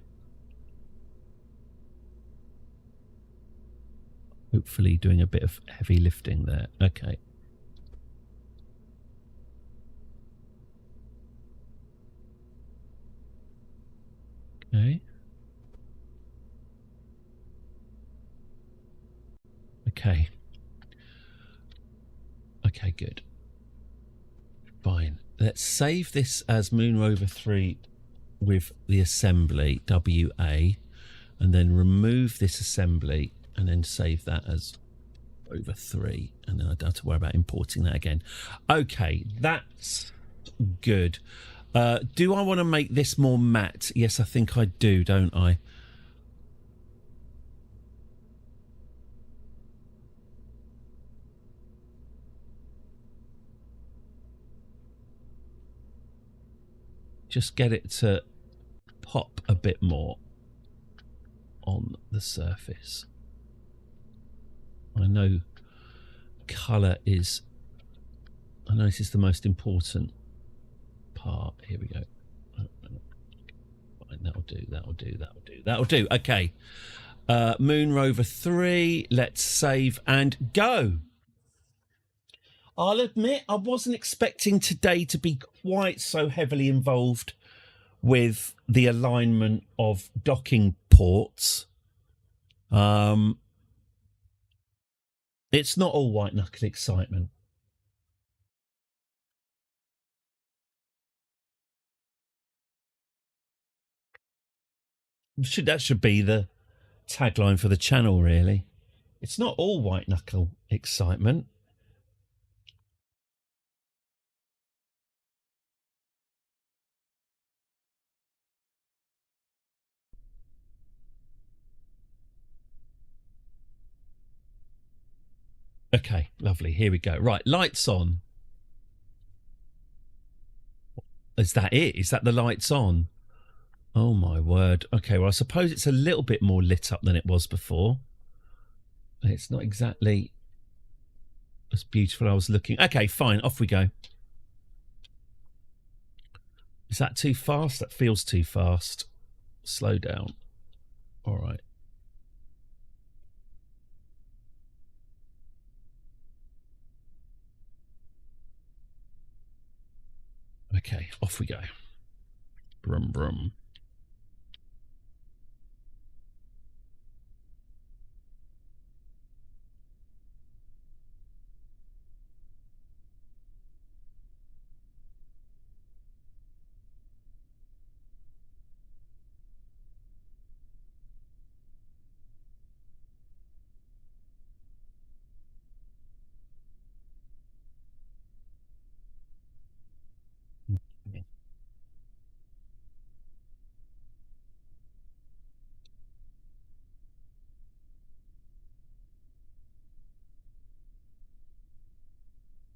Hopefully doing a bit of heavy lifting there. Okay. Okay. Okay. Okay, good. Fine. Let's save this as Moon Rover 3 with the assembly, WA, and then remove this assembly and then save that as Rover 3. And then I don't have to worry about importing that again. Okay, that's good. Do I want to make this more matte? Yes, I think I do, don't I? Just get it to pop a bit more on the surface. I know colour is... I know this is the most important part. Here we go. Fine, that'll do. Okay. Moon Rover 3. Let's save and go. I'll admit I wasn't expecting today to be quite so heavily involved with the alignment of docking ports. It's not all white knuckle excitement. That should be the tagline for the channel, really. It's not all white knuckle excitement. Okay, lovely. Here we go. Right, lights on. Is that it? Is that the lights on? Oh, my word. Okay, well, I suppose it's a little bit more lit up than it was before. It's not exactly as beautiful as I was looking. Okay, fine. Off we go. Is that too fast? That feels too fast. Slow down. All right. Okay, off we go. Brum, brum.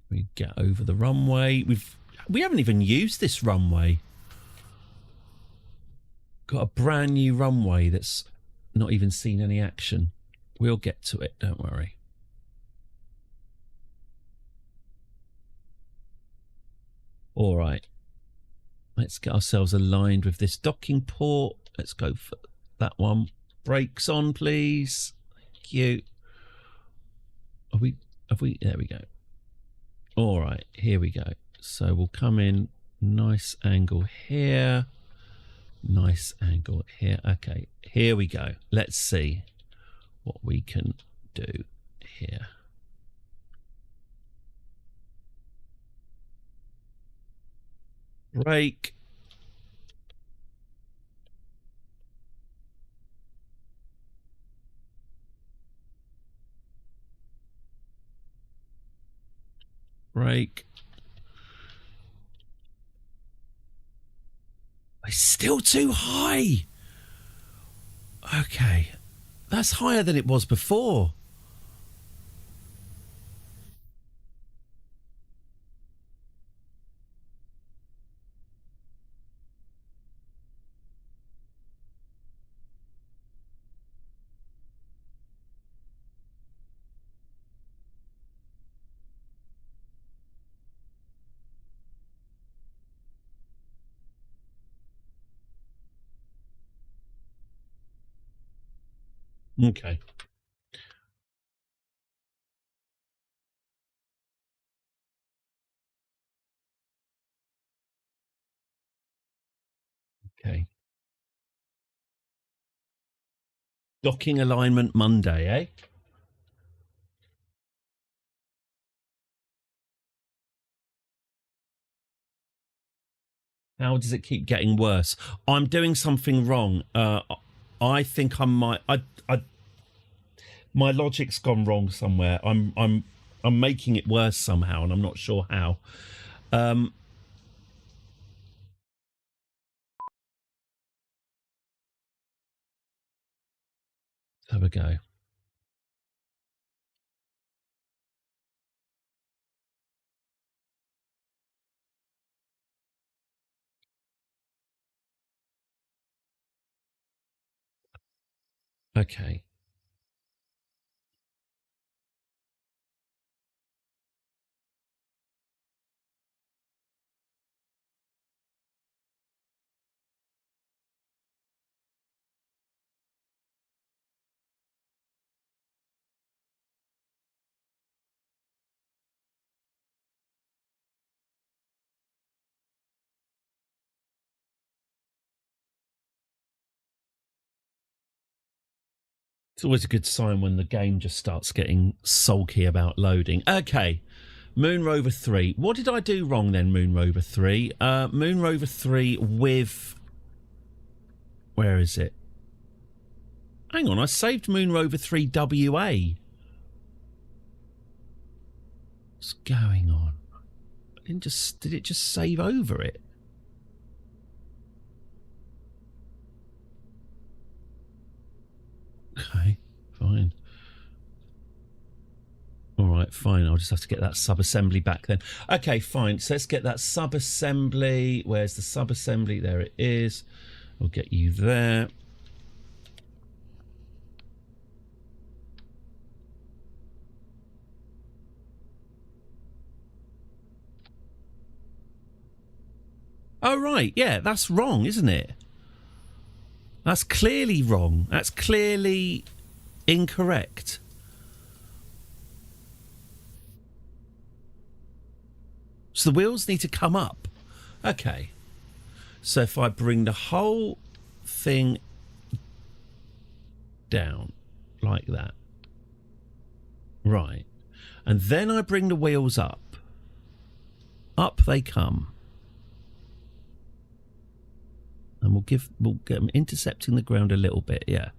We get over the runway. We haven't even used this runway. Got a brand new runway that's not even seen any action. We'll get to it, don't worry. All right. Let's get ourselves aligned with this docking port. Let's go for that one. Brakes on, please. Thank you. Have we? There we go. All right, here we go. So we'll come in, nice angle here, nice angle here. Okay, here we go. Let's see what we can do here. Brake. Brake. It's still too high. Okay. That's higher than it was before. Okay. Okay. Docking alignment Monday, eh? How does it keep getting worse? I'm doing something wrong. I think I might. My logic's gone wrong somewhere. I'm making it worse somehow, and I'm not sure how. Let's have a go. Okay. It's always a good sign when the game just starts getting sulky about loading. Okay. Moon Rover 3. What did I do wrong then, Moon Rover 3? Moon Rover 3 with... Where is it? Hang on, I saved Moon Rover 3 WA. What's going on? Did it just save over it? Okay, fine. All right. right, fine. I'll just have to get that sub-assembly back then. Okay, fine. So let's get that sub-assembly. Where's the sub-assembly? There it is. We'll get you there. Oh, right. Yeah, that's wrong, isn't it? That's clearly wrong. That's clearly incorrect. So the wheels need to come up. Okay. So if I bring the whole thing down like that. Right. And then I bring the wheels up. Up they come. And we'll get them intercepting the ground a little bit, yeah.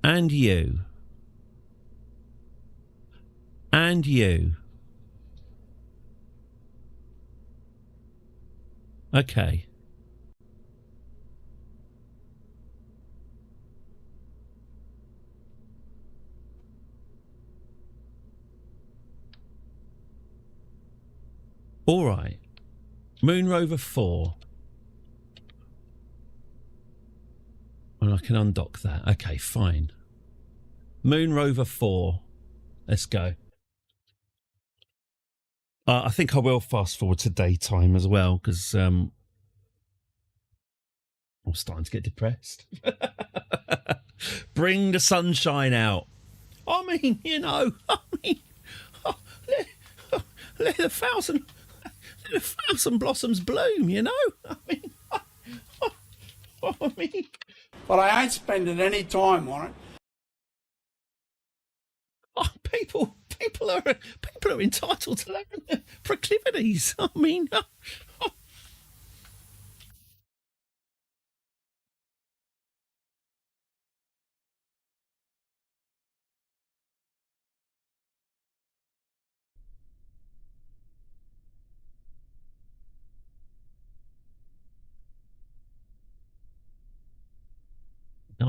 And you. And you. Okay. All right. Moon Rover 4. And I can undock that. Okay, fine. Moon Rover 4. Let's go. I think I will fast forward to daytime as well, because I'm starting to get depressed. Bring the sunshine out. I mean, you know, let a thousand blossoms bloom, you know? I mean, But I ain't spending any time on it. Oh, people are entitled to their proclivities. I mean, not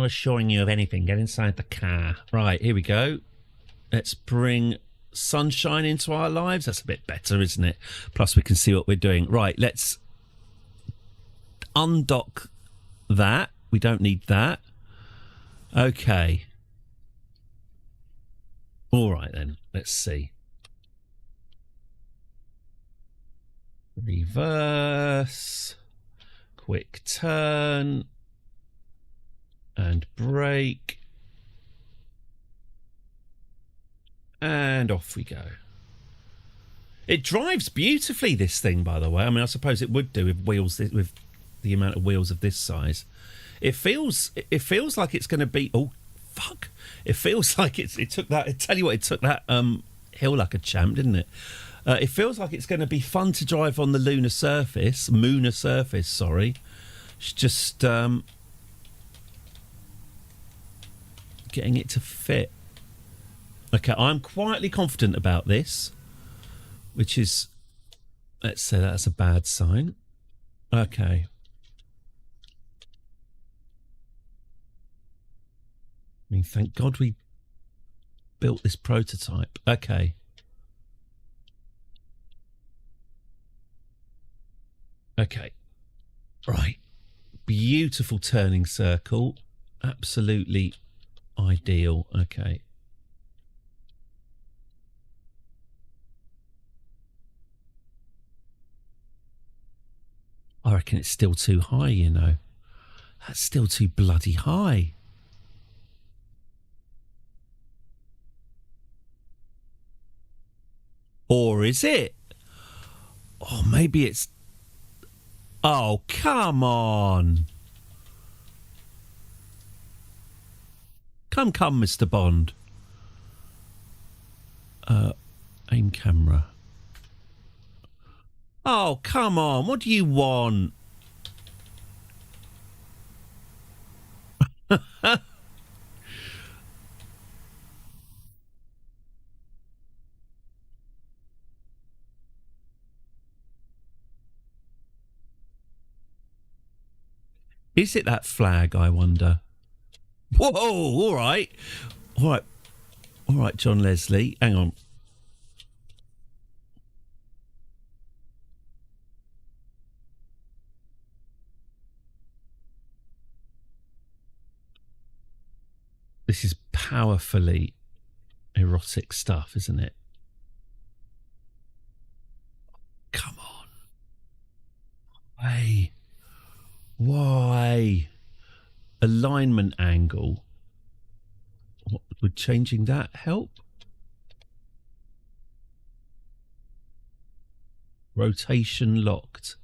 assuring you of anything. Get inside the car. Right, here we go. Let's bring sunshine into our lives. That's a bit better, isn't it? Plus, we can see what we're doing. Right, let's undock that. We don't need that. Okay. All right, then. Let's see. Reverse. Quick turn. And brake. And off we go. It drives beautifully, this thing, by the way. I mean, I suppose it would do with wheels, with the amount of wheels of this size. It feels like it's going to be. Oh, fuck! It feels like it took that. I tell you what, it took that hill like a champ, didn't it? It feels like it's going to be fun to drive on the lunar surface, Sorry, it's just getting it to fit. Okay, I'm quietly confident about this, which is, let's say that's a bad sign. Okay. I mean, thank God we built this prototype. Okay. Okay. Right. Beautiful turning circle. Absolutely ideal. Okay. I reckon it's still too high, you know. That's still too bloody high. Or is it? Oh, maybe it's... Oh, come on. Come, Mr. Bond. Aim camera. Oh, come on. What do you want? Is it that flag, I wonder? Whoa, all right. All right. All right, John Leslie, hang on. This is powerfully erotic stuff, isn't it? Come on. Why? Alignment angle. What, would changing that help? Rotation locked.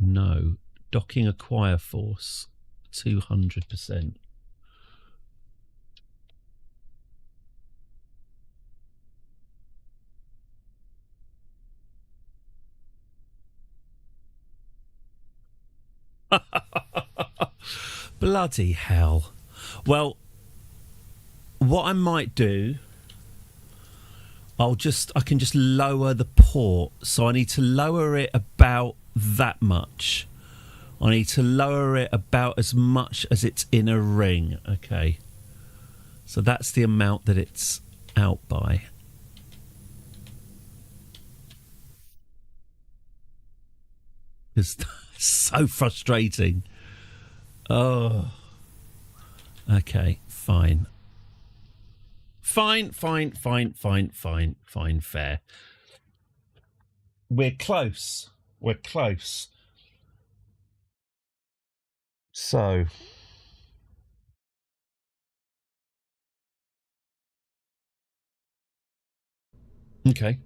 No. Docking acquire force. 200%. Bloody hell. Well, what I might do, I can just lower the port. So I need to lower it about that much. I need to lower it about as much as it's in a ring. Okay. So that's the amount that it's out by. It's so frustrating. Oh. Okay, fine. Fine, fair. We're close. So. Okay.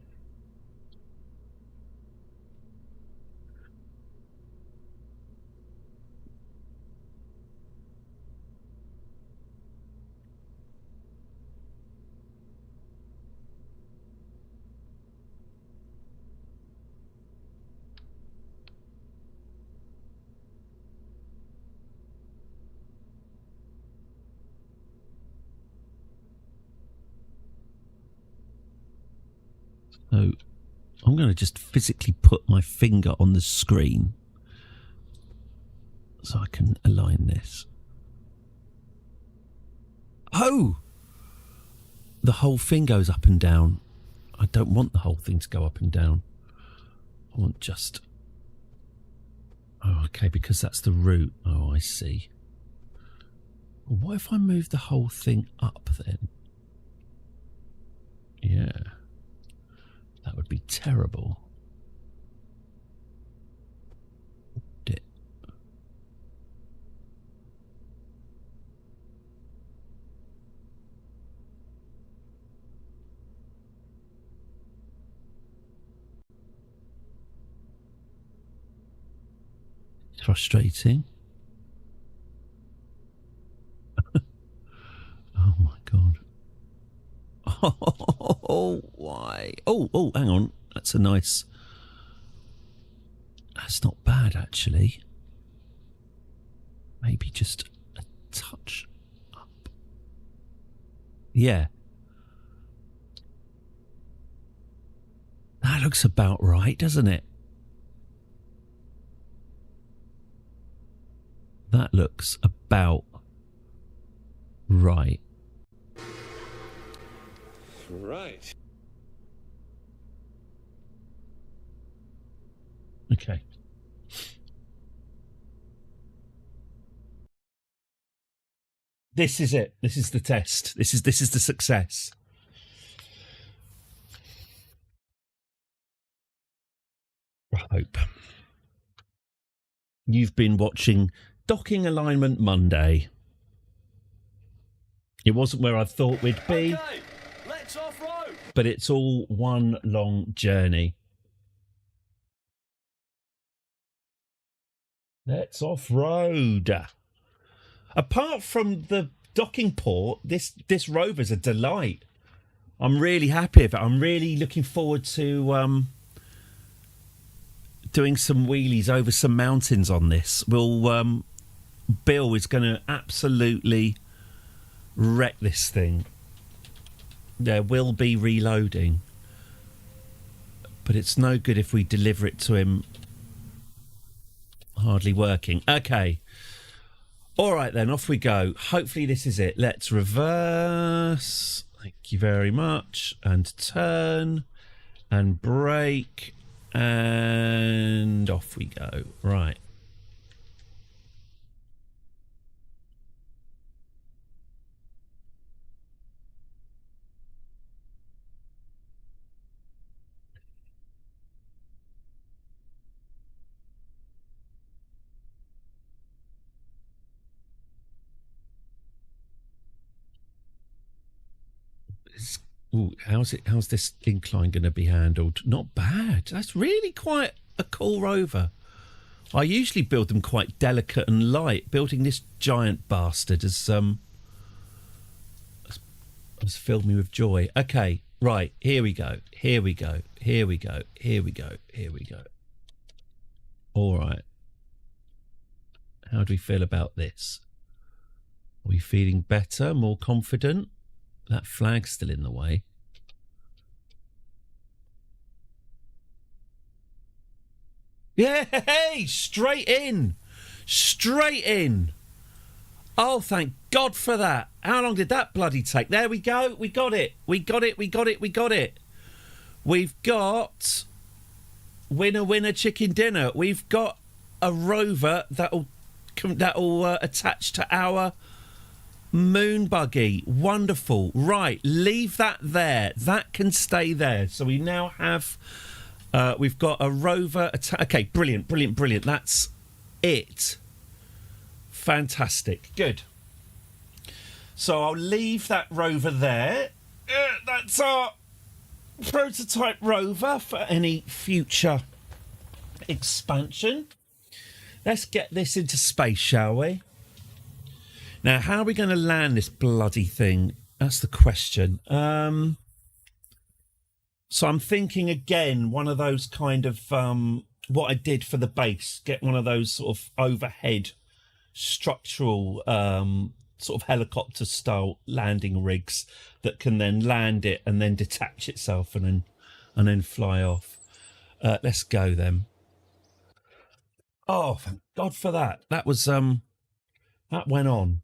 So I'm going to just physically put my finger on the screen so I can align this. Oh! The whole thing goes up and down. I don't want the whole thing to go up and down. I want just... Oh, okay, because that's the root. Oh, I see. Well, what if I move the whole thing up then? Yeah. That would be terrible. Frustrating. Oh my god. Oh, why? Oh, hang on. That's a nice... That's not bad, actually. Maybe just a touch up. Yeah. That looks about right, doesn't it? That looks about right. Right. Okay. This is it. This is the test. This is the success. I hope. You've been watching Docking Alignment Monday. It wasn't where I thought we'd be. Okay, let's off-road. But it's all one long journey. Let's off-road. Apart from the docking port, this rover's a delight. I'm really happy with it. I'm really looking forward to doing some wheelies over some mountains on this. Bill is going to absolutely wreck this thing. There will be reloading, but it's no good if we deliver it to him hardly working. Okay. All right, then, off we go. Hopefully this is it. Let's reverse. Thank you very much. And turn. And brake. And off we go. Right. Ooh, how's this incline going to be handled? Not bad. That's really quite a cool rover. I usually build them quite delicate and light. Building this giant bastard has filled me with joy. Okay, right, here we go. Here we go. Here we go. Here we go. Here we go. All right. How do we feel about this? Are we feeling better, more confident? That flag's still in the way. Yeah, hey, straight in. Straight in. Oh, thank God for that. How long did that bloody take? There we go. We got it. We got it. We got it. We got it. We've got winner, winner, chicken dinner. We've got a rover that'll attach to our moon buggy. Wonderful. Right, leave that there. That can stay there. So we now have we've got a rover okay, brilliant, brilliant, brilliant. That's it. Fantastic. Good. So I'll leave that rover there. That's our prototype rover for any future expansion. Let's get this into space, shall we? Now, how are we going to land this bloody thing? That's the question. So I'm thinking again, one of those kind of what I did for the base. Get one of those sort of overhead structural sort of helicopter style landing rigs that can then land it and then detach itself and then fly off. Let's go then. Oh, thank God for that. That was that went on.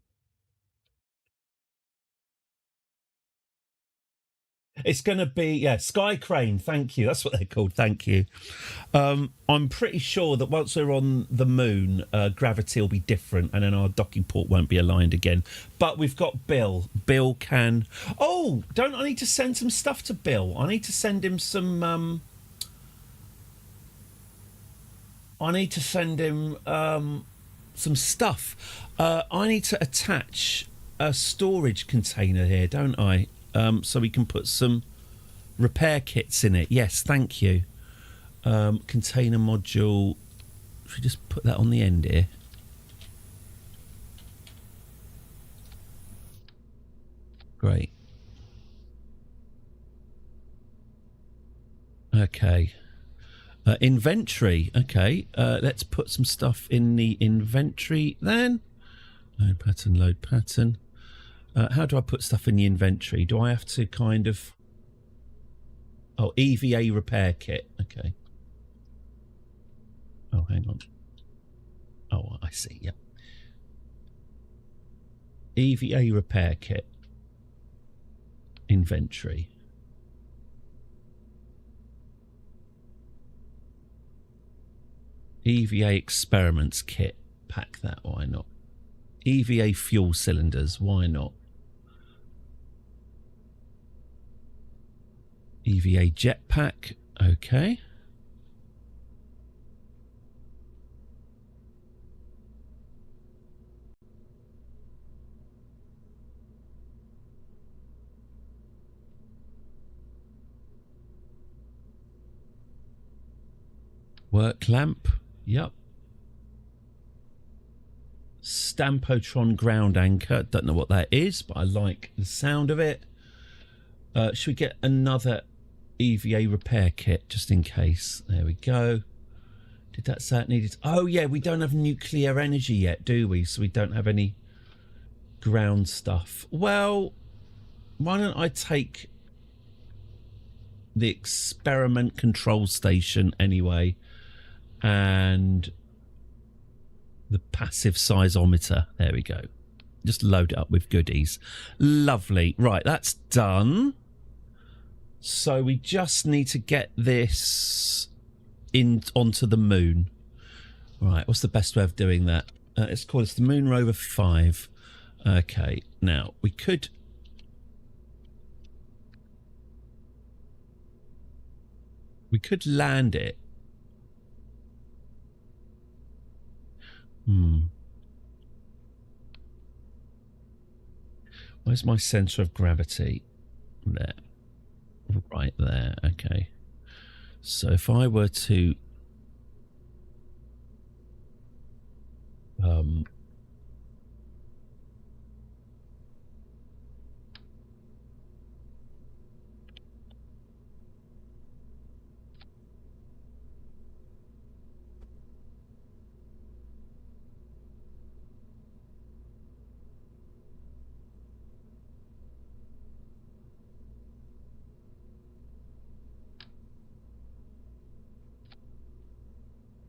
It's going to be, yeah, Sky Crane, thank you. That's what they're called, thank you. I'm pretty sure that once we're on the moon, gravity will be different and then our docking port won't be aligned again. But we've got Bill. Bill can... Oh, don't I need to send some stuff to Bill? I need to send him some... I need to send him some stuff. I need to attach a storage container here, don't I? So we can put some repair kits in it. Yes, thank you. Container module. Should we just put that on the end here? Great. Okay. Inventory. Okay. Let's put some stuff in the inventory then. Load pattern, load pattern. How do I put stuff in the inventory? Do I have to kind of... Oh, EVA repair kit. Okay. Oh, hang on. Oh, I see. Yep. EVA repair kit. Inventory. EVA experiments kit. Pack that. Why not? EVA fuel cylinders. Why not? EVA jetpack, okay. Work lamp, yep. Stampotron ground anchor, don't know what that is, but I like the sound of it. Should we get another EVA repair kit just in case? There we go. Did that say it needed? Oh yeah, we don't have nuclear energy yet, do we? So we don't have any ground stuff. Well, why don't I take the experiment control station anyway, and The passive sizeometer. There we go. Just load it up with goodies. Lovely. Right, that's done. So we just need to get this onto the moon. Right, what's the best way of doing that? Let's call this the Moon Rover 5. Okay, now we could... We could land it. Where's my centre of gravity? There. Right there, okay. So if I were to...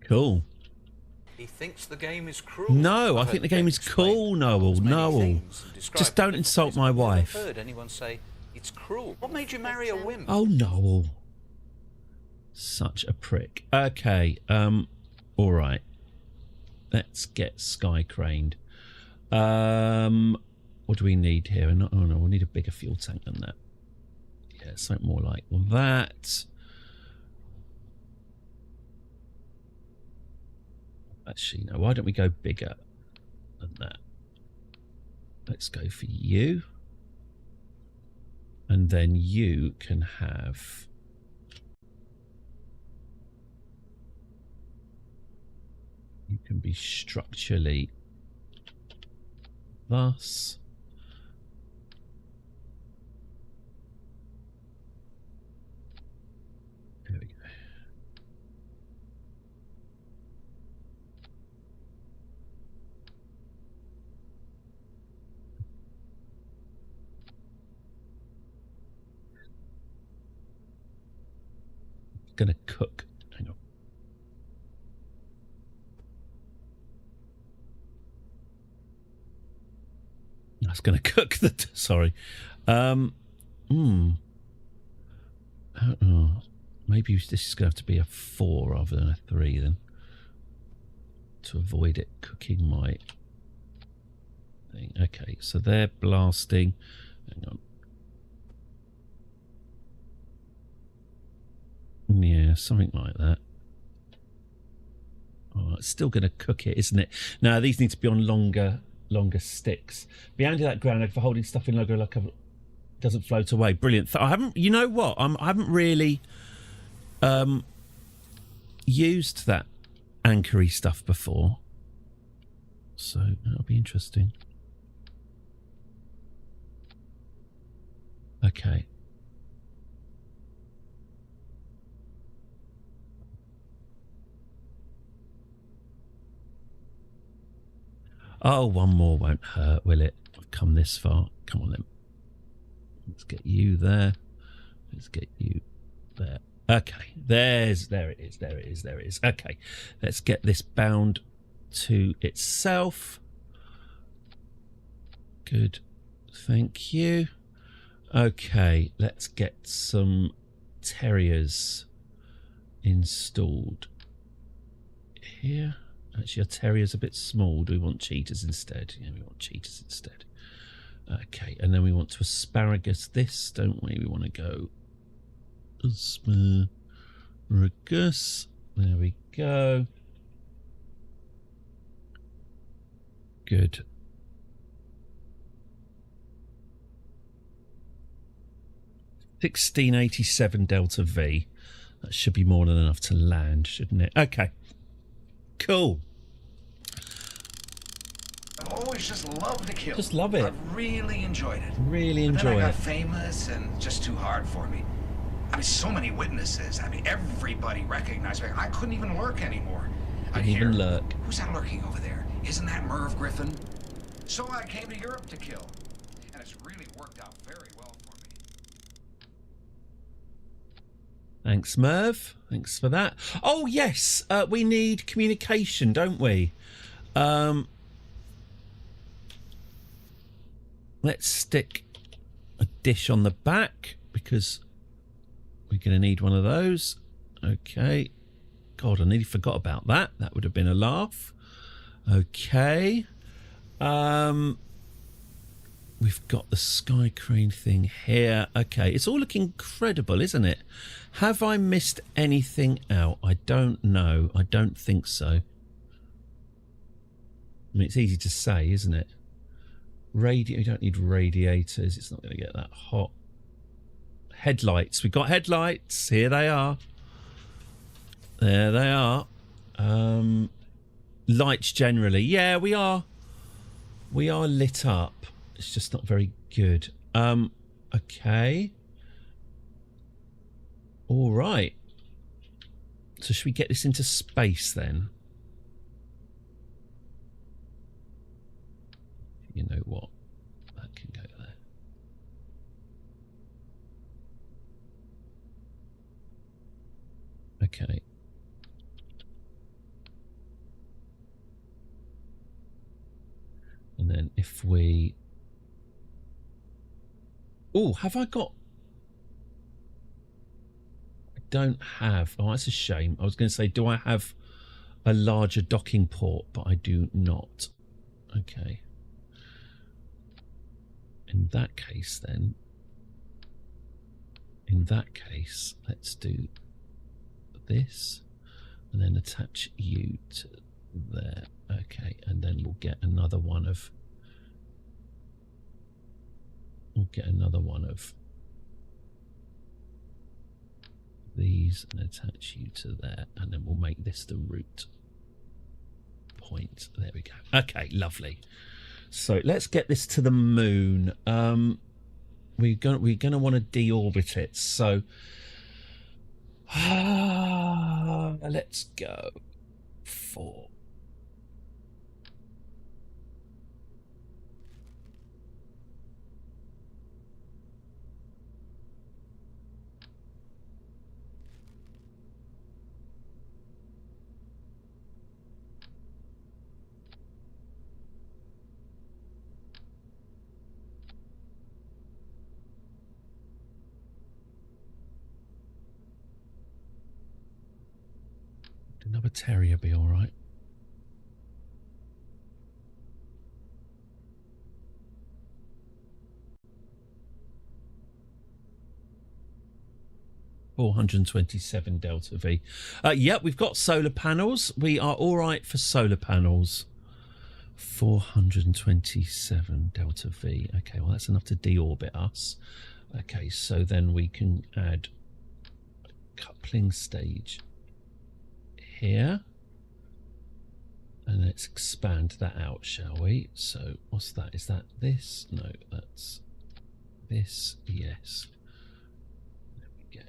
Cool. He thinks the game is cruel. No, I think the game is cool, Noel. Noel. Just don't insult my wife. I've never heard anyone say it's cruel. What made you marry a wimp? Oh, Noel. Such a prick. Okay, all right. Let's get sky craned. What do we need here? Oh, no, we'll need a bigger fuel tank than that. Yeah, something more like that. Actually, no, why don't we go bigger than that? Let's go for you. And then you can have... You can be structurally thus. There we go. Gonna cook. Hang on. That's gonna cook the. Sorry. I don't know. Maybe this is gonna have to be a 4 rather than a 3 then, to avoid it cooking my thing. Okay, so they're blasting. Hang on. Yeah, something like that. Oh, it's still going to cook it, isn't it? Now, these need to be on longer sticks. Behind that ground for holding stuff in logo like doesn't float away. Brilliant. I haven't, you know what? I haven't really used that anchory stuff before. So that'll be interesting. Okay. Oh, one more won't hurt, will it? I've come this far. Come on then. Let's get you there. Let's get you there. Okay, there it is. Okay, let's get this bound to itself. Good, thank you. Okay, let's get some terriers installed here. Actually, our terrier's a bit small. Do we want cheetahs instead? Yeah, we want cheetahs instead. Okay, and then we want to asparagus this, don't we? We want to go asparagus. There we go. Good. $16.87 Delta V. That should be more than enough to land, shouldn't it? Okay. Cool. I've always just loved to kill. Just love it. I've really enjoyed it. Really But enjoy then I got it. famous and just too hard for me. I mean, so many witnesses. I mean, everybody recognized me. I couldn't even lurk anymore. I Didn't even hear, lurk. who's that lurking over there? Isn't that Merv Griffin? So I came to Europe to kill. And it's really worked out very well for me. Thanks, Merv. Thanks for that. Oh, yes. We need communication, don't we? Let's stick a dish on the back because we're going to need one of those. Okay. God, I nearly forgot about that. That would have been a laugh. Okay. We've got the sky crane thing here. Okay, it's all looking incredible, isn't it? Have I missed anything out? I don't know. I don't think so. I mean, it's easy to say, isn't it? You don't need radiators. It's not going to get that hot. Headlights. We've got headlights. Here they are. There they are. Lights generally. Yeah, we are. We are lit up. It's just not very good. Okay. All right. So should we get this into space then? You know what? That can go there. Okay. And then if we... Oh, have I got... I don't have... Oh, that's a shame. I was going to say, do I have a larger docking port? But I do not. Okay. In that case, then... In that case, let's do this. And then attach you to there. Okay, and then we'll get another one of... We'll get another one of these and attach you to there, and then we'll make this the root point. There we go. Okay, lovely. So let's get this to the moon. We're gonna want to deorbit it. So let's go for... Another terrier be all right. $427 Delta V. Yeah, we've got solar panels. We are all right for solar panels. 427 Delta V. Okay, well, that's enough to deorbit us. Okay, so then we can add a coupling stage here. And let's expand that out, shall we? So what's that? Is that this? No, that's this. Yes. There we go.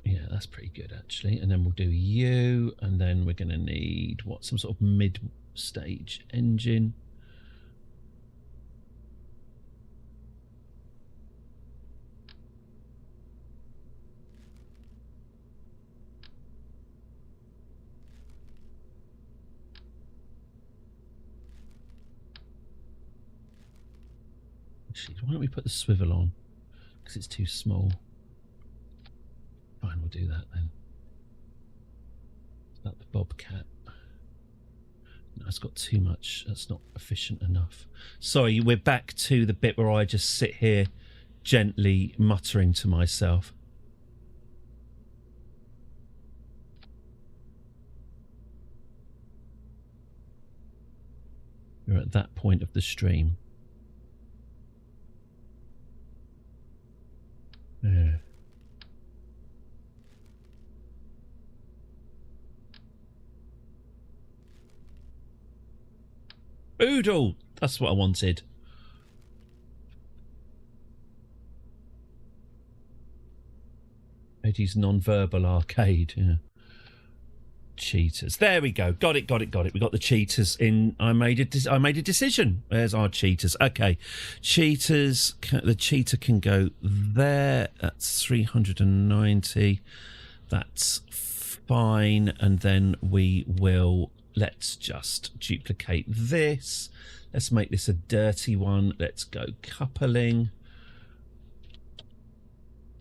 Yeah, that's pretty good actually. And then we'll do you, and then we're going to need what? Some sort of mid-stage engine. Actually, why don't we put the swivel on? Because it's too small. Fine, we'll do that then. Is that the Bobcat? No, it's got too much. That's not efficient enough. Sorry, we're back to the bit where I just sit here gently muttering to myself. We're at that point of the stream. Yeah. Boodle! That's what I wanted. Eddie's non-verbal arcade, yeah. cheaters. There we go. Got it. We got the cheaters in. I made a decision. There's our cheaters. Okay, cheaters. The cheater can go there. That's 390. That's fine. And then we will. Let's just duplicate this. Let's make this a dirty one. Let's go coupling.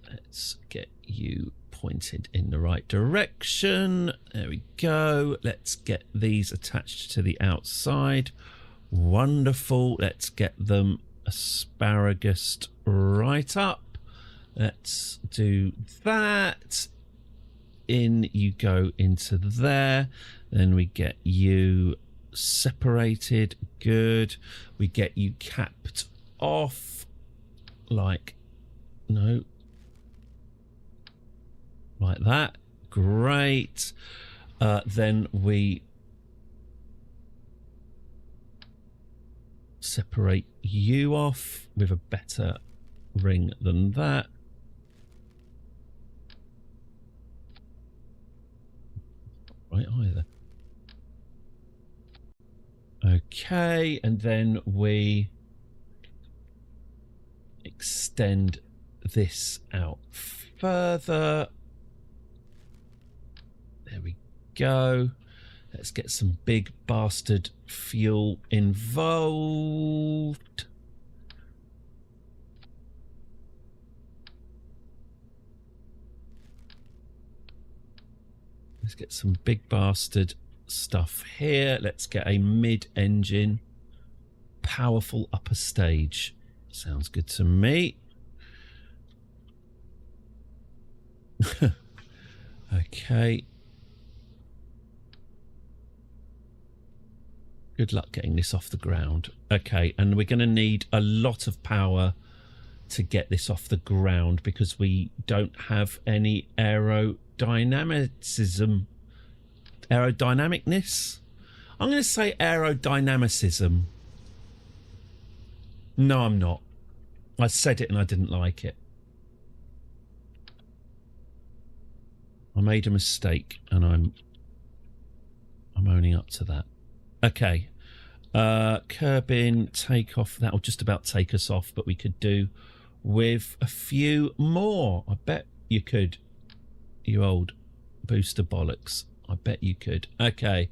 Let's get you pointed in the right direction. There we go. Let's get these attached to the outside. Wonderful. Let's get them asparagus right up. Let's do that. In you go into there. Then we get you separated. Good. We get you capped off like no. Like that. Great. Then we separate you off with a better ring than that. Right either. Okay, and then we extend this out further. There we go. Let's get some big bastard fuel involved. Let's get some big bastard stuff here. Let's get a mid-engine powerful upper stage. Sounds good to me. Okay. Good luck getting this off the ground. Okay, and we're going to need a lot of power to get this off the ground because we don't have any aerodynamicism. Aerodynamicness? I'm going to say aerodynamicism. No, I'm not. I said it and I didn't like it. I made a mistake and I'm owning up to that. Okay. Kerbin, take off. That'll just about take us off, but we could do with a few more. I bet you could. You old booster bollocks. I bet you could. Okay.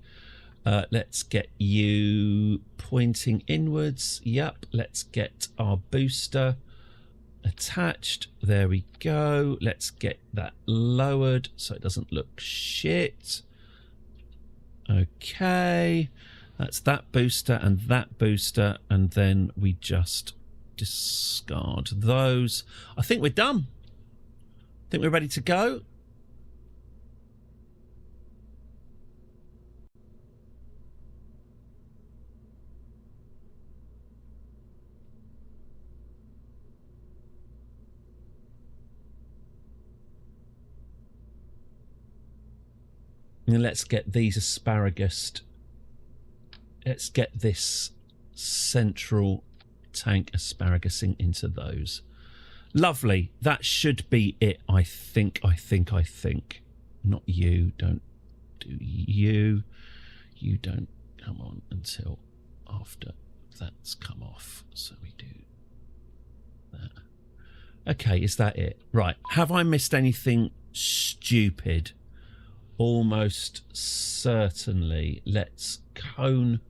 Let's get you pointing inwards. Yep. Let's get our booster attached. There we go. Let's get that lowered so it doesn't look shit. Okay. That's that booster, and then we just discard those. I think we're done. I think we're ready to go. And let's get these asparagus. Let's get this central tank asparagus into those. Lovely. That should be it, I think. Not you. Don't do you. You don't come on until after that's come off. So we do that. Okay, is that it? Right. Have I missed anything stupid? Almost certainly. Let's cone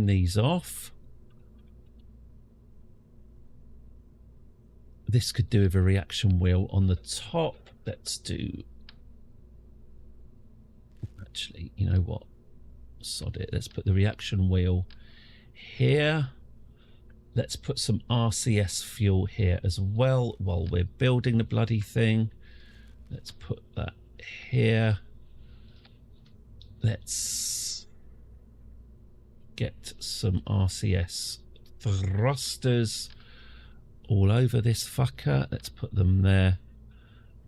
these off. This could do with a reaction wheel on the top. Let's do... Actually, you know what? Sod it. Let's put the reaction wheel here. Let's put some RCS fuel here as well while we're building the bloody thing. Let's put that here. Let's get some RCS thrusters all over this fucker. Let's put them there.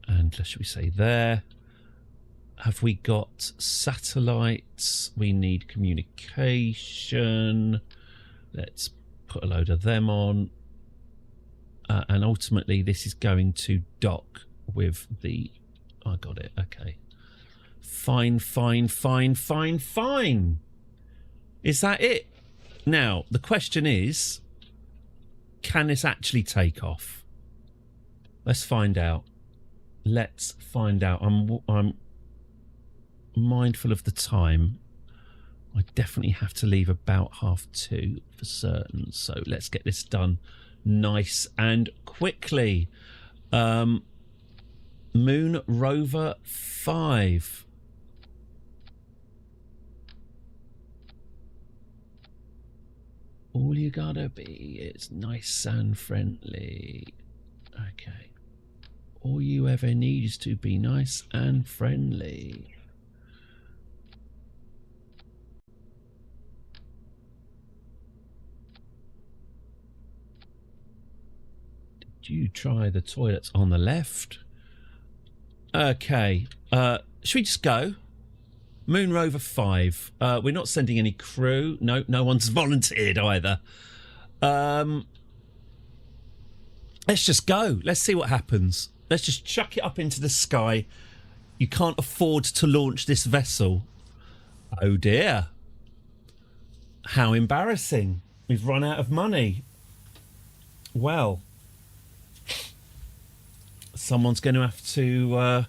And should we say there? Have we got satellites? We need communication. Let's put a load of them on. and ultimately this is going to dock with the... I got it, okay. Fine. Is that it? Now, the question is, can this actually take off? Let's find out. I'm mindful of the time. I definitely have to leave about 2:30 for certain. So let's get this done nice and quickly. Moon Rover 5. All you gotta be is nice and friendly. Okay. All you ever need is to be nice and friendly. Did you try the toilets on the left? Okay. Should we just go? Moon Rover 5. We're not sending any crew. No one's volunteered either. Let's just go. Let's see what happens. Let's just chuck it up into the sky. You can't afford to launch this vessel. Oh dear. How embarrassing. We've run out of money. Well, someone's going to have to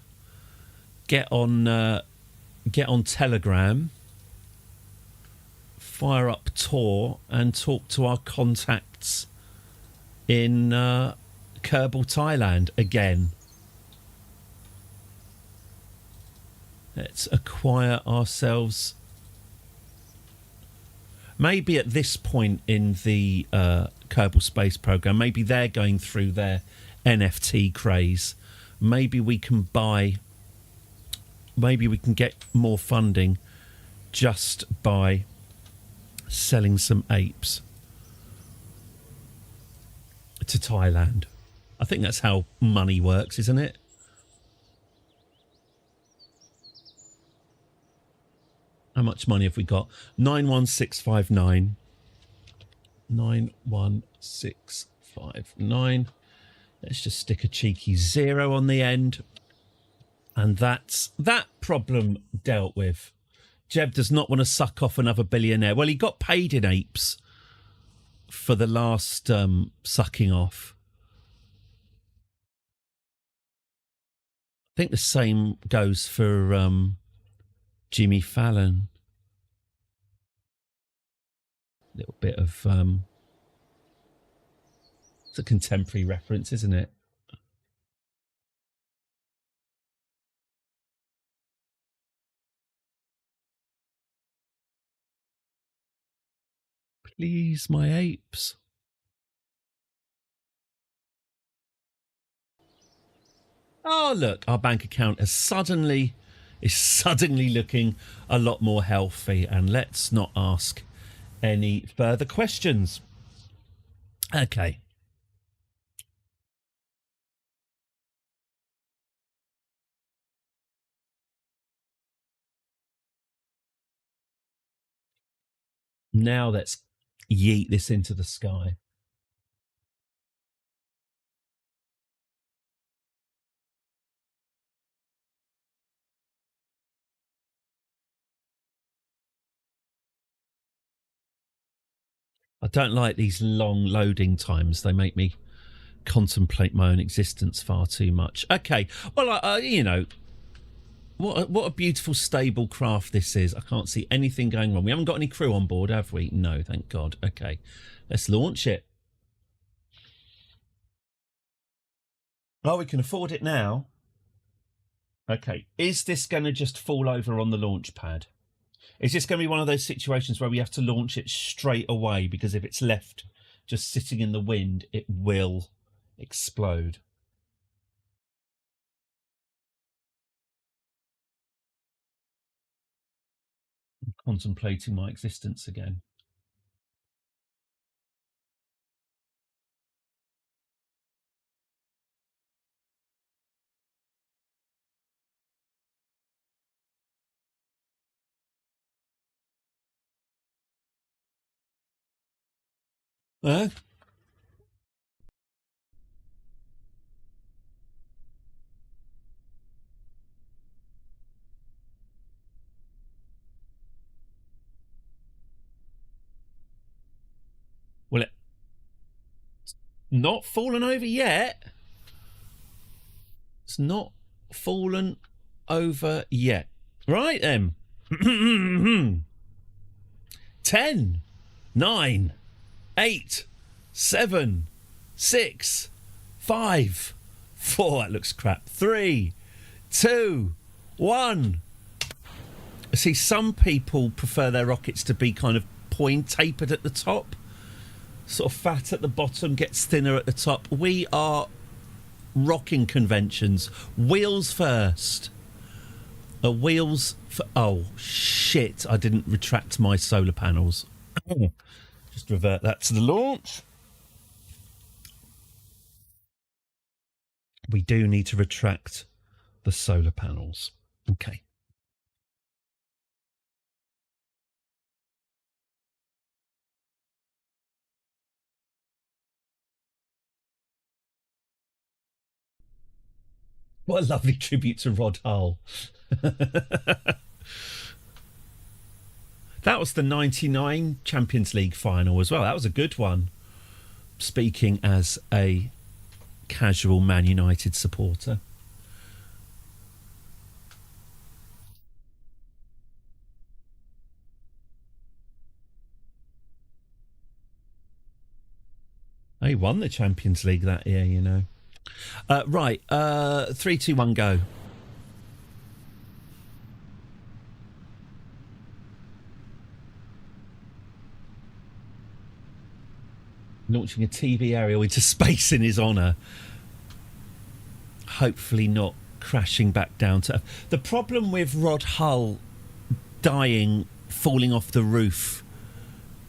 get on Telegram, fire up Tor, and talk to our contacts in Kerbal, Thailand again. Let's acquire ourselves. Maybe at this point in the Kerbal Space Program, maybe they're going through their NFT craze. Maybe we can get more funding just by selling some apes to Thailand. I think that's how money works, isn't it? How much money have we got? 91659. 91659. Let's just stick a cheeky 0 on the end. And that's that problem dealt with. Jeb does not want to suck off another billionaire. Well, he got paid in apes for the last sucking off. I think the same goes for Jimmy Fallon. A little bit of it's a contemporary reference, isn't it? Please, my apes. Oh, look, our bank account is suddenly looking a lot more healthy. And let's not ask any further questions. Okay. Now let's yeet this into the sky. I don't like these long loading times. They make me contemplate my own existence far too much. Okay, well, you know, what a beautiful, stable craft this is. I can't see anything going wrong. We haven't got any crew on board, have we? No, thank God. Okay, let's launch it. Oh, we can afford it now. Okay, is this going to just fall over on the launch pad? Is this going to be one of those situations where we have to launch it straight away? Because if it's left just sitting in the wind, it will explode. I'm contemplating my existence again. Not fallen over yet. It's not fallen over yet. Right then. 10, 9, 8, 7, 6, 5, 4. That looks crap. 3, 2, 1. See, some people prefer their rockets to be kind of tapered at the top, sort of fat at the bottom, gets thinner at the top. We are rocking conventions. Wheels first. Wheels for... Oh, shit. I didn't retract my solar panels. Just revert that to the launch. We do need to retract the solar panels. Okay. What a lovely tribute to Rod Hull. That was the 99 Champions League final as well. That was a good one. Speaking as a casual Man United supporter. They won the Champions League that year, you know. Right, 3, 2, 1, go. Launching a TV aerial into space in his honour. Hopefully not crashing back down to Earth. The problem with Rod Hull dying, falling off the roof,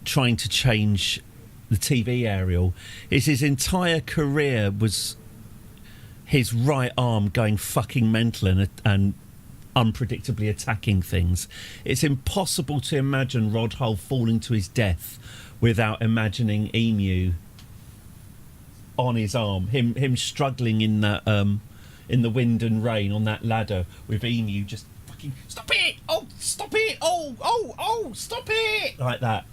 trying to change the TV aerial, is his entire career was his right arm going fucking mental and unpredictably attacking things. It's impossible to imagine Rod Hull falling to his death without imagining Emu on his arm, him struggling in that in the wind and rain on that ladder with Emu just fucking stop it, oh stop it, oh stop it, like that.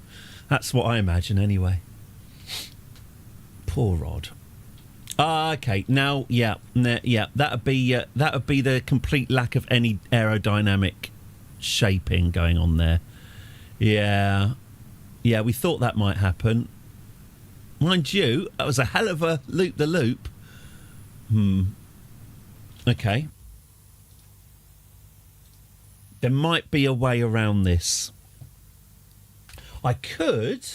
That's what I imagine anyway. Poor Rod. Okay, now that'd be the complete lack of any aerodynamic shaping going on there. Yeah, we thought that might happen. Mind you, that was a hell of a loop-the-loop. Okay. There might be a way around this. I could...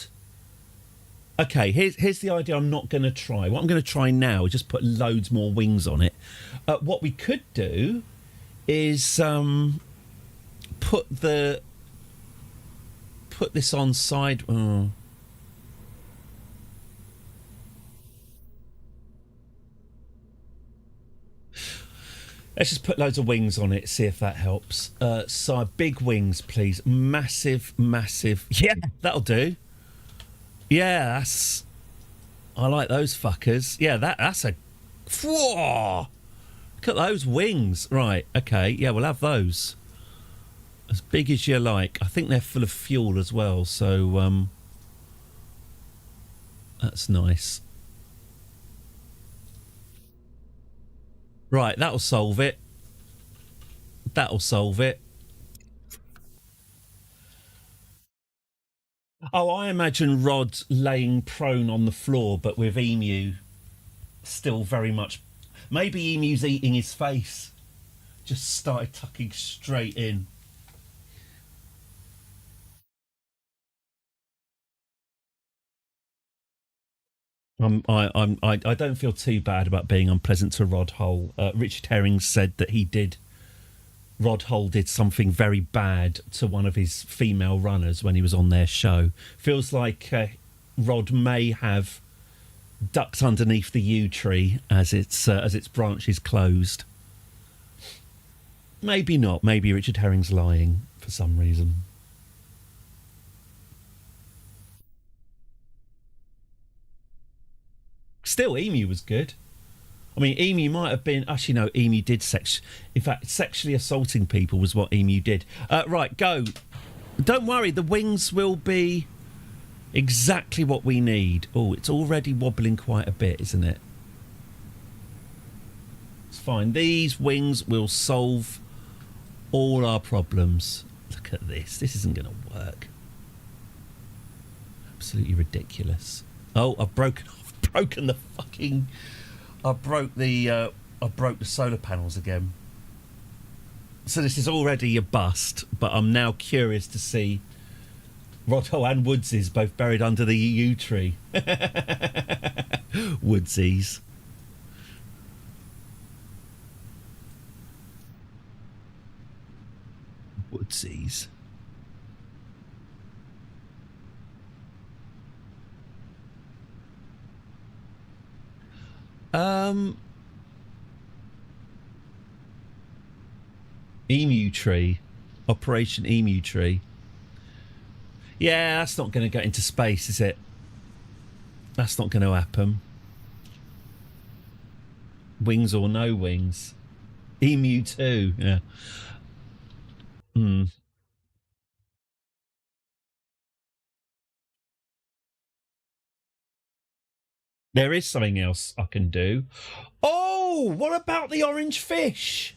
Okay, here's the idea I'm not going to try. What I'm going to try now is just put loads more wings on it. What we could do is put this on side... Oh. Let's just put loads of wings on it, see if that helps. So big wings, please. Massive. Yeah, that'll do. Yeah, I like those fuckers. Yeah, that's a... Whoa! Look at those wings. Right, okay. Yeah, we'll have those. As big as you like. I think they're full of fuel as well, so... that's nice. Right, that'll solve it. That'll solve it. Oh, I imagine Rod laying prone on the floor, but with Emu still very much... Maybe Emu's eating his face. Just started tucking straight in. I don't feel too bad about being unpleasant to Rod Hull. Richard Herring said that Rod Hull did something very bad to one of his female runners when he was on their show. Feels like Rod may have ducked underneath the yew tree as its branches closed. Maybe not. Maybe Richard Herring's lying for some reason. Still, Emu was good. I mean, Emu might have been... Actually, no, Emu did In fact, sexually assaulting people was what Emu did. Right, go. Don't worry, the wings will be Exactly what we need. Oh, it's already wobbling quite a bit, isn't it? It's fine. These wings will solve all our problems. Look at this. This isn't going to work. Absolutely ridiculous. Oh, I've broken the fucking... I broke the solar panels again. So this is already a bust, but I'm now curious to see Roddo and Woodsies both buried under the yew tree. Woodsies. Woodsies. Emu tree. Operation Emu tree. Yeah, that's not going to get into space, is it? That's not going to happen. Wings or no wings. Emu 2, yeah. There is something else I can do. Oh, what about the orange fish?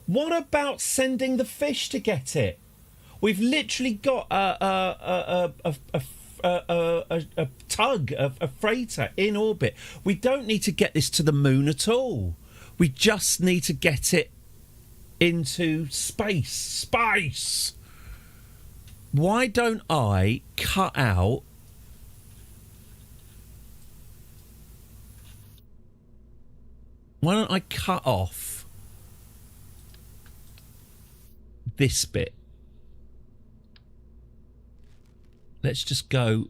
What about sending the fish to get it? We've literally got a tug, a freighter in orbit. We don't need to get this to the moon at all. We just need to get it into space. Space! Why don't I cut out... Why don't I cut off this bit? Let's just go...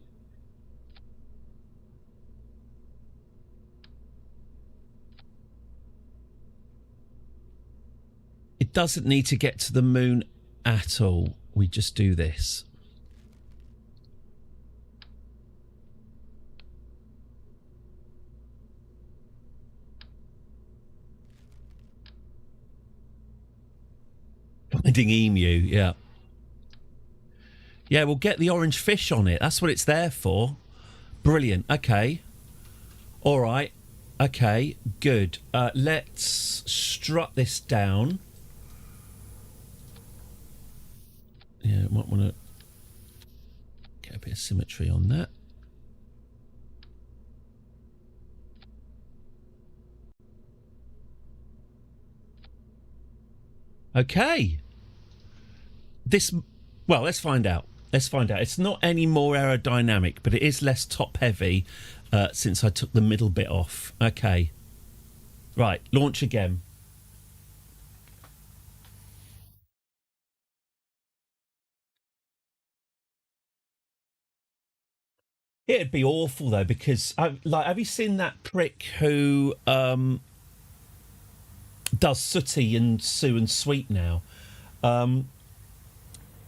It doesn't need to get to the moon at all. We just do this. Finding emu, yeah. Yeah, we'll get the orange fish on it. That's what it's there for. Brilliant. Okay. All right. Okay, good. Let's strut this down. Yeah, might want to get a bit of symmetry on that. Okay. This... Well, let's find out. Let's find out. It's not any more aerodynamic, but it is less top-heavy since I took the middle bit off. Okay. Right, launch again. It'd be awful, though, because... have you seen that prick who does Sooty and Sue and Sweet now?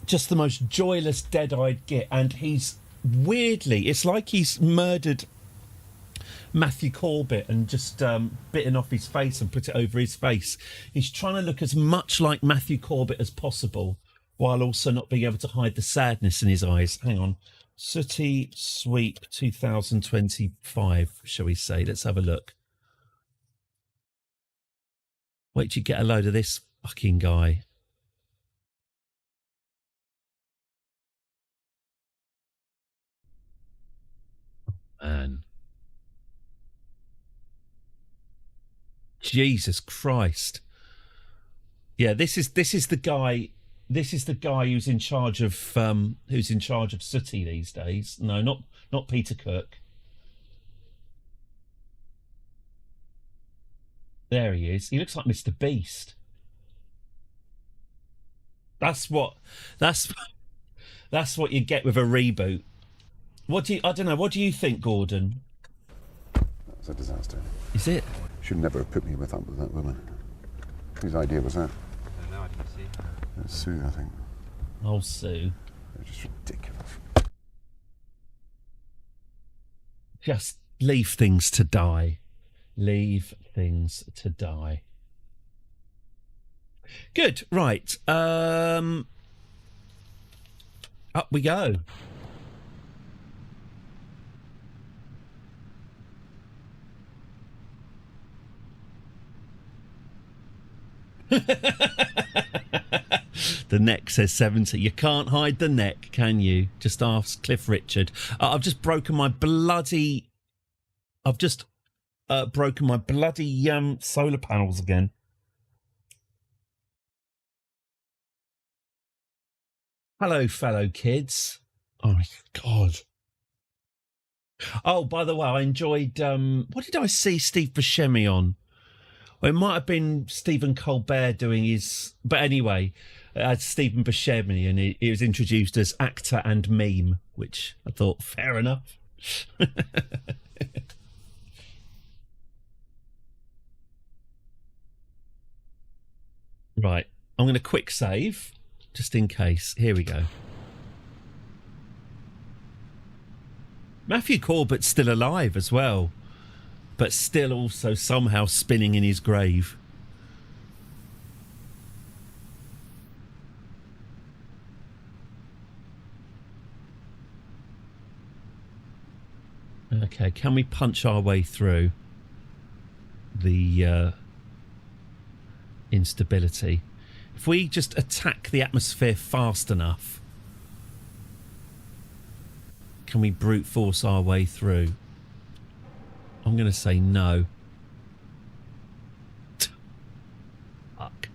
Just the most joyless, dead-eyed git, and he's weirdly... It's like he's murdered Matthew Corbett and just bitten off his face and put it over his face. He's trying to look as much like Matthew Corbett as possible while also not being able to hide the sadness in his eyes. Hang on. Sooty Sweep 2025, shall we say. Let's have a look. Wait till you get a load of this fucking guy. Man. Jesus Christ. Yeah, this is the guy. This is the guy who's in charge of Sooty these days. No, not Peter Cook. There he is. He looks like Mr. Beast. That's what you get with a reboot. I don't know. What do you think, Gordon? That's a disaster. Is it? Should never have put me with that woman. Whose idea was that? I don't know. I didn't see. It's Sue, I think. Oh, Sue. They're just ridiculous. Just leave things to die. Leave things to die. Good. Right. Up we go. The neck says 70. You can't hide the neck, can you? Just ask Cliff Richard. I've just broken my bloody... solar panels again. Hello, fellow kids. Oh, my God. Oh, by the way, I enjoyed... what did I see Steve Buscemi on? Well, it might have been Stephen Colbert doing his... But anyway, Stephen Buscemi, and he was introduced as actor and meme, which I thought, fair enough. Right, I'm going to quick save, just in case. Here we go. Matthew Corbett's still alive as well, but still also somehow spinning in his grave. Okay, can we punch our way through the instability? If we just attack the atmosphere fast enough, can we brute force our way through? I'm going to say no. Fuck.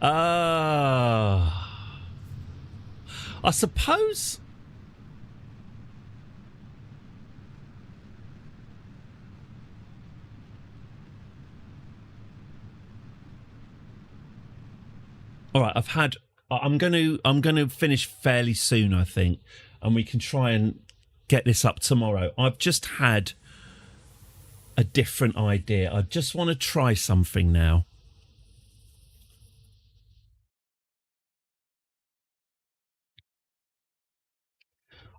I suppose... All right, I'm going to finish fairly soon, I think, and we can try and get this up tomorrow. I've just had a different idea. I just want to try something now.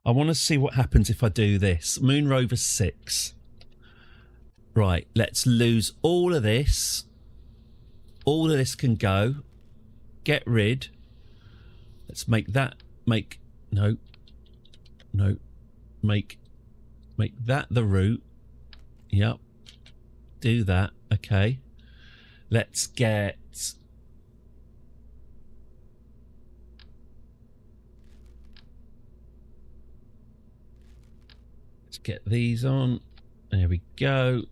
I want to see what happens if I do this. Moon Rover 6. Right, let's lose all of this. All of this can go. Get rid. Let's make that. Make that the route. Yep. Do that. Okay. Let's get... Let's get these on. There we go.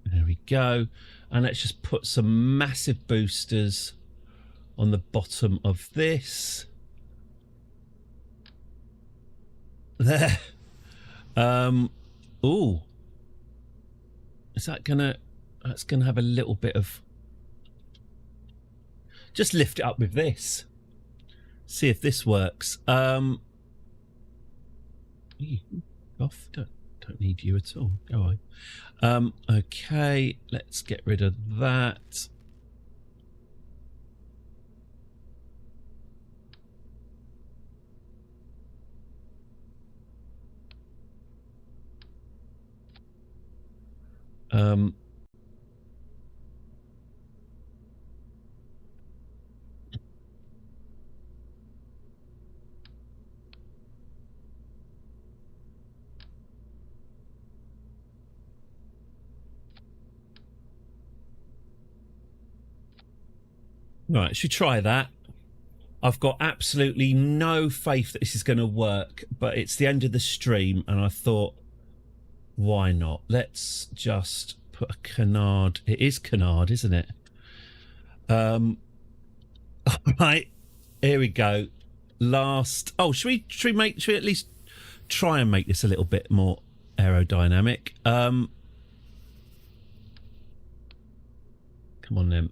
There we go. And let's just put some massive boosters on the bottom of this. There. Ooh. Is that gonna... That's gonna have a little bit of... Just lift it up with this. See if this works. Off. Don't need you at all. Go on. Okay, let's get rid of that. Right, should try that. I've got absolutely no faith that this is going to work, but it's the end of the stream, and I thought, why not? Let's just put a canard. It is canard, isn't it? All right, here we go. Last. Oh, should we at least try and make this a little bit more aerodynamic? Come on then.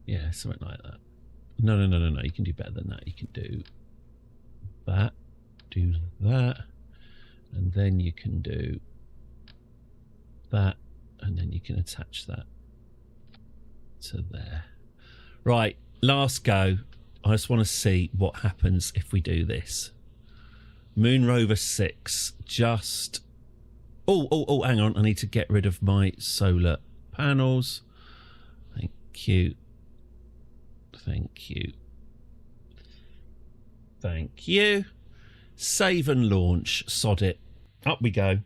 Yeah, something like that. No. You can do better than that. You can do that, and then you can do that, and then you can attach that to there. Right, last go. I just want to see what happens if we do this. Moon Rover 6, just... Oh, hang on. I need to get rid of my solar panels. Thank you. Thank you. Thank you. Save and launch. Sod it. Up we go.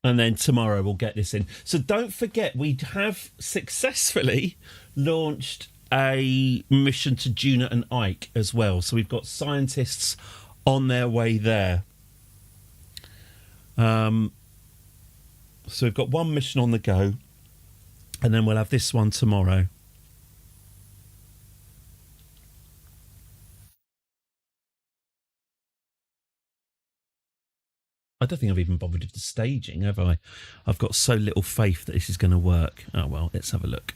And then tomorrow we'll get this in. So don't forget, we have successfully launched a mission to Juna and Ike as well. So we've got scientists on their way there. So we've got one mission on the go, and then we'll have this one tomorrow. I don't think I've even bothered with the staging, have I? I've got so little faith that this is going to work. Oh, well, let's have a look.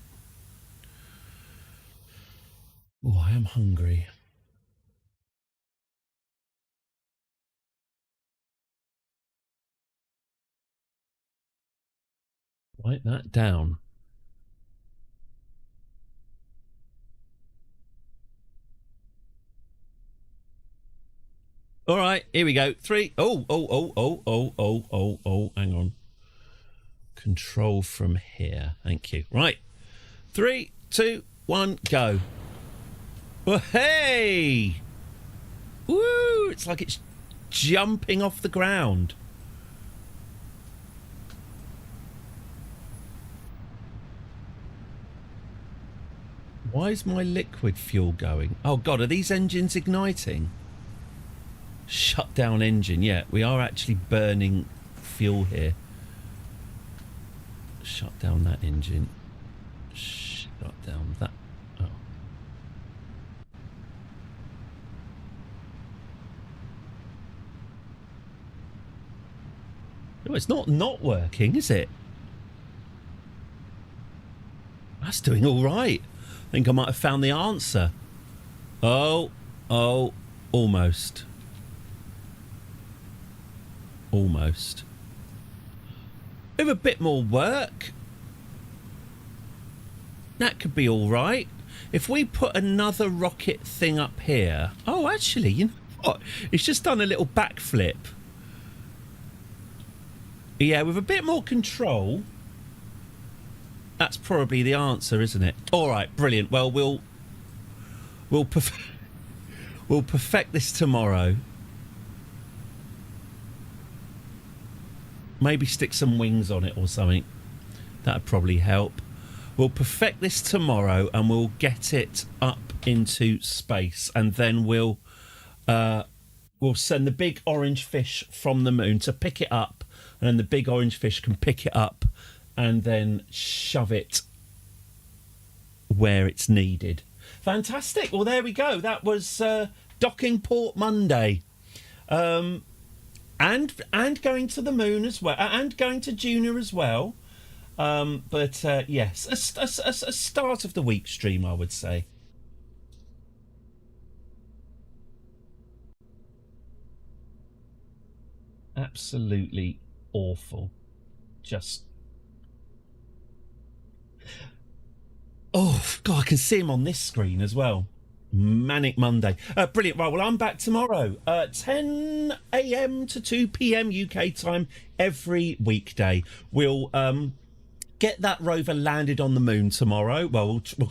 Oh, I am hungry. Write that down. All right, here we go. 3. Oh, hang on. Control from here. Thank you. Right. 3, 2, 1, go. Oh, hey! Woo! It's like it's jumping off the ground. Why is my liquid fuel going? Oh, God, are these engines igniting? Shut down engine. Yeah, we are actually burning fuel here. Shut down that engine. Shut down that. Oh. Oh, it's not working, is it? That's doing all right. I think I might have found the answer. Oh, almost. Almost. With a bit more work, that could be all right. If we put another rocket thing up here... Oh, actually, you know what? It's just done a little backflip. Yeah, with a bit more control... That's probably the answer, isn't it? All right, brilliant. Well, we'll perfect this tomorrow. Maybe stick some wings on it or something. That'd probably help. We'll perfect this tomorrow and we'll get it up into space, and then we'll send the big orange fish from the moon to pick it up, and then the big orange fish can pick it up and then shove it where it's needed. Fantastic. Well, there we go. That was Docking Port Monday. And going to the moon as well. And going to Juna as well. Yes, a start of the week stream, I would say. Absolutely awful. Just... Oh, God, I can see him on this screen as well. Manic Monday. Brilliant. Right, well, I'm back tomorrow. 10 a.m. to 2 p.m. UK time every weekday. We'll get that rover landed on the moon tomorrow. Well, we'll try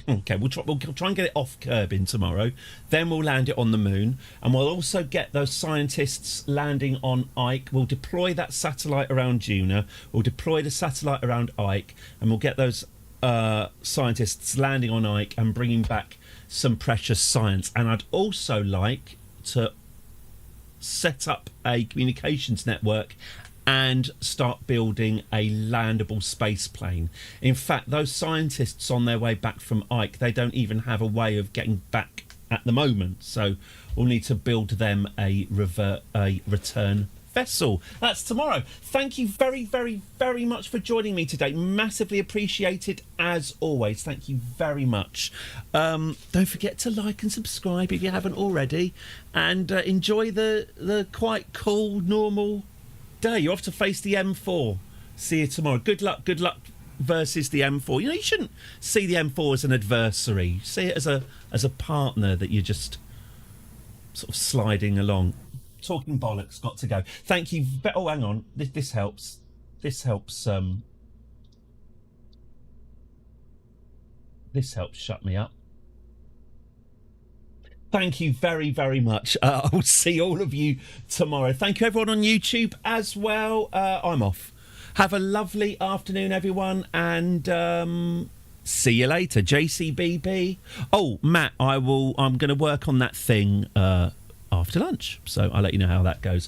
and get it off Kerbin tomorrow. Then we'll land it on the moon. And we'll also get those scientists landing on Ike. We'll deploy that satellite around Juna. We'll deploy the satellite around Ike. And we'll get those scientists landing on Ike and bringing back some precious science. And I'd also like to set up a communications network and start building a landable space plane. In fact, those scientists on their way back from Ike, they don't even have a way of getting back at the moment, so we'll need to build them a return vessel. That's tomorrow. Thank you very, very, very much for joining me today. Massively appreciated as always. Thank you very much. Don't forget to like and subscribe if you haven't already, and enjoy the quite cool normal day. You're off to face the M4. See you tomorrow. Good luck versus the M4. You shouldn't see the M4 as an adversary. See it as a partner that you're just sort of sliding along. Talking bollocks, got to go. Thank you. Oh, hang on. This helps. This helps shut me up. Thank you very, very much. I'll see all of you tomorrow. Thank you, everyone on YouTube as well. I'm off. Have a lovely afternoon, everyone, and see you later. JCBB. Oh, Matt, I'm going to work on that thing after lunch, so I'll let you know how that goes.